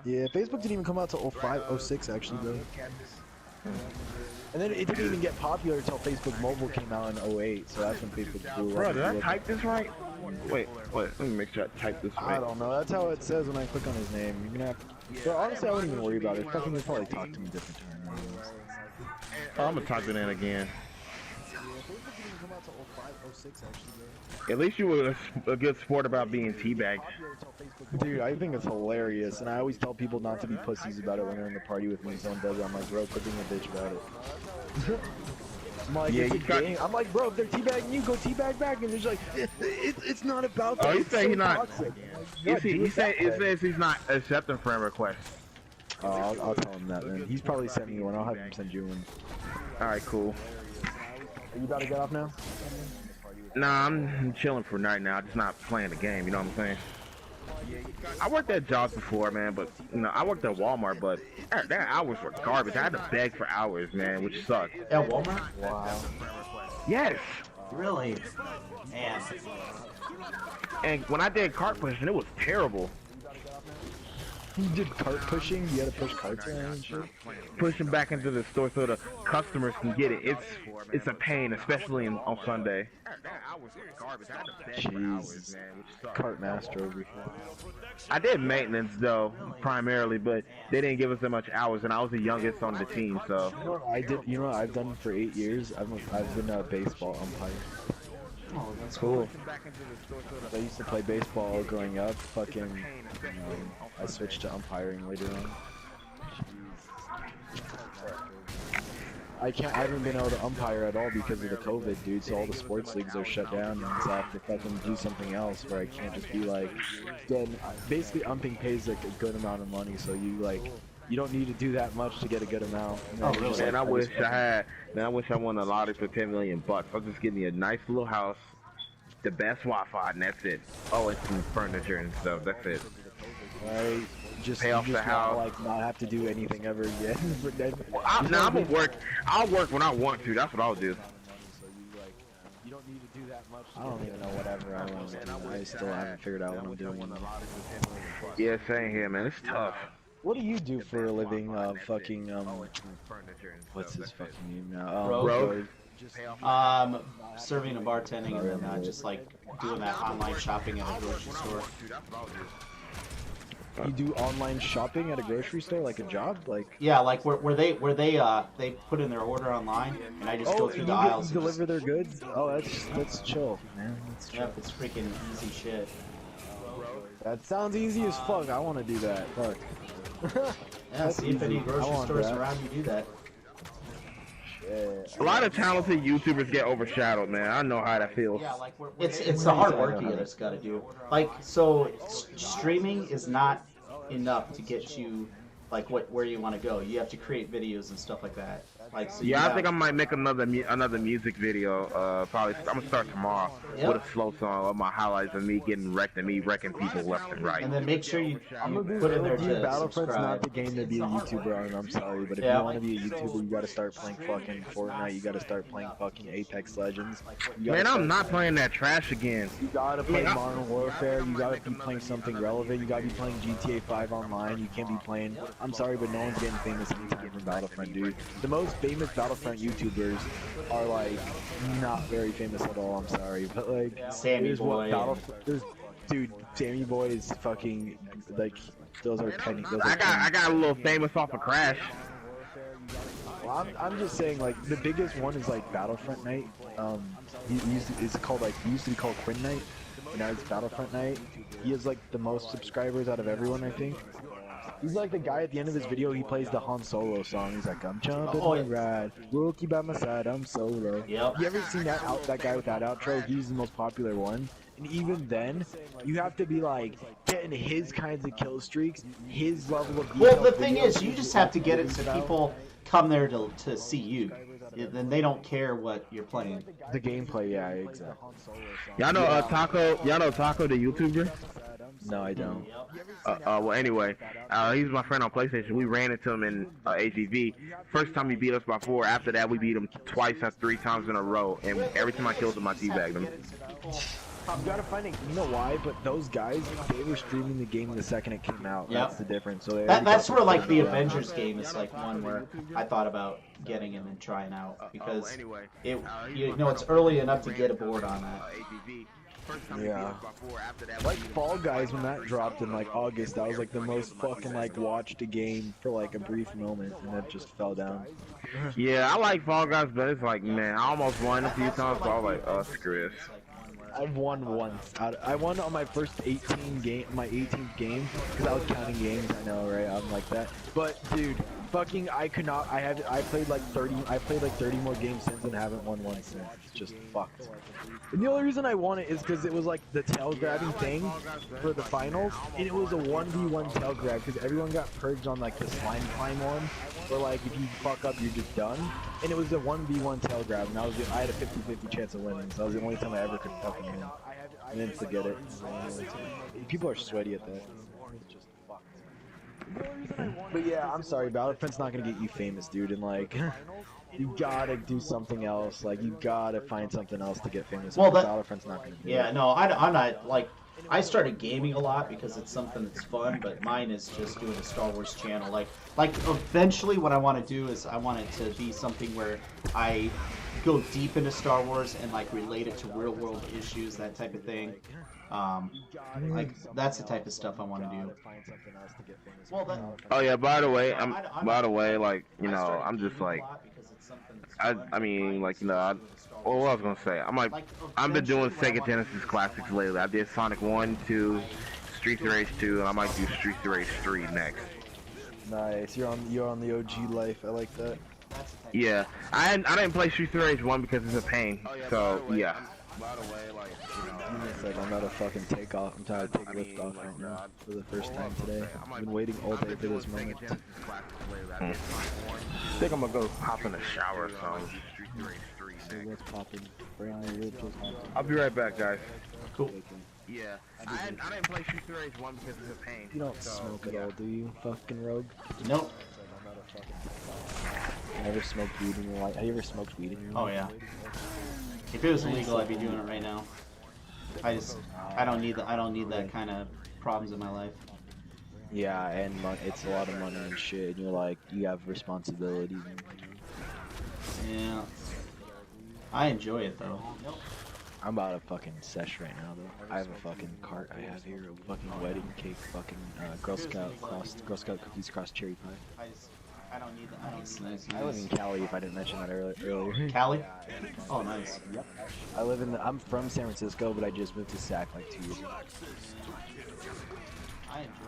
Speaker 8: Yeah, Facebook didn't even come out till 05, 06 actually though. And then it didn't even get popular until Facebook Mobile came out in 08, so that's when Facebook blew up.
Speaker 2: Bro, did I type this right? Wait, let me make sure I type this right.
Speaker 8: I don't know, that's how it says when I click on his name. You're gonna have to... But honestly, I wouldn't even worry about it. Fucking he'll probably talk to me different time.
Speaker 2: Oh, I'm gonna type it in again. At least you were a good sport about being teabagged.
Speaker 8: Dude, I think it's hilarious, and I always tell people not to be pussies about it when they're in the party with me and someone does it. I'm like, bro, quit being a bitch about it. I'm like, yeah, I'm like, bro, if they're teabagging you, go teabag back, and they're just like, it's not about that.
Speaker 2: Oh, he's saying he's not.
Speaker 8: He
Speaker 2: says he's not accepting friend requests.
Speaker 8: Oh, I'll tell him that then. He's probably sent me one. I'll have him send you one.
Speaker 2: Alright, cool.
Speaker 8: Are you about to get off now?
Speaker 2: Nah, I'm chilling for night now. Just not playing the game, you know what I'm saying? I worked at jobs before, man, but, you know, I worked at Walmart, but their hours were garbage. I had to beg for hours, man, which sucked.
Speaker 1: At Walmart?
Speaker 8: Wow.
Speaker 2: Yes!
Speaker 1: Really? Man.
Speaker 2: And when I did cart pushing, it was terrible.
Speaker 8: You did cart pushing? You had to push carts around and shit?
Speaker 2: Pushing back into the store so the customers can get it. It's a pain, especially on Sunday.
Speaker 8: Jeez. Cart master over here.
Speaker 2: I did maintenance though, primarily, but they didn't give us that much hours, and I was the youngest on the team, so.
Speaker 8: You know what I did? You know what I've done for 8 years? I've been a baseball umpire.
Speaker 1: Oh, that's
Speaker 8: Cool. I used to play baseball growing up. Fucking, I switched to umpiring later on. I haven't been able to umpire at all because of the COVID, dude. So all the sports leagues are shut down, and so I have to fucking do something else where I can't just be like. Then basically, umping pays like a good amount of money, so you don't need to do that much to get a good amount.
Speaker 1: Oh, really?
Speaker 2: Man, I wish I won a lottery for $10 million. I'll just give me a nice little house, the best Wi-Fi, and that's it. Oh, and some furniture and stuff. That's it.
Speaker 8: Right. Just
Speaker 2: pay off the house.
Speaker 8: Like not have to do anything ever again.
Speaker 2: I'm gonna work. I'll work when I want to. That's what I'll do.
Speaker 8: You don't need to do that much. I don't even know whatever I want to do. I still haven't figured out what I'm doing.
Speaker 2: Yeah, same here, man. It's tough.
Speaker 8: What do you do for a living? Fucking what's his fucking name now?
Speaker 1: Rogue. Serving and bartending, and then just like doing that online shopping at a grocery store.
Speaker 8: You do online shopping at a grocery store, like a job, like?
Speaker 1: Yeah, like where they put in their order online, and I just go through the aisles.
Speaker 8: You deliver their goods? Oh, that's chill, man. That's chill.
Speaker 1: Yep, it's freaking easy shit.
Speaker 8: That sounds easy as fuck. I want to do that. Fuck.
Speaker 1: Yeah, see if any grocery stores around you do that.
Speaker 2: A lot of talented YouTubers get overshadowed, man. I know how that feels.
Speaker 1: Yeah, like it's the hard work you just gotta do. Like, so streaming is not enough to get you like where you want to go. You have to create videos and stuff like that. Like, so
Speaker 2: yeah, I think I might make another music video. Probably I'm gonna start tomorrow with a slow song of my highlights of me getting wrecked and me wrecking people left and right.
Speaker 1: And then make sure you put in there to
Speaker 8: Battlefront's not the game to be a YouTuber on. I'm sorry, but if you want to be a YouTuber, you gotta start playing fucking Fortnite. You gotta start playing fucking Apex Legends.
Speaker 2: Man, I'm not playing that trash again.
Speaker 8: You gotta play Modern Warfare. You gotta be playing something relevant. You gotta be playing GTA 5 online. You can't be playing. I'm sorry, but no one's getting famous anytime from Battlefront, dude. The most famous Battlefront YouTubers are like not very famous at all. I'm sorry, but like
Speaker 1: Sammy Boy.
Speaker 8: Dude, Sammy Boy is fucking like those are penny.
Speaker 2: I got a little famous off of Crash.
Speaker 8: Well, I'm just saying like the biggest one is like Battlefront Night. He used to be called Quinn Night, and now it's Battlefront Night. He has like the most subscribers out of everyone, I think. He's like the guy at the end of his video, he plays the Han Solo song. He's like, I'm jumping the ride, Wookiee by my side, I'm solo.
Speaker 1: Yep.
Speaker 8: You ever seen that guy with that outro? He's the most popular one. And even then, you have to be like getting his kinds of kill streaks, his level of detail.
Speaker 1: Well, the thing is, you just have to get it so people come there to see you. Then they don't care what you're playing.
Speaker 8: The gameplay, yeah, exactly.
Speaker 2: Y'all know Taco? Y'all know Taco, the YouTuber?
Speaker 8: No, I don't.
Speaker 2: Well, anyway, he's my friend on PlayStation. We ran into him in AGV. First time he beat us by 4. After that, we beat him twice or 3 times in a row. And every time I killed him, I teabagged him.
Speaker 8: You gotta find it. You know why? But those guys, they were streaming the game the second it came out.
Speaker 1: Yep.
Speaker 8: That's the difference. So
Speaker 1: that's where like the Avengers game is like one where I thought about getting him and trying out because it's early enough to get aboard on that.
Speaker 8: Yeah. Like Fall Guys, when that dropped in like August, that was like the most fucking like watched a game for like a brief moment, and then it just fell down.
Speaker 2: Yeah, I like Fall Guys, but it's like, man, I almost won a few times, so I was like, oh, screw this.
Speaker 8: I've won once. I won on my first 18th game, because I was counting games. I know, right? I'm like that. But dude, fucking, I played like 30 more games since and haven't won one since. It's just fucked. And the only reason I won it is because it was like the tail grabbing thing for the finals, and it was a 1v1 tail grab because everyone got purged on like the slime climb one, where like if you fuck up you're just done, and it was a 1v1 tail grab, and I had a 50-50 chance of winning, so that was the only time I ever could fucking win. And then forget it. People are sweaty at that. It's just fucked. But yeah, I'm sorry, Battlefront's not gonna get you famous, dude, and like you gotta do something else. Like you gotta find something else to get famous.
Speaker 1: Well,
Speaker 8: Battlefront's not gonna do
Speaker 1: I'm not like I started gaming a lot because it's something that's fun, but mine is just doing a Star Wars channel. Like eventually what I want to do is I want it to be something where I go deep into Star Wars and like relate it to real world issues, that type of thing. Like that's the type of stuff I want to do. Well,
Speaker 2: Oh yeah. By the way, like I'm just like, I mean, like well, what I was gonna say, I've been doing Sega Genesis classics lately. I did Sonic 1, 2, Streets of Rage 2, and I might do Streets of Rage 3 next.
Speaker 8: Nice, you're on the OG life. I like that.
Speaker 2: Yeah, I didn't play Streets of Rage 1 because it's a pain. So yeah. By the way, like,
Speaker 8: It's like I'm about to fucking take off. I'm trying to take lift off right now for the first time today. I've been waiting all day for this moment.
Speaker 2: I think I'm gonna go hop in the shower or something.
Speaker 8: So what's popping? Brand new rib just popping.
Speaker 2: I'll be right back, guys.
Speaker 1: Cool.
Speaker 2: Yeah, I didn't play Streets of Rage 1 because it's a pain.
Speaker 8: You don't smoke at all, do you, fucking rogue?
Speaker 1: Nope.
Speaker 8: You never smoked weed in your life? Have you ever smoked weed in your life?
Speaker 1: Oh yeah. If it was illegal, I'd be doing it right now. I don't need that kind of problems in my life.
Speaker 8: Yeah, and it's a lot of money and shit, and you're like, you have responsibilities.
Speaker 1: Yeah. I enjoy it though.
Speaker 8: I'm about to fucking sesh right now though. I have a fucking cart I have here, a fucking wedding cake, fucking Girl Scout cookies cross cherry pie.
Speaker 1: I don't need that. Nice.
Speaker 8: I live in Cali, if I didn't mention that earlier.
Speaker 1: Cali? Oh, nice.
Speaker 8: Yep. I'm from San Francisco, but I just moved to Sac like 2 years ago.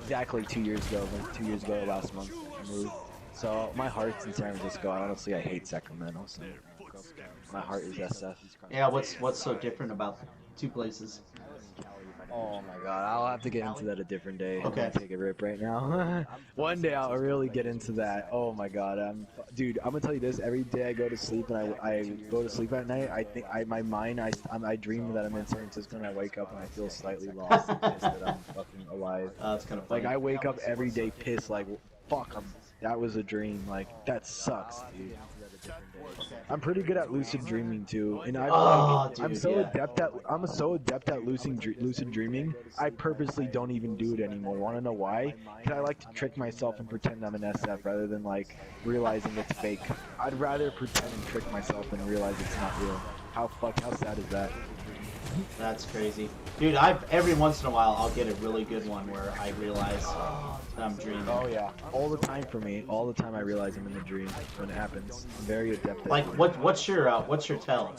Speaker 8: Exactly 2 years ago. Like 2 years ago, last month, I moved. So my heart's in San Francisco. Honestly, I hate Sacramento. So my heart is SF.
Speaker 1: Yeah. What's so different about the two places?
Speaker 8: Oh my god, I'll have to get into that a different day.
Speaker 1: Okay.
Speaker 8: I'm gonna take a rip right now. One day I'll really get into that. Oh my god, dude, I'm gonna tell you this. Every day I go to sleep and I go to sleep at night, I dream that I'm in San Francisco and I wake up and I feel slightly lost and pissed that I'm fucking alive.
Speaker 1: That's kind of funny.
Speaker 8: Like I wake up every day pissed, like fuck, that was a dream. Like that sucks, dude. I'm pretty good at lucid dreaming too, and I'm so adept at lucid dreaming. I purposely don't even do it anymore. Want to know why? Because I like to trick myself and pretend I'm an SF rather than like realizing it's fake. I'd rather pretend and trick myself than realize it's not real. How sad is that?
Speaker 1: That's crazy. Dude, every once in a while I'll get a really good one where I realize that I'm dreaming.
Speaker 8: Oh yeah, all the time for me. All the time I realize I'm in a dream when it happens. I'm very adept at
Speaker 1: Like what's your tell?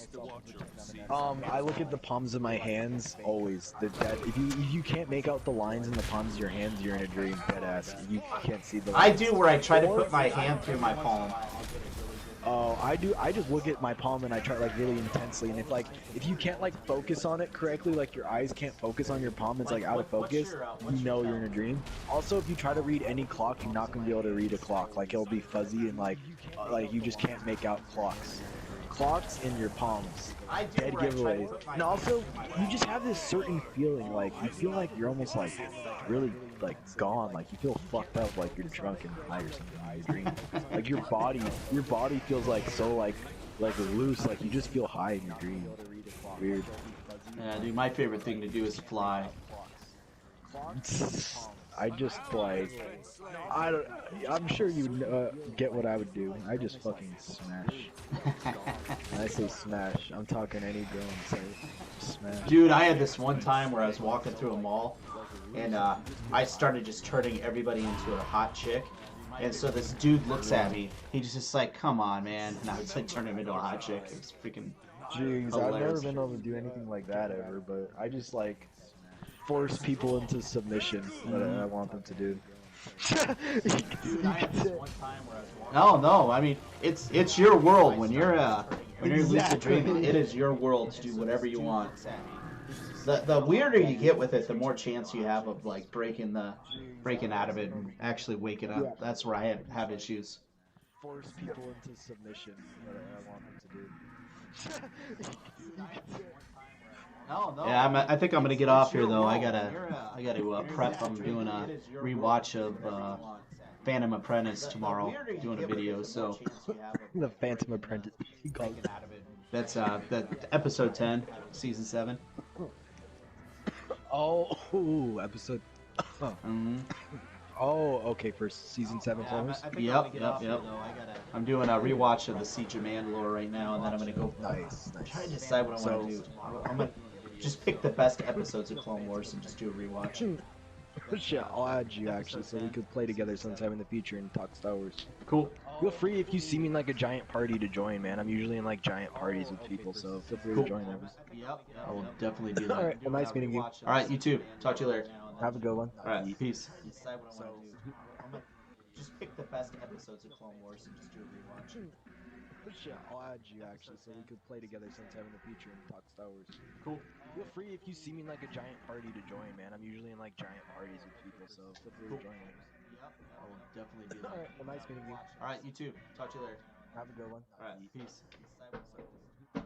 Speaker 8: I look at the palms of my hands always. If you can't make out the lines in the palms of your hands, you're in a dream. Deadass. You can't see the lines.
Speaker 1: I do where I try to put my hand through my palm.
Speaker 8: Oh, I do. I just look at my palm and I try like really intensely. And if you can't like focus on it correctly, like your eyes can't focus on your palm, it's like out of focus. You know you're in a dream. Also, if you try to read any clock, you're not gonna be able to read a clock. Like it'll be fuzzy and like you just can't make out clocks. Clocks in your palms. Dead giveaways. And also, you just have this certain feeling, like you feel like you're almost like really like gone, like you feel fucked up, like you're drunk and high or something in your dream. Like your body feels like so like loose, like you just feel high in your dream. Weird.
Speaker 1: Yeah, dude, my favorite thing to do is fly.
Speaker 8: I just like, I'm sure you get what I would do. I just fucking smash. When I say smash, I'm talking any girl and say smash.
Speaker 1: Dude, I had this one time where I was walking through a mall and I started just turning everybody into a hot chick. And so this dude looks at me. He's just like, come on, man. And I was like, turn him into a hot chick. It was freaking
Speaker 8: Jeez, I've never been able to do anything like that ever, but I just like force people into submission that I want them to do.
Speaker 1: No, I mean it's your world when you're lucid dreaming. It is your world to do whatever you want. The weirder you get with it, the more chance you have of like breaking out of it and actually waking up. That's where I have issues.
Speaker 8: Force people into submission that I want them to do.
Speaker 1: Yeah, I think I'm gonna get off here though. I gotta prep. I'm doing a rewatch of Phantom Apprentice tomorrow. Doing a video, so
Speaker 8: the Phantom Apprentice.
Speaker 1: That's episode 10, season 7.
Speaker 8: Oh, episode. Oh, okay, for season 7 close.
Speaker 1: Yep. I'm doing a rewatch of the Siege of Mandalore right now, and then I'm gonna go.
Speaker 8: Nice.
Speaker 1: I'm trying to decide what I want to do. I'm gonna just pick the best episodes of Clone Wars and just do a rewatch.
Speaker 8: Shit, I'll add you actually, so we could play together sometime in the future and talk Star Wars.
Speaker 1: Cool.
Speaker 8: Feel free if you see me in like a giant party to join, man. I'm usually in like giant parties with people, so feel free to join them.
Speaker 1: Yep. I will definitely do that.
Speaker 8: All right, well, nice meeting you.
Speaker 1: All right, you too. Talk to you later.
Speaker 8: Have a good one.
Speaker 1: All right, peace. Decide what I want to do. I'm gonna just pick the best episodes of Clone Wars and just do a rewatch.
Speaker 8: Shit, I'll add you actually, so we could play together sometime in the future and talk Star Wars.
Speaker 1: Cool.
Speaker 8: Feel free if you see me in like a giant party to join, man. I'm usually in like giant parties with people, so feel free to join them.
Speaker 1: Yep. I will definitely do that.
Speaker 8: All right, well, nice meeting you.
Speaker 1: All right, you too. Talk to you later.
Speaker 8: Have a good one.
Speaker 1: All right, peace. Decide what I want to do.